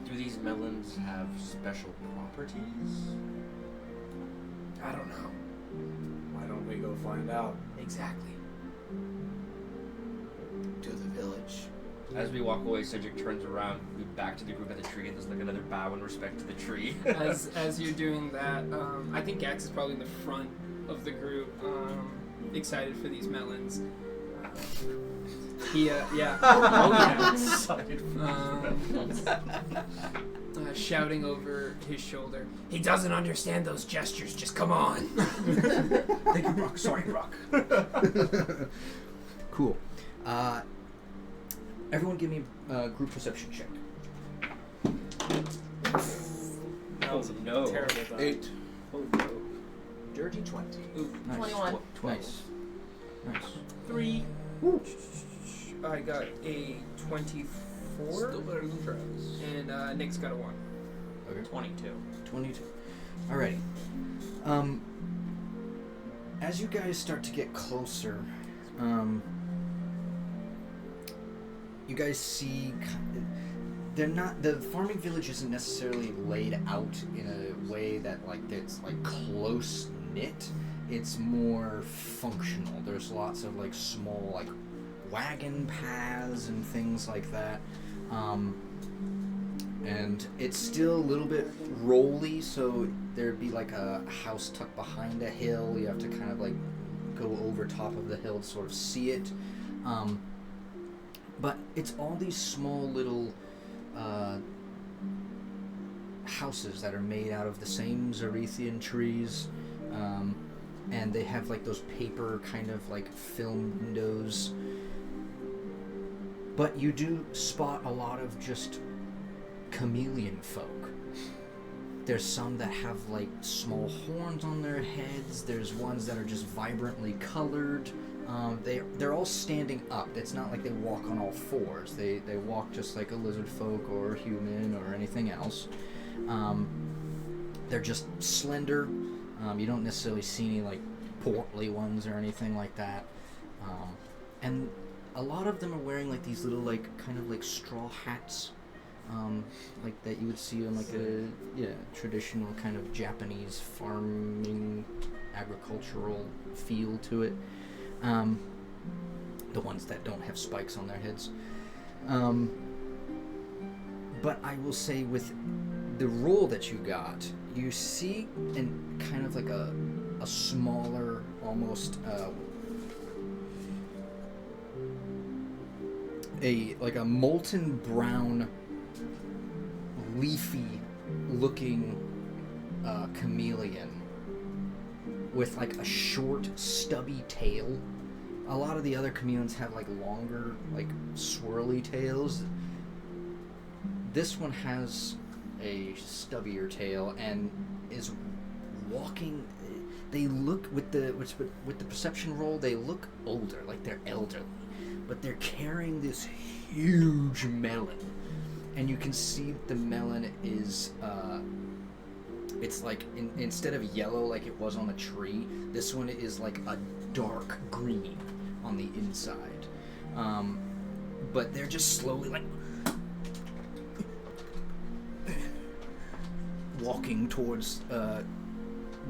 Do these melons have special properties? I don't know. Why don't we go find out? Exactly. To the village. As we walk away, Cedric turns around, we back to the group at the tree, and there's like another bow in respect to the tree. As you're doing that, I think Gax is probably in the front of the group, excited for these melons. Yeah. Oh yeah. Excited shouting over his shoulder. He doesn't understand those gestures, just come on. Thank you, Brock. Sorry, Brock. Cool. Everyone give me a group perception check. That was no. Terrible die. 8. Oh no. Dirty 20. Nice. 21. Nice. 3. I got a 24. Still better than Travis. And Nick's got a 1. Okay. 22. 22. Alrighty. As you guys start to get closer, you guys see. They're not. The farming village isn't necessarily laid out in a way that like it's like close knit. It's more functional. There's lots of like small like wagon paths and things like that. And it's still a little bit rolly, so there'd be like a house tucked behind a hill. You have to kind of like go over top of the hill to sort of see it. But it's all these small little houses that are made out of the same Zarethian trees. And they have like those paper kind of like film windows. But you do spot a lot of just chameleon folk. There's some that have like small horns on their heads. There's ones that are just vibrantly colored. They're all standing up. It's not like they walk on all fours. They walk just like a lizard folk or a human or anything else. They're just slender. You don't necessarily see any like portly ones or anything like that. And a lot of them are wearing like these little like kind of like straw hats, like that you would see on like a traditional kind of Japanese farming agricultural feel to it. The ones that don't have spikes on their heads. But I will say with the roll that you got, you see in kind of like a smaller, almost like a molten brown, leafy looking chameleon with like a short, stubby tail. A lot of the other chameleons have like longer, like swirly tails. This one has a stubbier tail and is walking. They look with the perception roll. They look older, like they're elderly, but they're carrying this huge melon, and you can see the melon is it's like instead of yellow like it was on the tree, this one is like a dark green on the inside. But they're just slowly like walking towards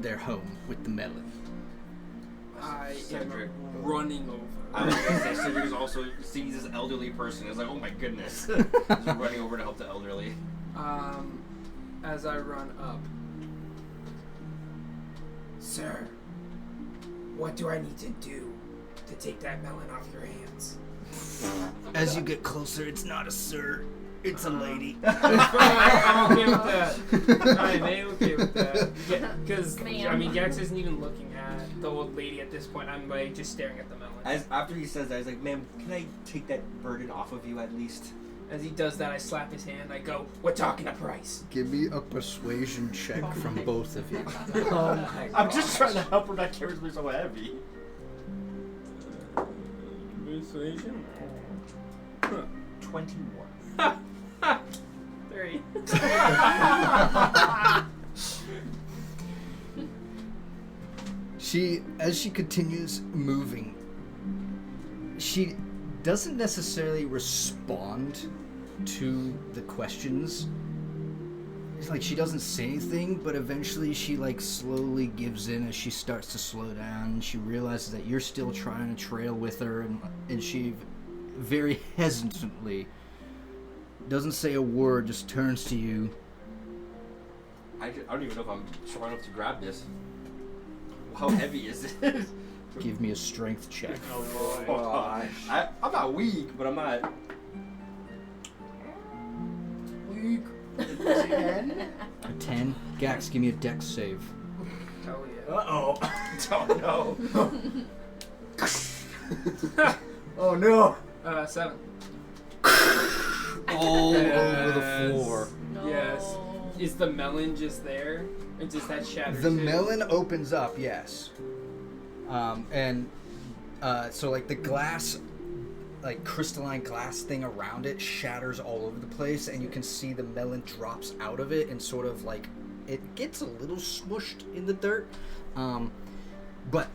their home with the melon. I Cedric. am running over. I was gonna say Cedric is also sees this elderly person. It's like, oh my goodness, just running over to help the elderly. As I run up, Sir, what do I need to do to take that melon off your hands? As you get closer, it's not a sir, it's a lady. I'm okay with that. I'm okay with that. Because, Ma'am. I mean, Gax isn't even looking at the old lady at this point. I'm like just staring at the melon. After he says that, he's like, ma'am, can I take that burden off of you at least? As he does that, I slap his hand. I go, "We're talking a price." Give me a persuasion check from both of you. I'm just trying to help her not carry me so heavy. Persuasion? 21. 3. As she continues moving, she doesn't necessarily respond to the questions. It's like she doesn't say anything, but eventually she like slowly gives in as she starts to slow down. She realizes that you're still trying to trail with her, and she very hesitantly doesn't say a word, just turns to you. I don't even know if I'm strong enough to grab this. How heavy is it? Give me a strength check. Oh gosh. I'm not weak, but I'm not weak. 10? A 10. Gax, give me a dex save. Hell yeah. Uh-oh. Oh no. Oh no. 7. All over the Yes. floor. No. Yes. Is the melon just there? Or does that shatter The too? melon opens up, yes. So like the glass, like crystalline glass thing around it shatters all over the place, and you can see the melon drops out of it and sort of like it gets a little smushed in the dirt. But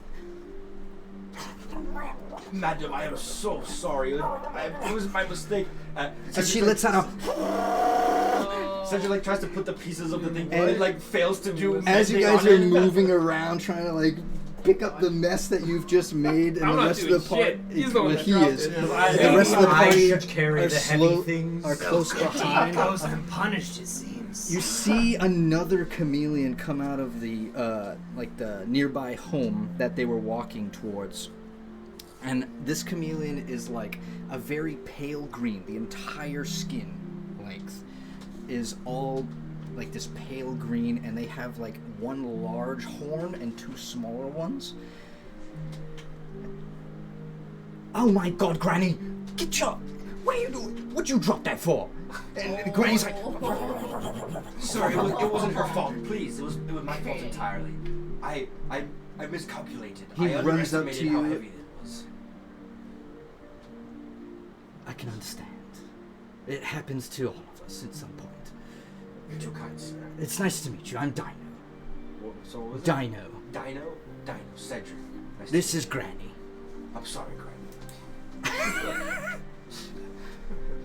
Madam, I am so sorry. It was my mistake. As she lets out a... Cedric like tries to put the pieces of the thing, but And it like fails to do. As you anything guys on are it. moving around, trying to like pick up the mess that you've just made, and I'm the not rest of doing the party, shit. He's the one that he dropped is. it. The rest of the I party should carry are the heavy slow, things. are close He behind. goes unpunished, it seems. You see another chameleon come out of the like the nearby home that they were walking towards. And this chameleon is like a very pale green. The entire skin length is all like this pale green, and they have like one large horn and two smaller ones. Oh my God, Granny! Get your... What are you doing? What'd you drop that for? And Granny's like... Sorry, it wasn't her fault. Please, it was my fault entirely. I miscalculated. He I runs up underestimated to how you. heavy it was. I can understand. It happens to all of us at some point. You're too kind, sir. It's nice to meet you. I'm Dino. So what was it? Dino. Dino, Cedric. Nice to This meet is you. Granny. I'm sorry, Granny.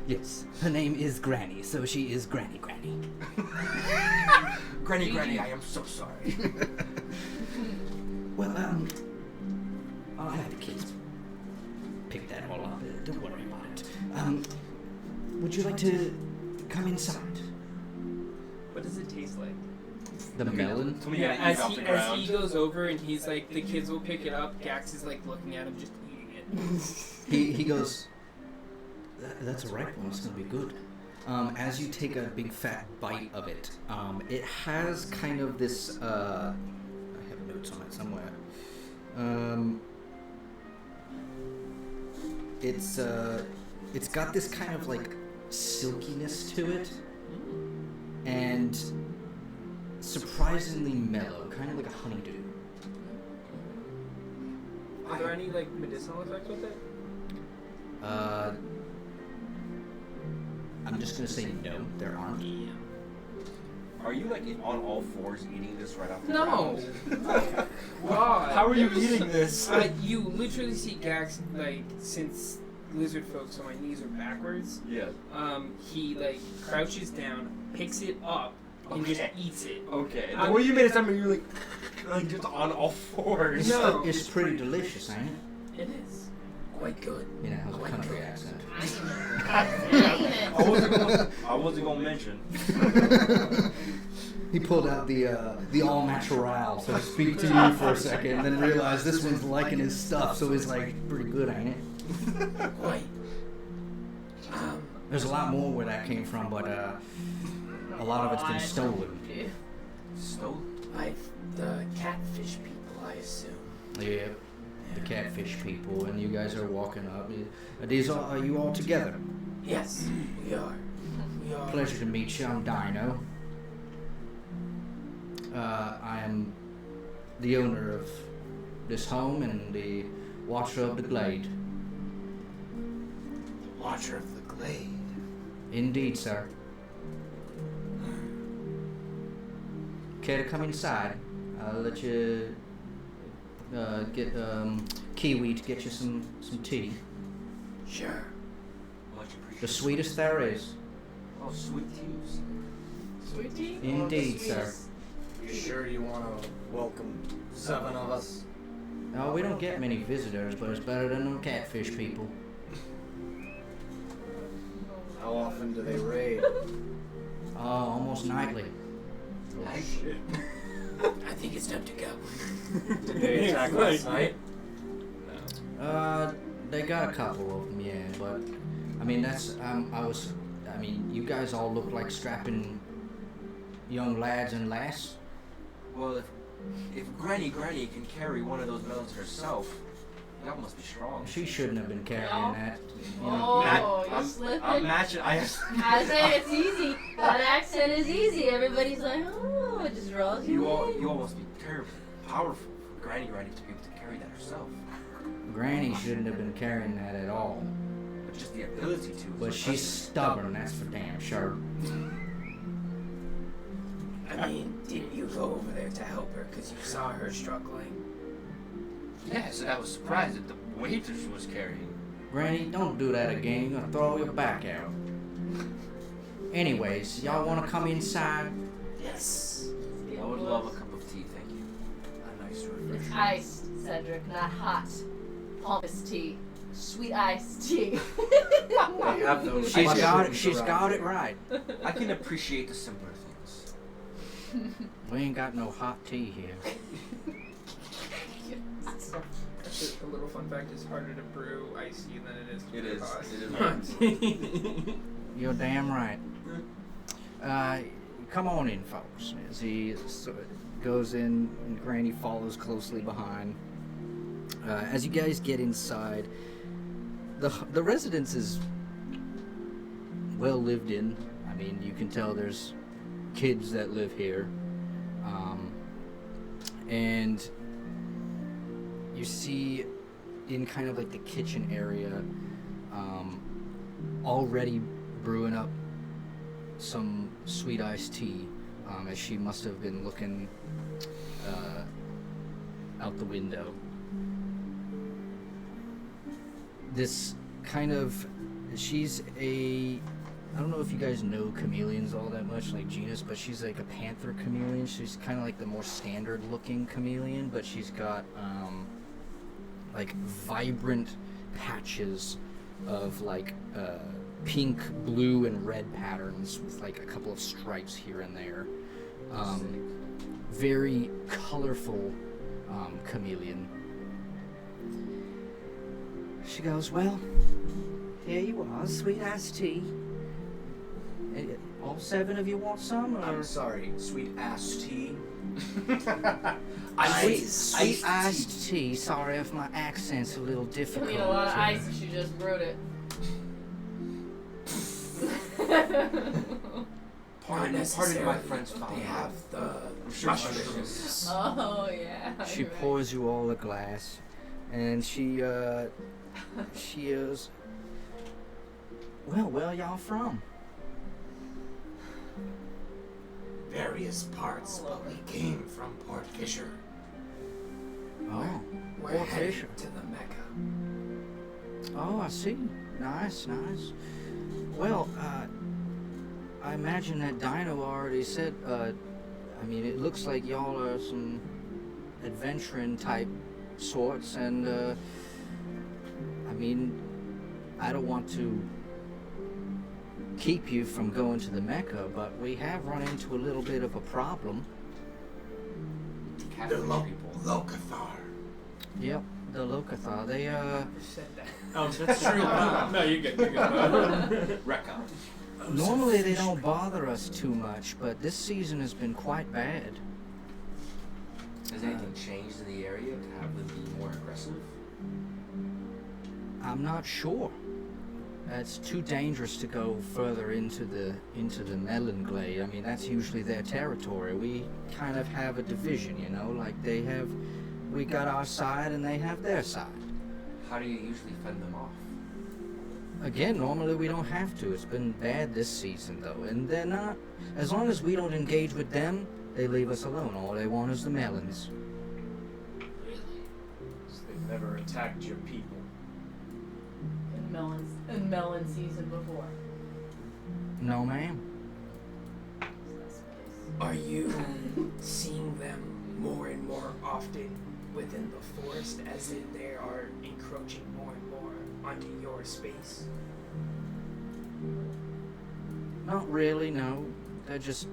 Yes, her name is Granny, so she is Granny. Granny, I am so sorry. Well, I'll have the kids pick that all up. Don't worry about it. Would you like to come inside? What does it taste like? The melon? Tell me Yeah, how to eat as off he the as ground. he goes over and he's like, the kids will pick it up. Gax is like looking at him, just eating it. He goes, that's a ripe one, it's gonna be good. As you take a big fat bite of it, it has kind of this, I have notes on it somewhere. It's got this kind of like silkiness to it, and surprisingly mellow, kind of like a honeydew. Are there any like medicinal effects with it? I'm just gonna say no, there aren't. Are you like on all fours eating this right off the No. ground? God. How are you eating this? You literally see Gax like, since lizard folk, so my knees are backwards. Yeah. He like crouches down, picks it up, and just Okay. eats it. Okay. The way you made it sound like you're like just on all fours. No. It's pretty delicious, ain't it? It is. Quite good. You know, it's a country accent. I wasn't gonna mention. He pulled out the all natural, so to speak to you for a second, and then realized this one's liking his stuff, so he's like, pretty good, ain't it? Quite. There's a lot more where that came from, but a lot of it's been stolen. Stolen? By the catfish people, I assume. Yeah, the catfish people, and you guys are walking up. Are you all together? Yes, we are. We are. Pleasure to meet you. I'm Dino. I am the owner of this home and the watcher of the glade. Watcher of the Glade. Indeed, sir. Care to come inside? I'll let you get Kiwi to get you some tea. Sure. Much appreciated. The sweetest there is. Oh, sweet teas. Sweet tea? Indeed, sir. You sure you want to welcome 7 of us? Oh, we don't get many visitors, but it's better than them catfish people. How often do they raid? Almost nightly. I think it's time to go. Did they attack last night? They got a couple of them, yeah, but I mean you guys all look like strapping young lads and lass. Well, if Granny can carry one of those melons herself, that must be strong. She shouldn't have been carrying No. that. Oh, you're slipping. I'm matching. I say it's easy. That accent is easy. Everybody's like, oh, it just rolls You your all way. must be terribly powerful for Granny to be able to carry that herself. Granny shouldn't have been carrying that at all. But just the ability to. But she's stubborn, that's for damn sure. I mean, didn't you go over there to help her because you saw her struggling? Yeah, so I was surprised. weight she was carrying. Granny, don't do that again. You're gonna throw your back out. Anyways, y'all wanna come inside? Yes. I would love a cup of tea, thank you. A nice It's refreshing. iced, Cedric, not hot. Pompous tea. Sweet iced tea. They have those. She's got it. mushrooms She's around got here. it right. I can appreciate the simpler things. We ain't got no hot tea here. Actually, a little fun fact: it's harder to brew iced tea than it is to It brew is. hot. It is. You're damn right. Come on in, folks. As he goes in, and Granny follows closely behind. As you guys get inside, the residence is well lived in. I mean, you can tell there's kids that live here, and you see in kind of like the kitchen area, already brewing up some sweet iced tea, as she must have been looking out the window. This kind of, she's a, I don't know if you guys know chameleons all that much, like genus, but she's like a panther chameleon. She's kind of like the more standard looking chameleon, but she's got like vibrant patches of like pink, blue, and red patterns with like a couple of stripes here and there. Very colorful chameleon. She goes, well, here you are, sweet iced tea. All 7 of you want some? Or? I'm sorry, sweet ass tea. Sweet iced tea. Sorry if my accent's a little You difficult. need a lot of ice. She just brewed it. Pardon my friend's foul. They have the I'm sure it's delicious. Oh yeah. She you're right. pours you all a glass, and she is, well, where y'all from? various parts, but we came from Port Fisher. Oh, We're Port headed Fisher. to the Mecca. Oh, I see. Nice, nice. Well, I imagine that Dino already said, I mean, it looks like y'all are some adventuring type sorts, and, I mean, I don't want to keep you from going to the Mecca, but we have run into a little bit of a problem. The Locathar. Yep, the Locathar. They, Said that. Oh, that's true. No, you're good. You're good. Recca. normally they don't bother us too much, but this season has been quite bad. Has anything changed in the area to have them be more aggressive? I'm not sure. It's too dangerous to go further into the Melonglade. I mean, that's usually their territory. We kind of have a division, you know, like we got our side and they have their side. How do you usually fend them off? Again, normally we don't have to. It's been bad this season, though, and they're not. As long as we don't engage with them, they leave us alone. All they want is the melons. So they've never attacked your people. In melon season before. No, ma'am. So that's nice. Are you seeing them more and more often within the forest as in they are encroaching more and more onto your space? Not really, no. They're just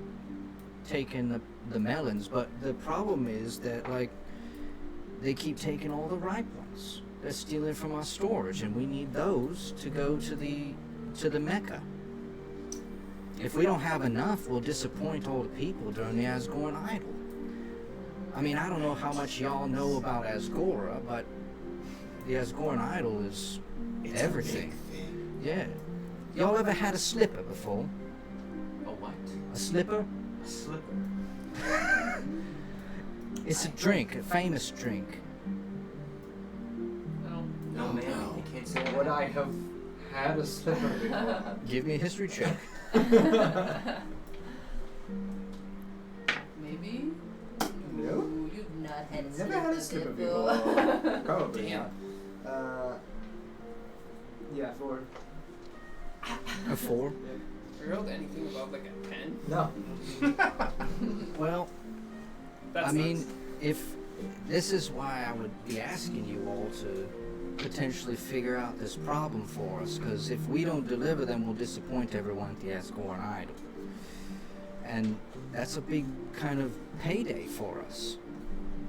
taking the melons, but the problem is that, like, they keep taking all the ripe ones. They're stealing from our storage, and we need those to go to the Mecca. If we don't have enough, we'll disappoint all the people during the Asgoran Idol. I mean, I don't know how much y'all know about Asgora, but the Asgoran Idol is It's everything. a big thing. Yeah. Y'all ever had a slipper before? A what? A slipper? A slipper. It's a drink, a famous drink. No, man, you can't say Would I have had a slipper before? Give me a history check. Maybe? No. You've not had a Never had a slipper slipper before. Probably Damn. not. Yeah, 4. A 4? Have you rolled anything above like a 10? No. Well, That's I mean, nuts. if this is why I would be asking you all to potentially figure out this problem for us, because if we don't deliver, then we'll disappoint everyone at the Asgoran Idol. And that's a big kind of payday for us.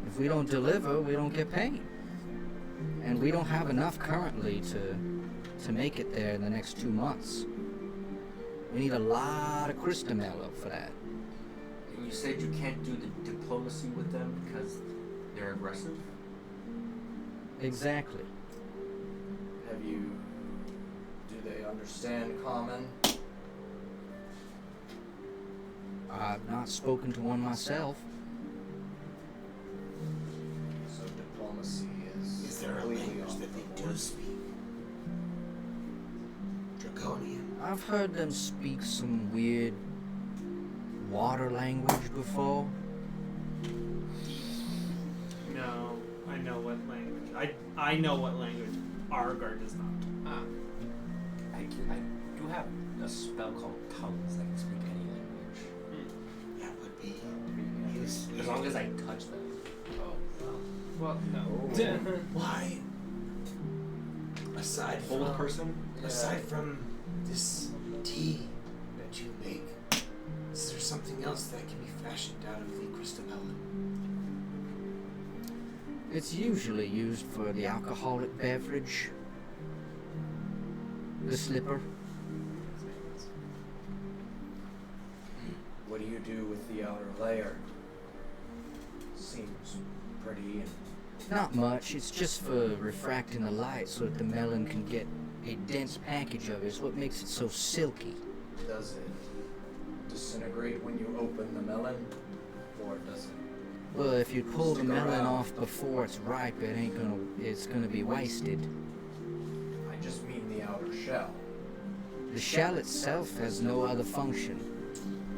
If we don't deliver, we don't get paid. And we don't have enough currently to make it there in the next 2 months. We need a lot of Cristamello for that. And you said you can't do the diplomacy with them because they're aggressive? Exactly. Do they understand common? I've not spoken to one myself. So diplomacy is. Is there a language that they do speak? Draconian. I've heard them speak some weird water language before. No, I know what language. I know what language Argar does not. I do have a spell called tongues that can speak any language. That would be As long as I touch them. Well, no. Why? Aside Old from person? aside from this tea that you make, is there something else that can be fashioned out of the Cristamelon? It's usually used for the alcoholic beverage. The slipper. What do you do with the outer layer? Seems pretty and Not much, it's just for refracting the light so that the melon can get a dense package of it. It's what makes it so silky. does it disintegrate when you open the melon? Or does it? Well, if you pull the Stick melon around. off before it's ripe, it's gonna be wasted. I just mean the outer shell. The shell itself has no other function.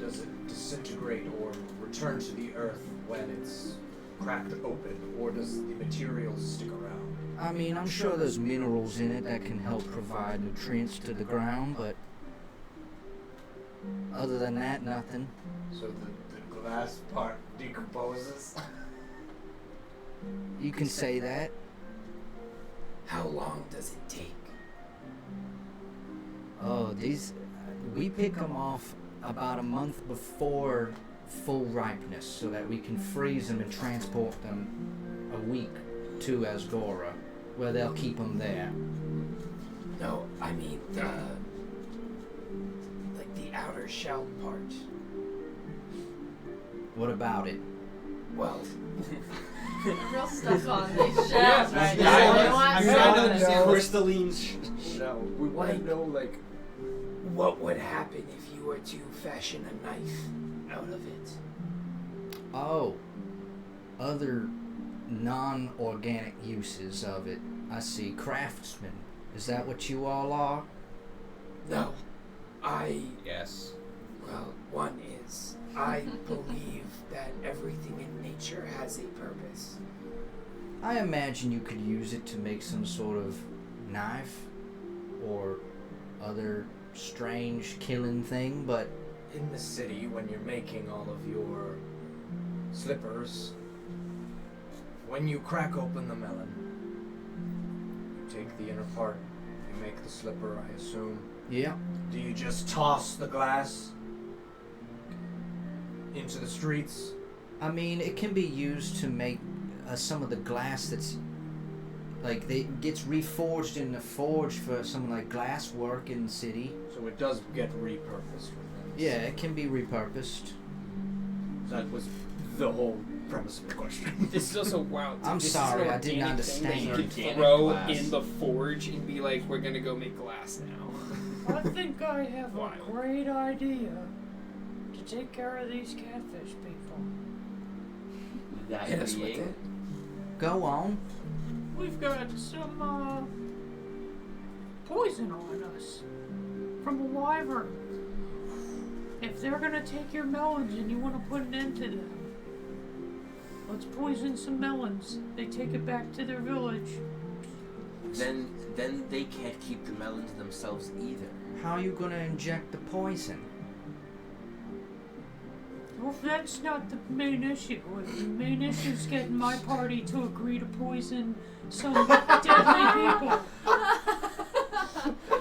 Does it disintegrate or return to the earth when it's cracked open, or does the material stick around? I mean, I'm sure there's minerals in it that can help provide nutrients to the ground, but other than that, nothing. So the glass part decomposes? You can say that. How long does it take? Oh, we pick them off about a month before full ripeness so that we can freeze them and transport them a week to Asgora, where they'll keep them there. No, I mean the outer shell part. What about it? Well, I'm real stuck on these shells right Yeah, now. I'm I want trying to some. understand crystalline No, we want to know, like, what would happen if you were to fashion a knife out of it? Oh, other non-organic uses of it. I see. Craftsmen. Is that what you all are? No, Yes. well, one is, I believe that everything in nature has a purpose. I imagine you could use it to make some sort of knife or other strange killing thing, but in the city, when you're making all of your slippers, when you crack open the melon, you take the inner part, you make the slipper, I assume. yeah. Do you just toss the glass into the streets? I mean, it can be used to make some of the glass that's like gets reforged in the forge for some like glass work in the city. So it does get repurposed within the Yeah, city. it can be repurposed. That was the whole premise of the question. This is also wild. I'm This sorry, is an I didn't organic thing that you understand. could Organic throw glass. in the forge and be like, we're gonna go make glass now. I think I have a Wild. great idea to take care of these catfish people. That Hit us with being, it. Go on. We've got some poison on us from a wyvern. If they're gonna take your melons and you want to put an end to them, let's poison some melons. They take it back to their village. Then they can't keep the melons themselves either. How are you gonna inject the poison? Well, that's not the main issue. The main issue is getting my party to agree to poison some deadly people.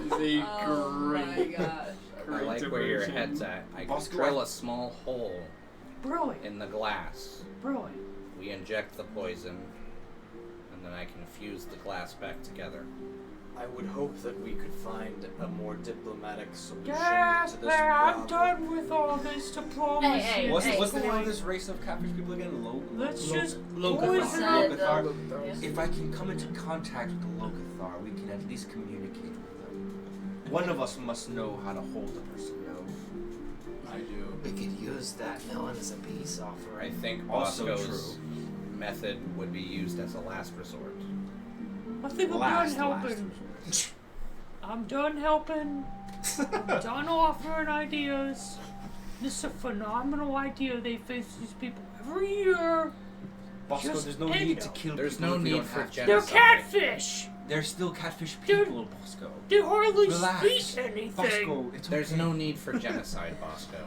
My gosh. I like where your head's at. I can drill a small hole Brilliant. in the glass. Brilliant. We inject the poison, and then I can fuse the glass back together. I would hope that we could find a more diplomatic solution Yes, to this I'm problem. done with all this diplomacy. Hey, What's hey, the name of this race of catfish people again? Let's just Locathar. poison Said, it. yeah. If I can come into contact with the Locathar, we can at least communicate with them. One of us must know how to hold the person. I do. We could use that melon as a peace I offering. think Also Bosco's method would be used as a last resort. I think I'm done helping. I'm done helping. I'm done offering ideas. This is a phenomenal idea. They face these people every year. Bosco, Just there's no end need to them. kill There's people no if we need don't for have to. They're genocide. catfish. They're still catfish Dude. people, Bosco. They hardly Relax. speak anything. Bosco, it's There's okay. no need for genocide, Bosco.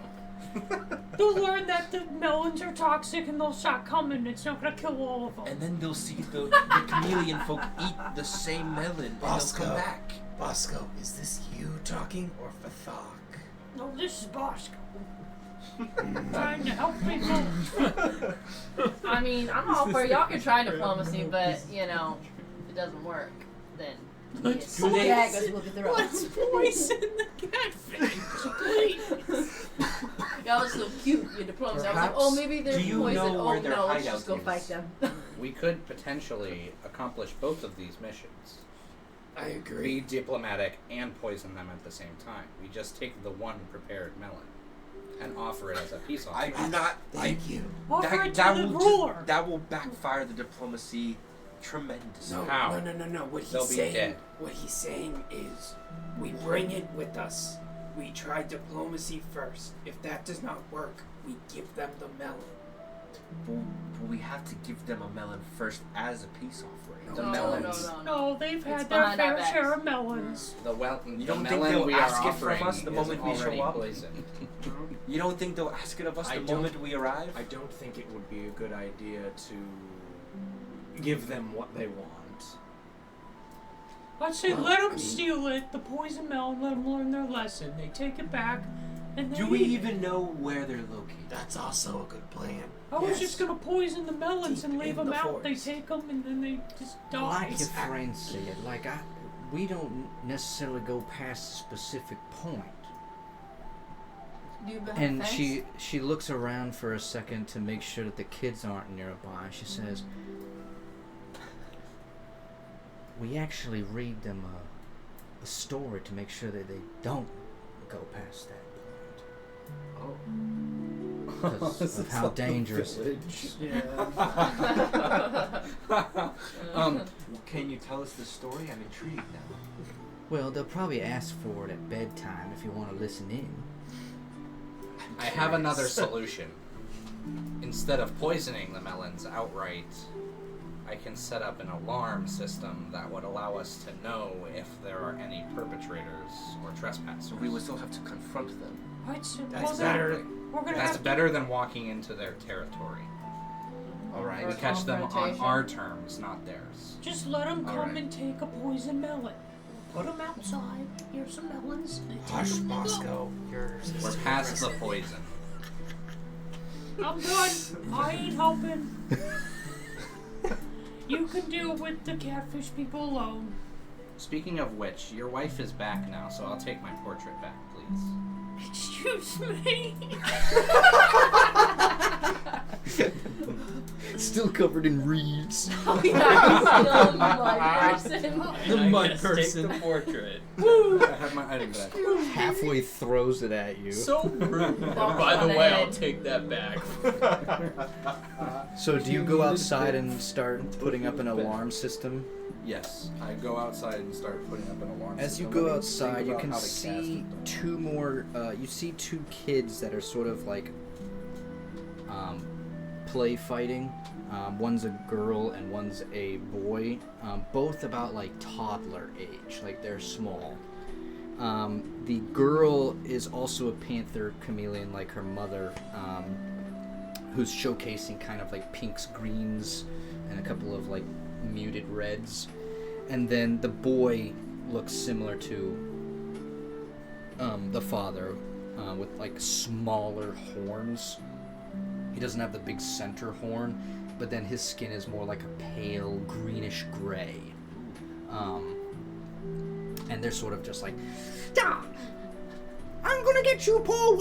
They'll learn that the melons are toxic and they'll stop coming. It's not gonna kill all of them. And then they'll see the chameleon folk eat the same melon and they'll Bosco. come back. Bosco, is this you talking or Fathok? No, this is Bosco. Trying to help people. I mean, I'm all for y'all can try diplomacy, but you know, if it doesn't work, then Let's yes. Daggers will be thrown. Let's poison the catfish, please. Y'all are so cute. Your diplomacy. I was like, Perhaps- oh, maybe they're do you poison. know Oh where their no, let's just hideout go is? fight them. We could potentially accomplish both of these missions. I agree. Be diplomatic and poison them at the same time. We just take the one prepared melon and offer it as a peace I offering. do not. Thank you. Offer it to that the will ruler. that will backfire the diplomacy tremendously. No, How? no. What They'll he's be saying, dead. what he's saying is, we bring it with us. We try diplomacy first. If that does not work, we give them the melon. But we have to give them a melon first as a peace offering. The no, melons. no. No, they've It's had their behind our fair backs. share of melons. The You the don't think melon they'll we are ask it from offering us the is moment we show already up? poisoned. You don't think they'll ask it of us I the don't- moment we arrive? I don't think it would be a good idea to give them what they want. I'd say Well, let I them mean- steal it, the poison melon, let them learn their lesson. They take it back, and they Do we eat it. even know where they're located? That's also a good plan. I was Yes. just gonna poison the melons Deep and leave in them the out. They forest. take them and then they just die. Like your friends say it, we don't necessarily go past a specific point. Do you have And a fence? she looks around for a second to make sure that the kids aren't nearby. She says, "We actually read them a story to make sure that they don't go past that point because of how dangerous it is." Can you tell us the story? I'm intrigued now. Well, they'll probably ask for it at bedtime if you want to listen in. I have another solution. Instead of poisoning the melons outright, I can set up an alarm system that would allow us to know if there are any perpetrators or trespassers. So we would still have to confront them. I'd say, That's well, then better. we're gonna That's have better than walking into their territory. Alright. We catch them on Confrontation. our terms, not theirs. to just let them come Alright. and take a poison melon. Put them outside. Here's some melons. They take Hush, 'em, they go. Bosco. You're We're past the poison. I'm done. I ain't helping. You can deal with the catfish people alone. Speaking of which, your wife is back now, so I'll take my portrait back, please. Excuse me. Still covered in reeds. Oh, yeah, he's still a mud person. And I mud just person. Take the portrait. I have my item back. Halfway throws it at you. So rude. Bonk By on the the way, head. I'll take that back. So do you go outside and start putting up an alarm system? Yes, I go outside and start putting up an alarm As you system. go Let me outside, think you about can how to cast see it. two more. You see two kids that are sort of like play fighting, One's a girl and one's a boy. Both about like toddler age, like they're small. The girl is also a panther chameleon like her mother, who's showcasing kind of like pinks, greens, and a couple of like muted reds. And then the boy looks similar to the father, with like smaller horns. He doesn't have the big center horn, but then his skin is more like a pale greenish gray. And they're sort of just like, "Ah, I'm gonna get you, Paul."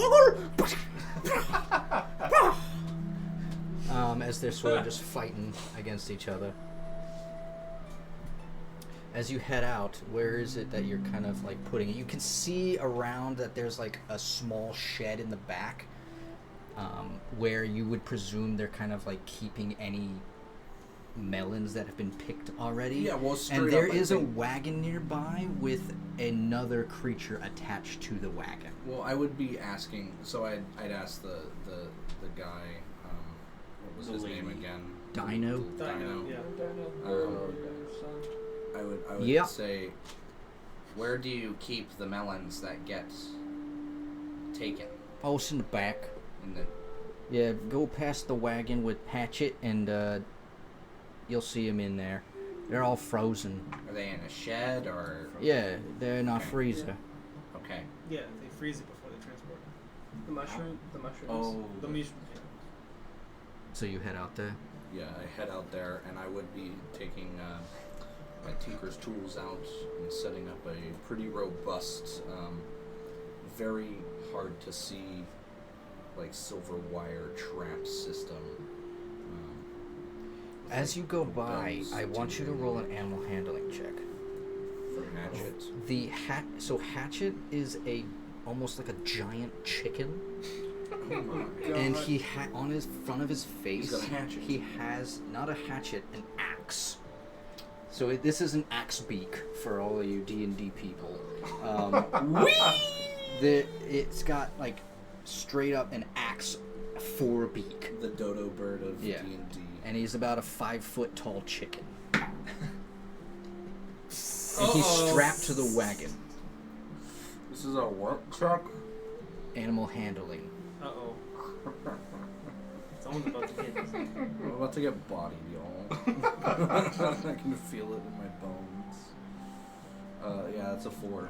As they're sort of just fighting against each other. As you head out, where is it that you're kind of like putting it? You can see around that there's like a small shed in the back, where you would presume they're kind of like keeping any melons that have been picked already. Yeah, well, straight and there up, I is a think- wagon nearby with another creature attached to the wagon. Well, I would be asking. So I'd ask the guy. What was The his lady. name again? Dino? Dino. Yeah. I would Yep. say, where do you keep the melons that get taken? Oh, it's in the back. In the Yeah, go past the wagon with Hatchet and you'll see them in there. They're all frozen. Are they in a shed or? Yeah, they're in our Okay. freezer. Okay. Yeah, they freeze it before they transport it. The mushrooms. Oh. The mush- So you head out there. Yeah, I head out there, and I would be taking my tinker's tools out and setting up a pretty robust, very hard to see, like silver wire trap system. As you go by, Those I want you to roll an animal handling check. for Hatchet. So Hatchet is almost like a giant chicken, Oh my and he on his front of his face, got a hatchet. he has not a hatchet, an axe. So this is an axe beak for all of you D&D people. It's got like straight up an axe for a beak. The dodo bird of Yeah. D&D. And he's about a 5-foot tall chicken. And he's strapped to the wagon. This is a work truck. Animal handling. Uh-oh. Someone's about to get this. I'm about to get bodied, y'all. I can feel it in my bones. Yeah, that's a 4.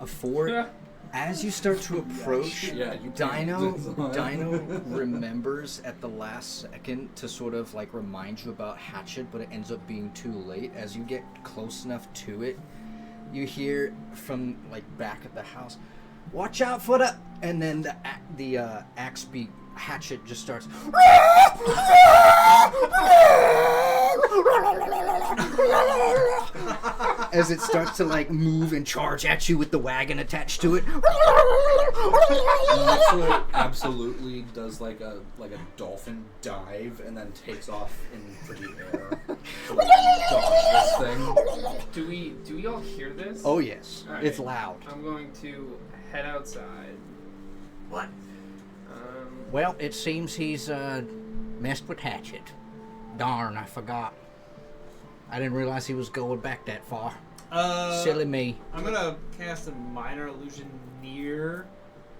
A 4. As you start to approach, Yeah, you Dino can't. remembers at the last second to sort of like remind you about Hatchet, but it ends up being too late. As you get close enough to it, you hear from like back at the house, "Watch out for the," and then the axe beak Hatchet just starts as it starts to like move and charge at you with the wagon attached to it. Nixel absolutely does like a dolphin dive and then takes off into the air to like dodge this thing. Do we all hear this? Oh yes, Alright. it's loud. I'm going to head outside. What? Well, it seems he's messed with Hatchet. Darn, I forgot. I didn't realize he was going back that far. Silly me. I'm gonna cast a minor illusion near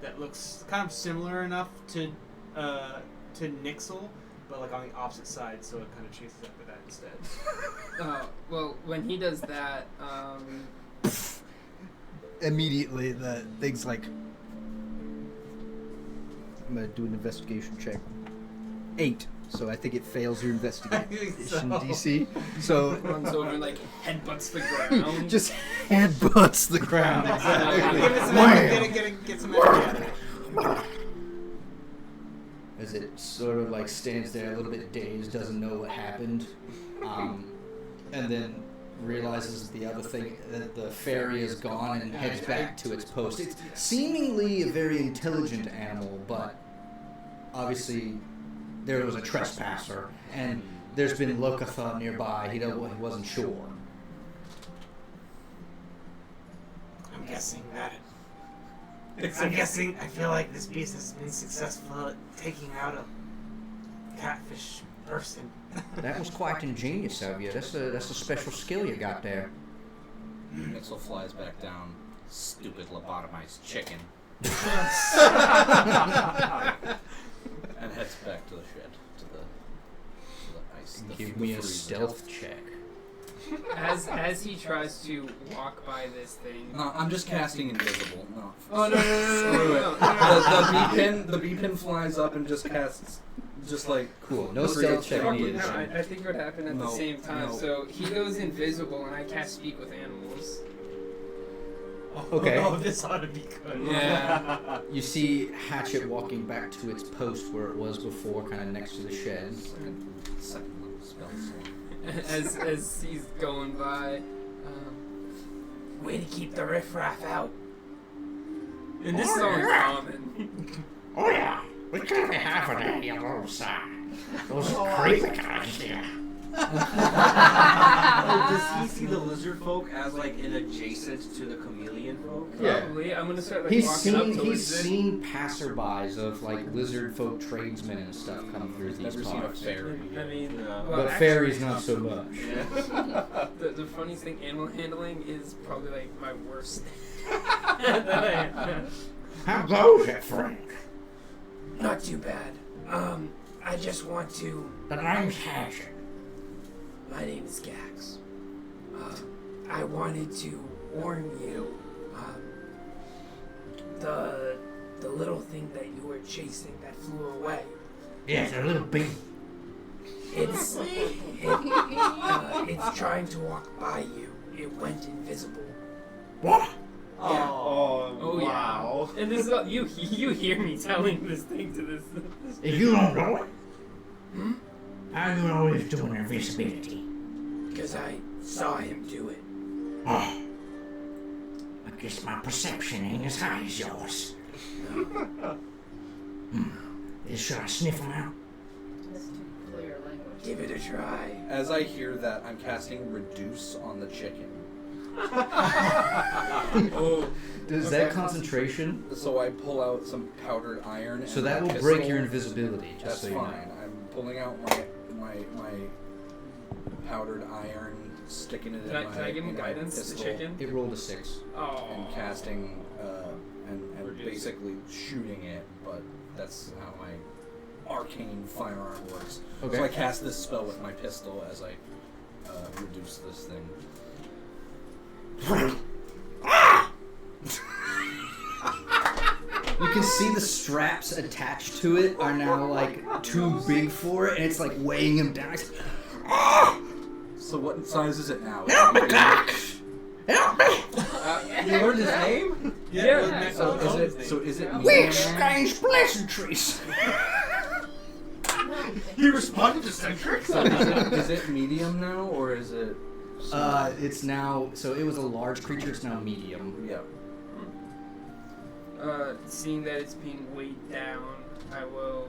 that looks kind of similar enough to Nixel, but like on the opposite side, so it kind of chases after that instead. Well, when he does that, Immediately, the thing's like... I'm gonna do an investigation check. 8. So I think it fails your investigation DC. So runs over and like headbutts the ground. just headbutts the ground. Exactly. Give it some Wham! get some extra. As it sort of like stands there a little bit dazed, doesn't know what happened, and then realizes the other thing, that the fairy is gone and heads back to its post. It's seemingly a very intelligent animal, but obviously there was a trespasser, and there's been Lokatha nearby. He wasn't sure. I'm guessing that. I feel like this beast has been successful at taking out a catfish person. That was quite ingenious of you. That's a special skill you got there. Mixel flies back down. Stupid lobotomized chicken. And heads back to the shed. To the ice. Give me a stealth check. As he tries to walk by this thing. No, I'm just casting invisible. No. Oh no! The bee pin flies up and just casts, just like Cool. No stealth check No, needed. I think what happened at the No, same time. no. So he goes invisible, and I cast speak with animals. Okay. Oh, this ought to be good. Yeah. You see Hatchet walking back to its post where it was before, kind of next to the shed. second level spells. as he's going by. Way to keep the riffraff out. And this is all in common. Oh yeah, we can't have it at those creepy guys here. Does he see the lizard folk as like an adjacent to the chameleon folk? Yeah. Probably. I'm gonna start like He's walking up seen towards it. passerbys of like lizard folk tradesmen and stuff come through these Never seen a parts. fairy. I mean, Yeah. well, But actually, fairies not so much. the funniest thing, animal handling is probably like my worst. How goes it, Frank? Not too bad. I just want to. The name's Hatchet. My name is Gax. I wanted to warn you. The little thing that you were chasing that flew away. Yes, a little bee. It's trying to walk by you. It went invisible. What? Oh wow. yeah. And this is all, you hear me telling this thing to this. If you don't know it, how do you know he's doing invisibility? Because I saw him do it. Oh, I guess my perception ain't as high as yours. Should I sniff him out? That's too clear language. Give it a try. As I hear that, I'm casting reduce on the chicken. Oh, Does that concentration? So I pull out some powdered iron. So and that my will pistol. break your invisibility. Just That's so you know. fine. I'm pulling out my powdered iron, sticking it can I give him in my guidance? The pistol, chicken. It rolled a 6. Oh. and casting and Reduce. basically shooting it. But that's how my arcane firearm works. Okay. So I cast this spell with my pistol as I reduce this thing. You can see the straps attached to it are now like too big for it, and it's like weighing him down. So what size is it now? Help me, Docs! Help me! You learned his name? Yeah. So is it We medium? exchange pleasantries! He responded to Centric? So is it medium now, or is it? It's now. So it was a large creature. It's now medium. Yeah. Seeing that it's being weighed down, I will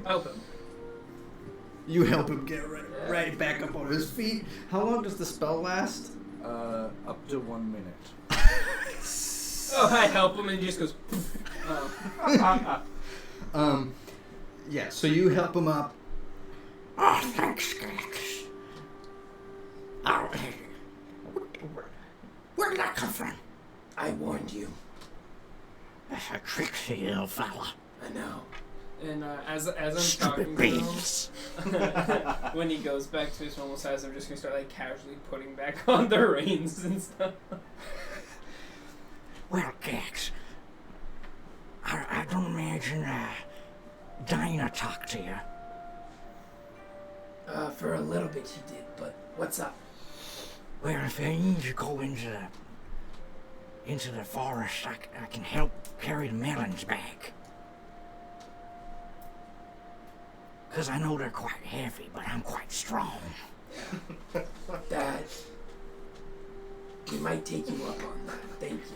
help him. You help him get right back up on his feet. How long does the spell last? Up to 1 minute. Oh, I help him and he just goes. Yeah. So you help him up. Oh, thanks, Gax. Oh, where did that come from? I warned you. That's a tricksy little fella. I know. And as I'm Stupid talking to him, bees. when he goes back to his normal size, I'm just gonna start like casually putting back on the reins and stuff. Well, Gax, I don't imagine Dinah talked to you. For a little bit she did, but what's up? Well, if I need to go into the forest, I can help carry the melons back. 'Cause I know they're quite heavy, but I'm quite strong. That we might take you up on that. Thank you.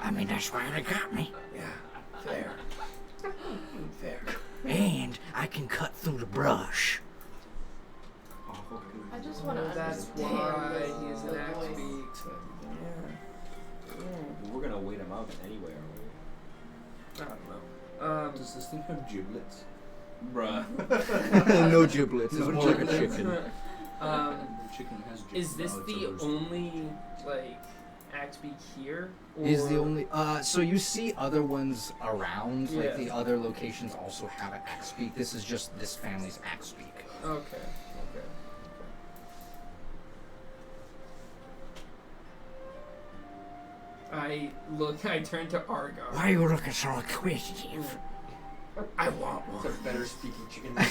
I mean, that's why they got me. Yeah, fair. Fair. And I can cut through the brush. I just want to That's understand why this, he is the an axe voice. beak. We're gonna wait him out anyway, are we? I don't know. Does this thing have giblets? Bruh. No giblets. It's more like a chicken. Chicken has Is this no, it's a the rooster. only like Axbeak here? Is the or- only so you see other ones around, like Yeah. the other locations also have an axe beak. This is just this family's axe beak. Okay. I turn to Argo. Why are you looking so inquisitive? I want It's a one. better speaking chicken than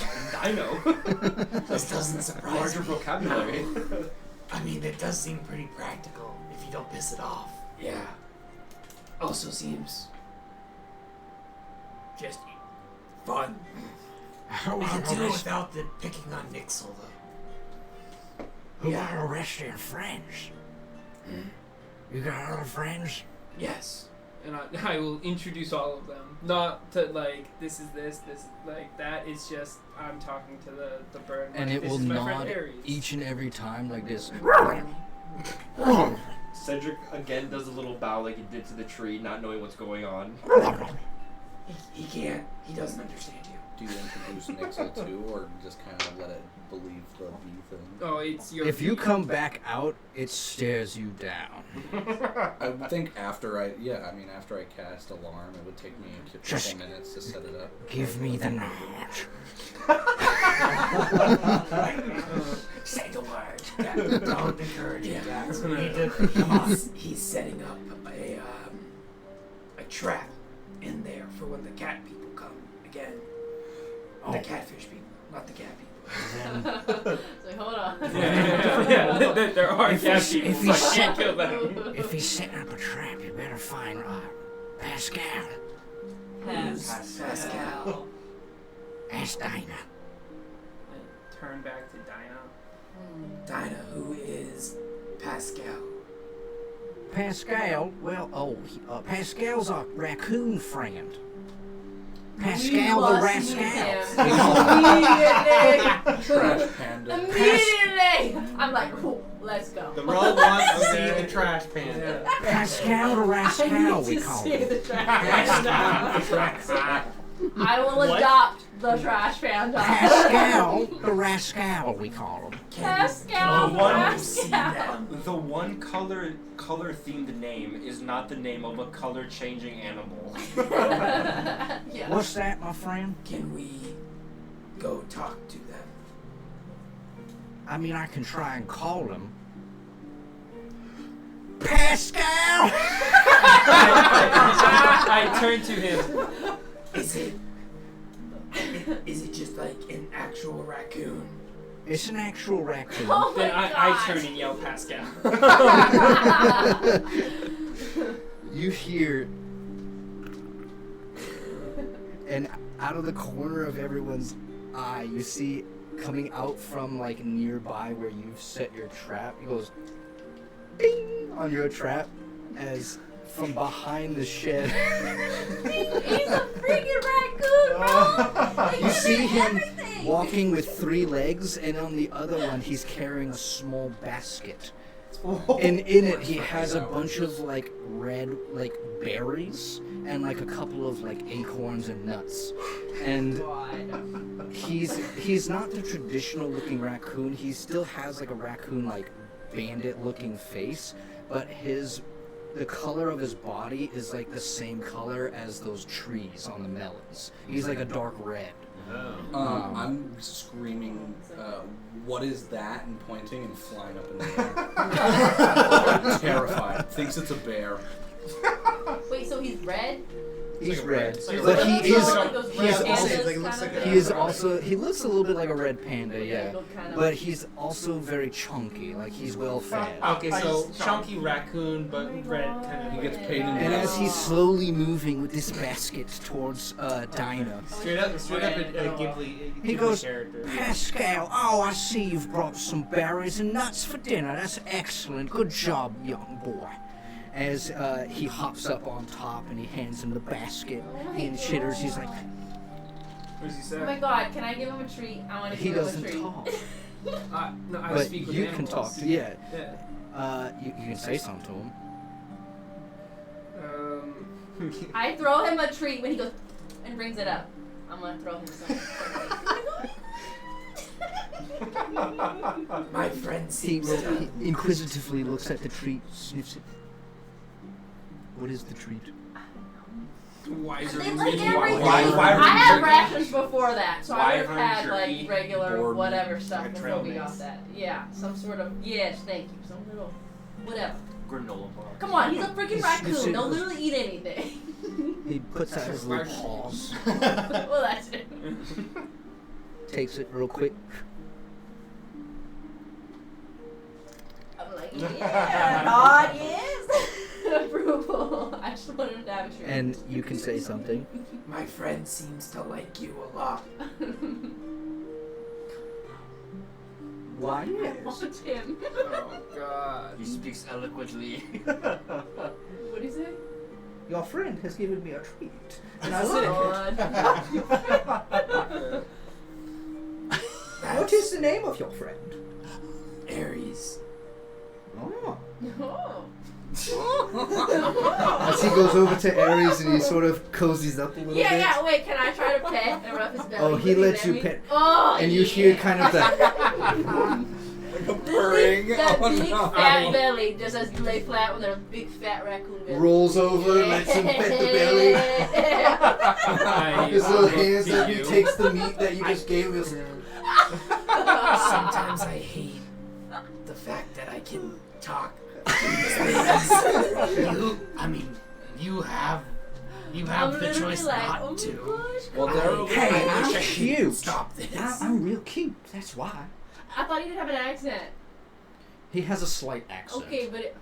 Dino. This doesn't surprise Larger me. vocabulary. I mean, it does seem pretty practical if you don't piss it off. Yeah. Also seems just fun. Who We are can do it arrest- without the picking on Nixel, though. who are arresting friends? You got other friends? Yes. And I will introduce all of them. Not to like this is like that. It's just I'm talking to the bird. And like, it this will is my friend nod Ares. each and every time like this. Cedric again does a little bow like he did to the tree, not knowing what's going on. He can't. He doesn't understand you. Do you introduce Nixel too, or just kind of let it believe the bee thing? Oh, it's your. If you come back out, it stares you down. I think after I cast Alarm, it would take me a couple Just- minutes to set it up. Give me the nod. Say the word. Yeah, don't encourage him. Yeah. We need to. He's setting up a trap in there for when the cat people come again. The catfish people, not the cat people. So hold on. yeah, there are If cat he's- people. if So he's- I can't kill them. If he's setting up a trap, you better find Pascal. Pascal. Ask Dinah. I turn back to Dinah. Dinah, who is Pascal? Pascal? Well, Pascal's a raccoon friend. Pascal the rascal. Immediately. Trash panda. Immediately. I'm like, "Ooh, let's go. The rogue wants to see the trash panda. Pascal the I rascal, need we to call see him. the trash panda. I will adopt the trash panda. Pascal the rascal, we call him. Pascal, The one- Pascal. The one color themed name is not the name of a color changing animal. Yeah. What's that, my friend? Can we go talk to them? I mean, I can try and call him. Pascal! I turn to him. Is it just like an actual raccoon? It's an actual raccoon. Oh my Then I gosh. turn and yell Pascal. You hear, and out of the corner of everyone's eye, you see coming out from like nearby where you've set your trap. It goes ding on your trap as from behind the shed. He's a freaking raccoon, bro. He You lives see in him everything. walking with 3 legs, and on the other one he's carrying a small basket. And in it he has a bunch of like red like berries and like a couple of like acorns and nuts. And God. he's not the traditional looking raccoon. He still has like a raccoon like bandit looking face, but the color of his body is like the same color as those trees on the melons. He's like a dark red. I'm screaming, what is that? And pointing and flying up in the air. Terrified. Thinks it's a bear. Wait, so he's red? He's red, like a but red- he is like those he red is also pandas like, looks kinda like thing? he is also he looks a little bit like a red panda, yeah. They look kind of- But he's also very chunky, like he's well fed. Okay, so chunky raccoon, but red kind of. He gets paid in And blood. as he's slowly moving with this basket towards Dinah, Straight up a Ghibli, He Ghibli goes, character. Pascal, oh, I see you've brought some berries and nuts for dinner. That's excellent. Good job, young boy. as he hops up on top and he hands him the basket, Oh my and chitters. He's like, What does he say? Oh my god, can I give him a treat? I want to he give him a doesn't treat. talk, No, I but speak with you animals. can talk. Yeah, Yeah. you can say something to him. Um, I throw him a treat when he goes and brings it up. I I'm gonna throw him something quickly. My friend He, seems he to. inquisitively looks at the treat, sniffs it. What is the treat? Wiser They like everything. Why I had rations before that, so I would have Wyvern had like jerky, regular boar meat, whatever stuff like a before trail we mix. got that. Yeah, some sort of thank you, some little whatever. granola bar. Come on, he's a freaking This raccoon. They'll is- literally eat anything. He puts out his little paws, Well, that's it. takes it real quick. I'm like, yeah, nod, yes. Approval. I just wanted to have a shirt. And you can say something. My friend seems to like you a lot. Why? I want him. Oh god. He speaks eloquently. What do you say? Your friend has given me a treat, and I Oh, like God. it. What is the name of your friend? Aries. Oh. Oh. As he goes over to Ares and he sort of cozies up a little bit. Yeah, wait, can I try to pet and rub his belly? Oh, he Would lets you let pet. me? Oh, And you yeah. hear kind of the Like a purring. That Oh, big no. fat belly, just as you lay flat with a big fat raccoon belly. rolls over and lets him pet the belly. I His little look hands to up, he you. takes the meat that you just gave him. Sometimes I hate the fact that I can talk these things. You have I'm the literally choice like, not oh my to. gosh. Well, they're Hey, I I'm wish I could cute. stop this. I'm real cute. That's why. I thought he didn't have an accent. He has a slight accent. Okay, but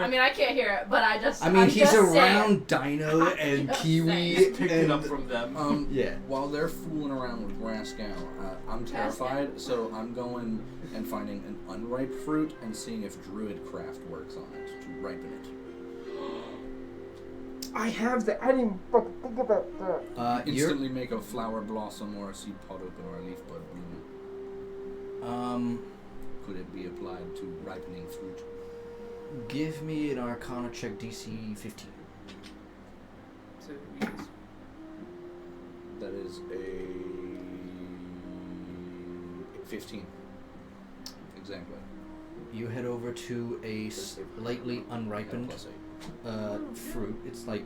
I mean, I can't hear it, but I just. I mean, I'm he's just around Dino and just Kiwi saying. Picked and it up from them. yeah. While they're fooling around with Rascal, I'm terrified, so I'm going and finding an unripe fruit and seeing if Druid Craft works on it to ripen it. I have the. I didn't fucking think about that. You're Instantly make a flower blossom or a seed pod open or a leaf bud bloom. Could it be applied to ripening fruit? give me an Arcana check, DC 15. So yes. That is a 15. Exactly. You head over to a slightly unripened fruit. It's like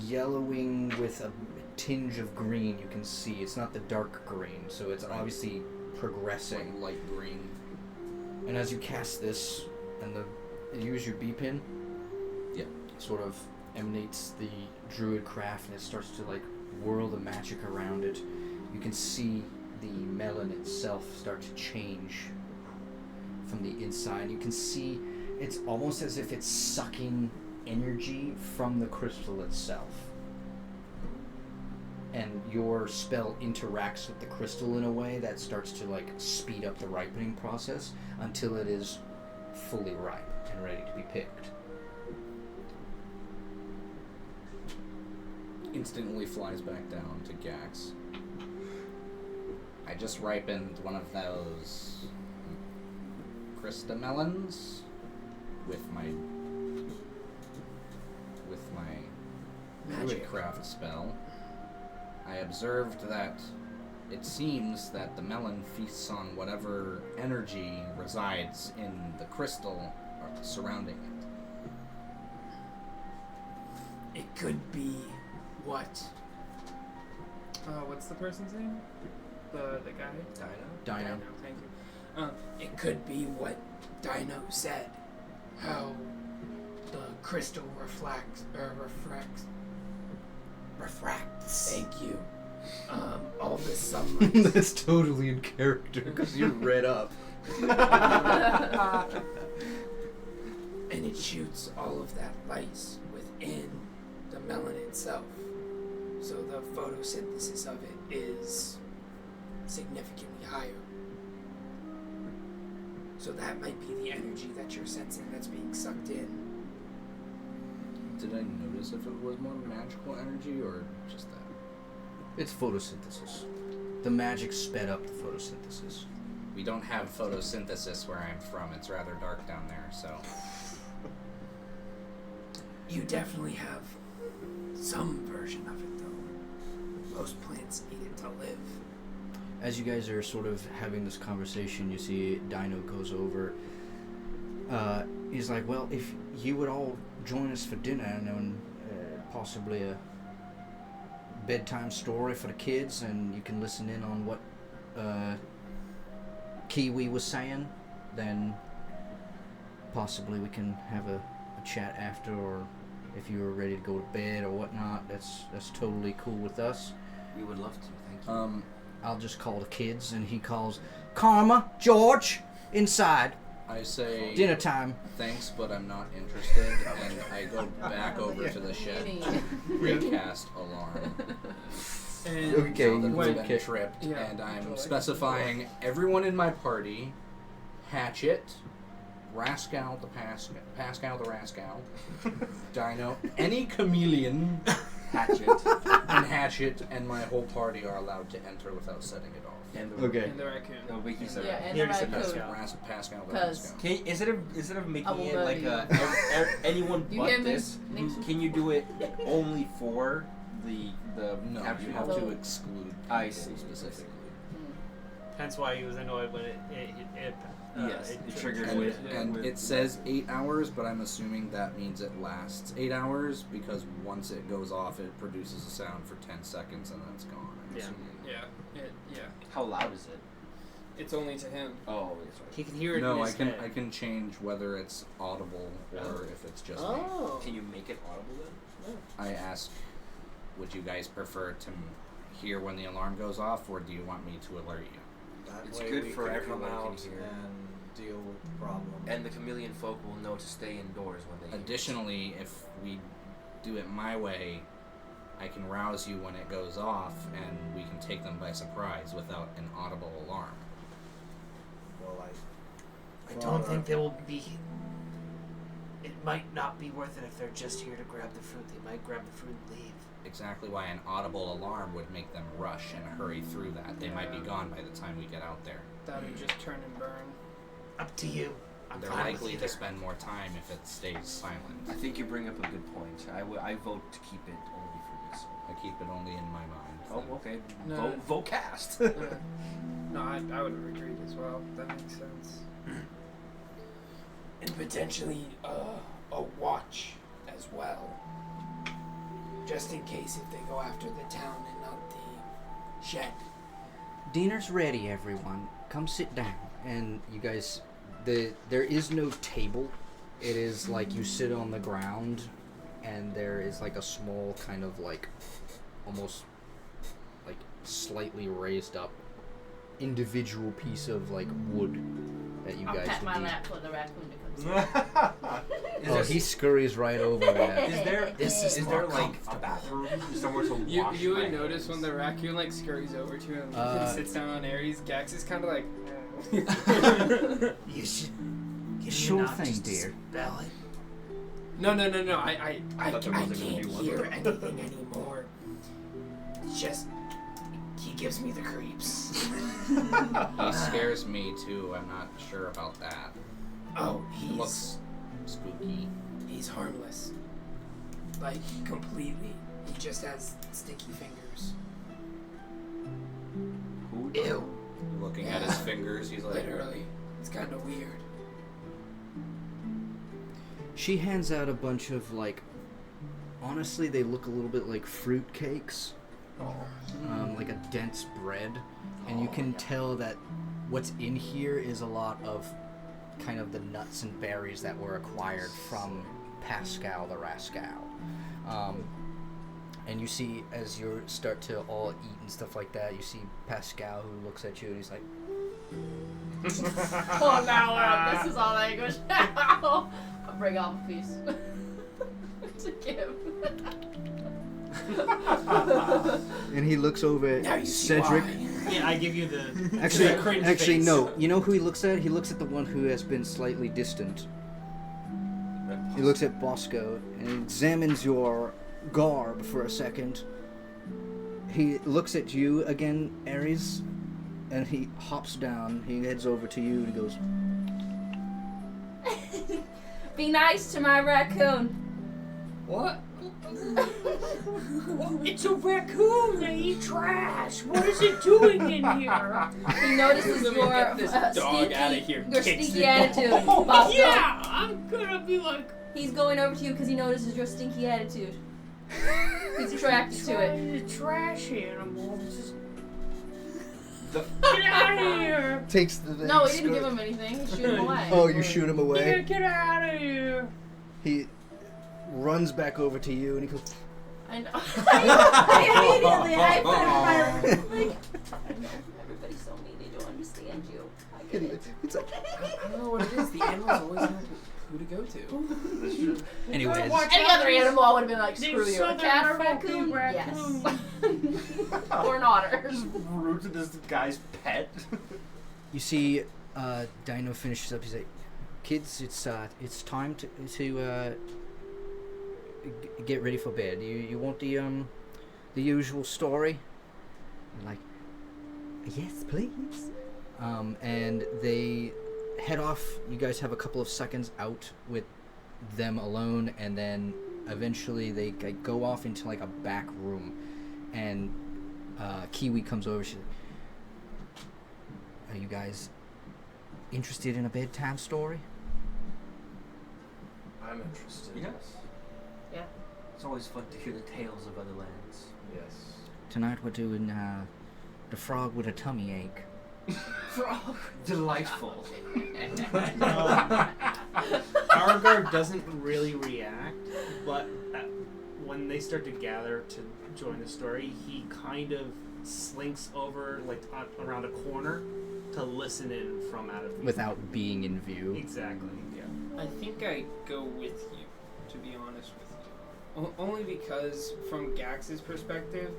yellowing with a tinge of green. You can see it's not the dark green, so it's obviously progressing. Like light green. And as you cast this, and you use your B pin, yeah, sort of emanates the druid craft, and it starts to like whirl the magic around it. You can see the melon itself start to change from the inside. You can see it's almost as if it's sucking energy from the crystal itself. And your spell interacts with the crystal in a way that starts to like speed up the ripening process until it is fully ripe and ready to be picked. Instantly flies back down to Gax. I just ripened one of those Krista melons with my Druidcraft spell. I observed that it seems that the melon feasts on whatever energy resides in the crystal surrounding it. It could be what? What's the person's name? The guy? Dino. Thank you. It could be what Dino said. How the crystal refracts. Thank you. All the sunlight. That's totally in character because you read up. And it shoots all of that light within the melon itself. So the photosynthesis of it is significantly higher. So that might be the energy that you're sensing that's being sucked in. Did I notice if it was more magical energy or just that? It's photosynthesis. The magic sped up the photosynthesis. We don't have photosynthesis where I'm from. It's rather dark down there, so... You definitely have some version of it, though. Most plants it's needed to live. As you guys are sort of having this conversation, you see Dino goes over. He's like, well, if you would all join us for dinner and then possibly a bedtime story for the kids, and you can listen in on what Kiwi was saying, then possibly we can have a chat after, or if you were ready to go to bed or whatnot, that's totally cool with us. We would love to, thank you. I'll just call the kids, and he calls Karma, George, inside. I say Dinner time. thanks, but I'm not interested, and I go back over to the shed, recast alarm. And Okay, Now that you it's okay. been tripped, Yeah. and I'm specifying everyone in my party, Hatchet, Rascal the Pascal the Rascal, Dino, any chameleon, and Hatchet, and my whole party are allowed to enter without setting it off. And Okay. And the raccoon. No, but he said Yeah, that. and He the already said raccoon. Pascal the 'Cause- Rascal. Can you, instead of I making will it murder like you. anyone You but hear me? this, Nixon? can you do it only for the No, capture you have house? to exclude I people see. specifically. Hence why he was annoyed when Yes, it triggered And, with- and with- it says 8 hours, but I'm assuming that means it lasts 8 hours, because once it goes off, it produces a sound for 10 seconds and then it's gone. I'm Yeah. assuming. Yeah. How loud is it? It's only to him. Oh, that's right. He can hear it in No, his I can head. I can change whether it's audible or if it's just me. Oh. Can you make it audible then? I ask, would you guys prefer to hear when the alarm goes off, or do you want me to alert you? That It's way good we for can everyone come can out hear. and deal with the problem. And the chameleon folk will know to stay indoors when they. Additionally, if we do it my way, I can rouse you when it goes off, and we can take them by surprise without an audible alarm. Well, I don't think they will be. It might not be worth it if they're just here to grab the fruit. They might grab the fruit and leave. Exactly why an audible alarm would make them rush and hurry through that. They might be gone by the time we get out there. That would just turn and burn. Up to you. I'm They're fine with likely either. to spend more time if it stays silent. I think you bring up a good point. I vote to keep it only for this. I keep it only in my mind. Oh, okay. No. Vote cast. No, I would have agreed as well. That makes sense. And potentially a watch as well. Just in case if they go after the town and not the shed. Dinner's ready, everyone. Come sit down. And you guys, there is no table. It is like you sit on the ground, and there is like a small kind of like, almost like slightly raised up individual piece of like wood that you I'll guys pat would my need. lap for the raccoon to come sit. Oh, he scurries right over that. Is there like a bathroom somewhere to You wash you my would notice hands? when the raccoon like scurries over to him Uh, and sits down on Aries. Gax is kind of like. You should. Can you Sure not thing, just dear. dispel it? No. I thought there wasn't gonna can't be one. hear anything anymore. It's just he gives me the creeps. He scares me too. I'm not sure about that. Oh, He he's looks spooky. harmless. Like completely. He just has sticky fingers. Who? Ew. Looking at his fingers, he's like, Literally. It's kind of weird. She hands out a bunch of like, honestly, they look a little bit like fruit cakes, like a dense bread, and you can tell that what's in here is a lot of kind of the nuts and berries that were acquired from Pascal the Rascal. And you see, as you start to all eat and stuff like that, you see Pascal who looks at you and he's like, Oh, now this is all language. I'll bring off a piece to give. and he looks over Now at you see Cedric. why. Yeah, I give you the Actually, cringe face. no. You know who he looks at? He looks at the one who has been slightly distant. He looks at Bosco and examines your garb for a second. He looks at you again, Ares, and he hops down. He heads over to you and he goes, Be nice to my raccoon. What? It's a raccoon. They eat trash. What is it doing in here? He notices Let me your get this dog stinky, outta here. your Kicks stinky it. attitude. Oh, Bosco. yeah, I'm gonna be like, He's going over to you because he notices your stinky attitude. He's attracted to it. the trash animal. Just The- get out of here. Takes the thing. No, he didn't give him anything. He shoot him away. Oh, you shoot him Yeah, away. get out of here. He runs back over to you and he goes, I know. I put it in my like. I know. Everybody's so mean. They don't understand you. I get it. it's like, I don't know what it is. The animals always know who to go to. That's true. anyways. Any other animal, I would have been like, screw These you. A cat or southern raccoon? funky Yes. Or an otter. Just rude to this guy's pet. You see, Dino finishes up. He's like, "Kids, it's time to get ready for bed. You want the usual story?" And like, "Yes, please." And they head off. You guys have a couple of seconds out with them alone, and then eventually they go off into like a back room, and Kiwi comes over. She's like, "Are you guys interested in a bedtime story?" I'm interested. Yes. Yeah. It's always fun to hear the tales of other lands. Yes. Tonight we're doing the frog with a tummy ache. Frog. Delightful. Argar doesn't really react, but when they start to gather to join the story, he kind of slinks over like around a corner to listen in from out of view. Without being in view. Exactly. Yeah. I think I go with you, to be honest with you. Only because, from Gax's perspective,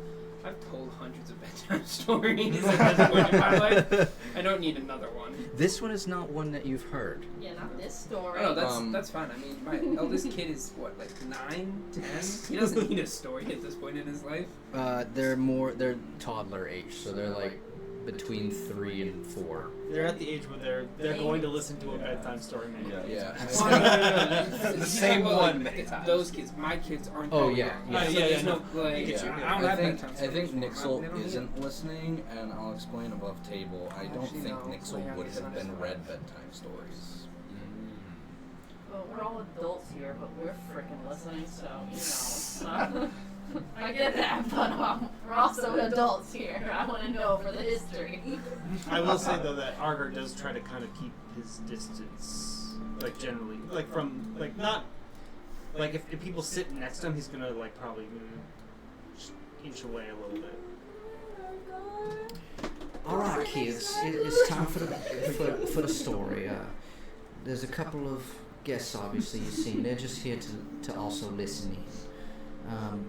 I've told hundreds of bedtime stories at this point in my life. I don't need another one. This one is not one that you've heard. Yeah, not this story. Oh, that's fine. I mean, my eldest kid is, what, like 9, 10? He doesn't need a story at this point in his life. They're toddler age, so they're like between 3 and 4. They're at the age where they're going to listen to a bedtime story, maybe. Yeah. The same one. Those kids, my kids aren't. Oh, that yeah, young. yeah. There's Yeah, no, like, get you. I don't I have think bedtime stories for them. They Nixel don't need isn't listening, and I'll explain above table. I don't Actually, think no, Nixel my would youngest have been understands. read bedtime stories. Well, we're all adults here, but we're freaking listening, so, you know, it's not... I get that, but we're also adults here. I want to know for the history. I will say though that Argar does try to kind of keep his distance, like generally, like from like not like if people sit next to him, he's gonna like probably just inch away a little bit. All right, kids, it's time for the story. There's a couple of guests, obviously, you've seen. They're just here to also listen in.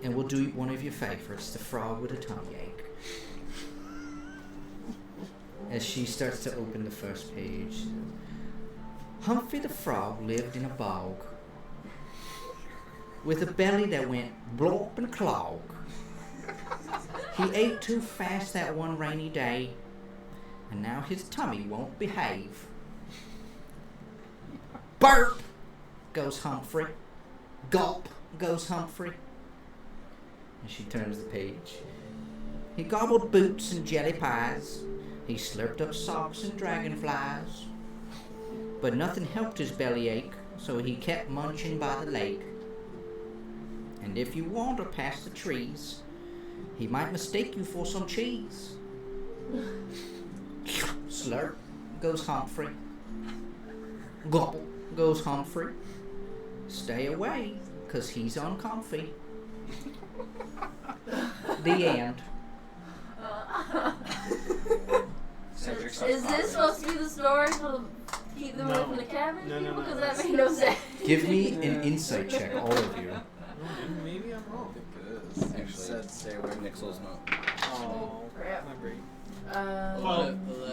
And we'll do one of your favorites, the frog with a tummy ache. As she starts to open the first page. Humphrey the frog lived in a bog with a belly that went blop and clog. He ate too fast that one rainy day, and now his tummy won't behave. Burp, goes Humphrey. Gulp, goes Humphrey. And she turns the page. He gobbled boots and jelly pies. He slurped up socks and dragonflies. But nothing helped his bellyache, so he kept munching by the lake. And if you wander past the trees, he might mistake you for some cheese. Slurp, goes Humphrey. Gobble, goes Humphrey. Stay away, 'cause he's uncomfy. The end. Is this supposed to be the story to keep them away from the cabin? No. Because that made no sense. Give me an insight check, all of you. Maybe I'm wrong. Actually, said stay away. Nixel's not. Oh, Crap. My brain.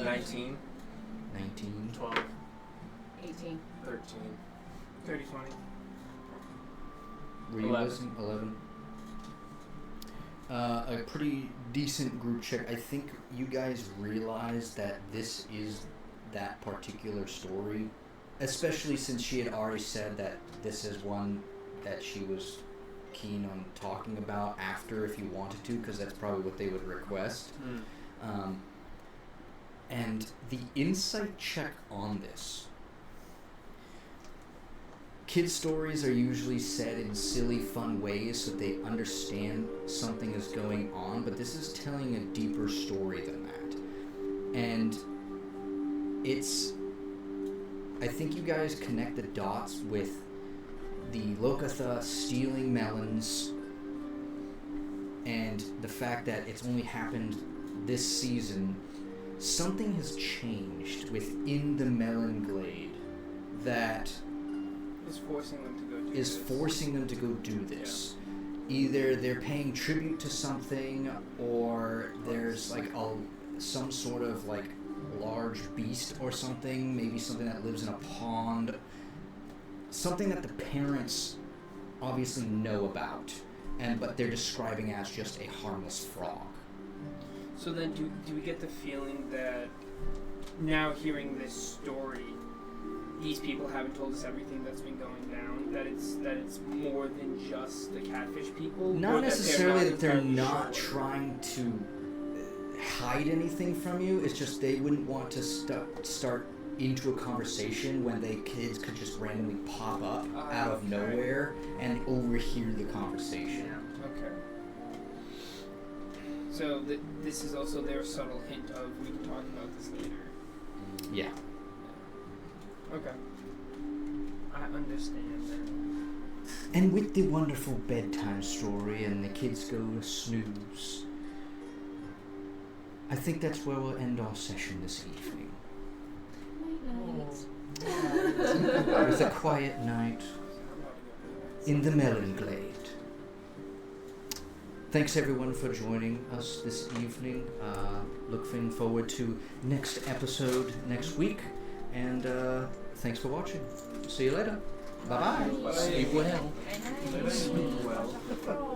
19. 19. 12. 18. 13. 30, 20. Were you 11. listening? 11. A pretty decent group check. I think you guys realize that this is that particular story, especially since she had already said that this is one that she was keen on talking about after if you wanted to, because that's probably what they would request. And the insight check on this. Kids' stories are usually said in silly, fun ways so they understand something is going on, but this is telling a deeper story than that. And it's... I think you guys connect the dots with the Lokatha stealing melons and the fact that it's only happened this season. Something has changed within the Melonglade that is forcing them to go do this. Yeah. Either they're paying tribute to something, or there's like some sort of like large beast or something, maybe something that lives in a pond, something that the parents obviously know about, but they're describing as just a harmless frog. So then do we get the feeling that now hearing this story, these people haven't told us everything that's been going down, that it's more than just the catfish people? Not necessarily that they're not trying to hide anything from you, it's just they wouldn't want to start into a conversation when kids could just randomly pop up out of nowhere and overhear the conversation. Okay. So this is also their subtle hint of we can talk about this later. Yeah. Okay. I understand that. And with the wonderful bedtime story and the kids go to snooze, I think that's where we'll end our session this evening. With a quiet night in the Melonglade. Thanks everyone for joining us this evening. Looking forward to next episode next week. And thanks for watching. See you later. Bye-bye. Sleep well. Sleep well.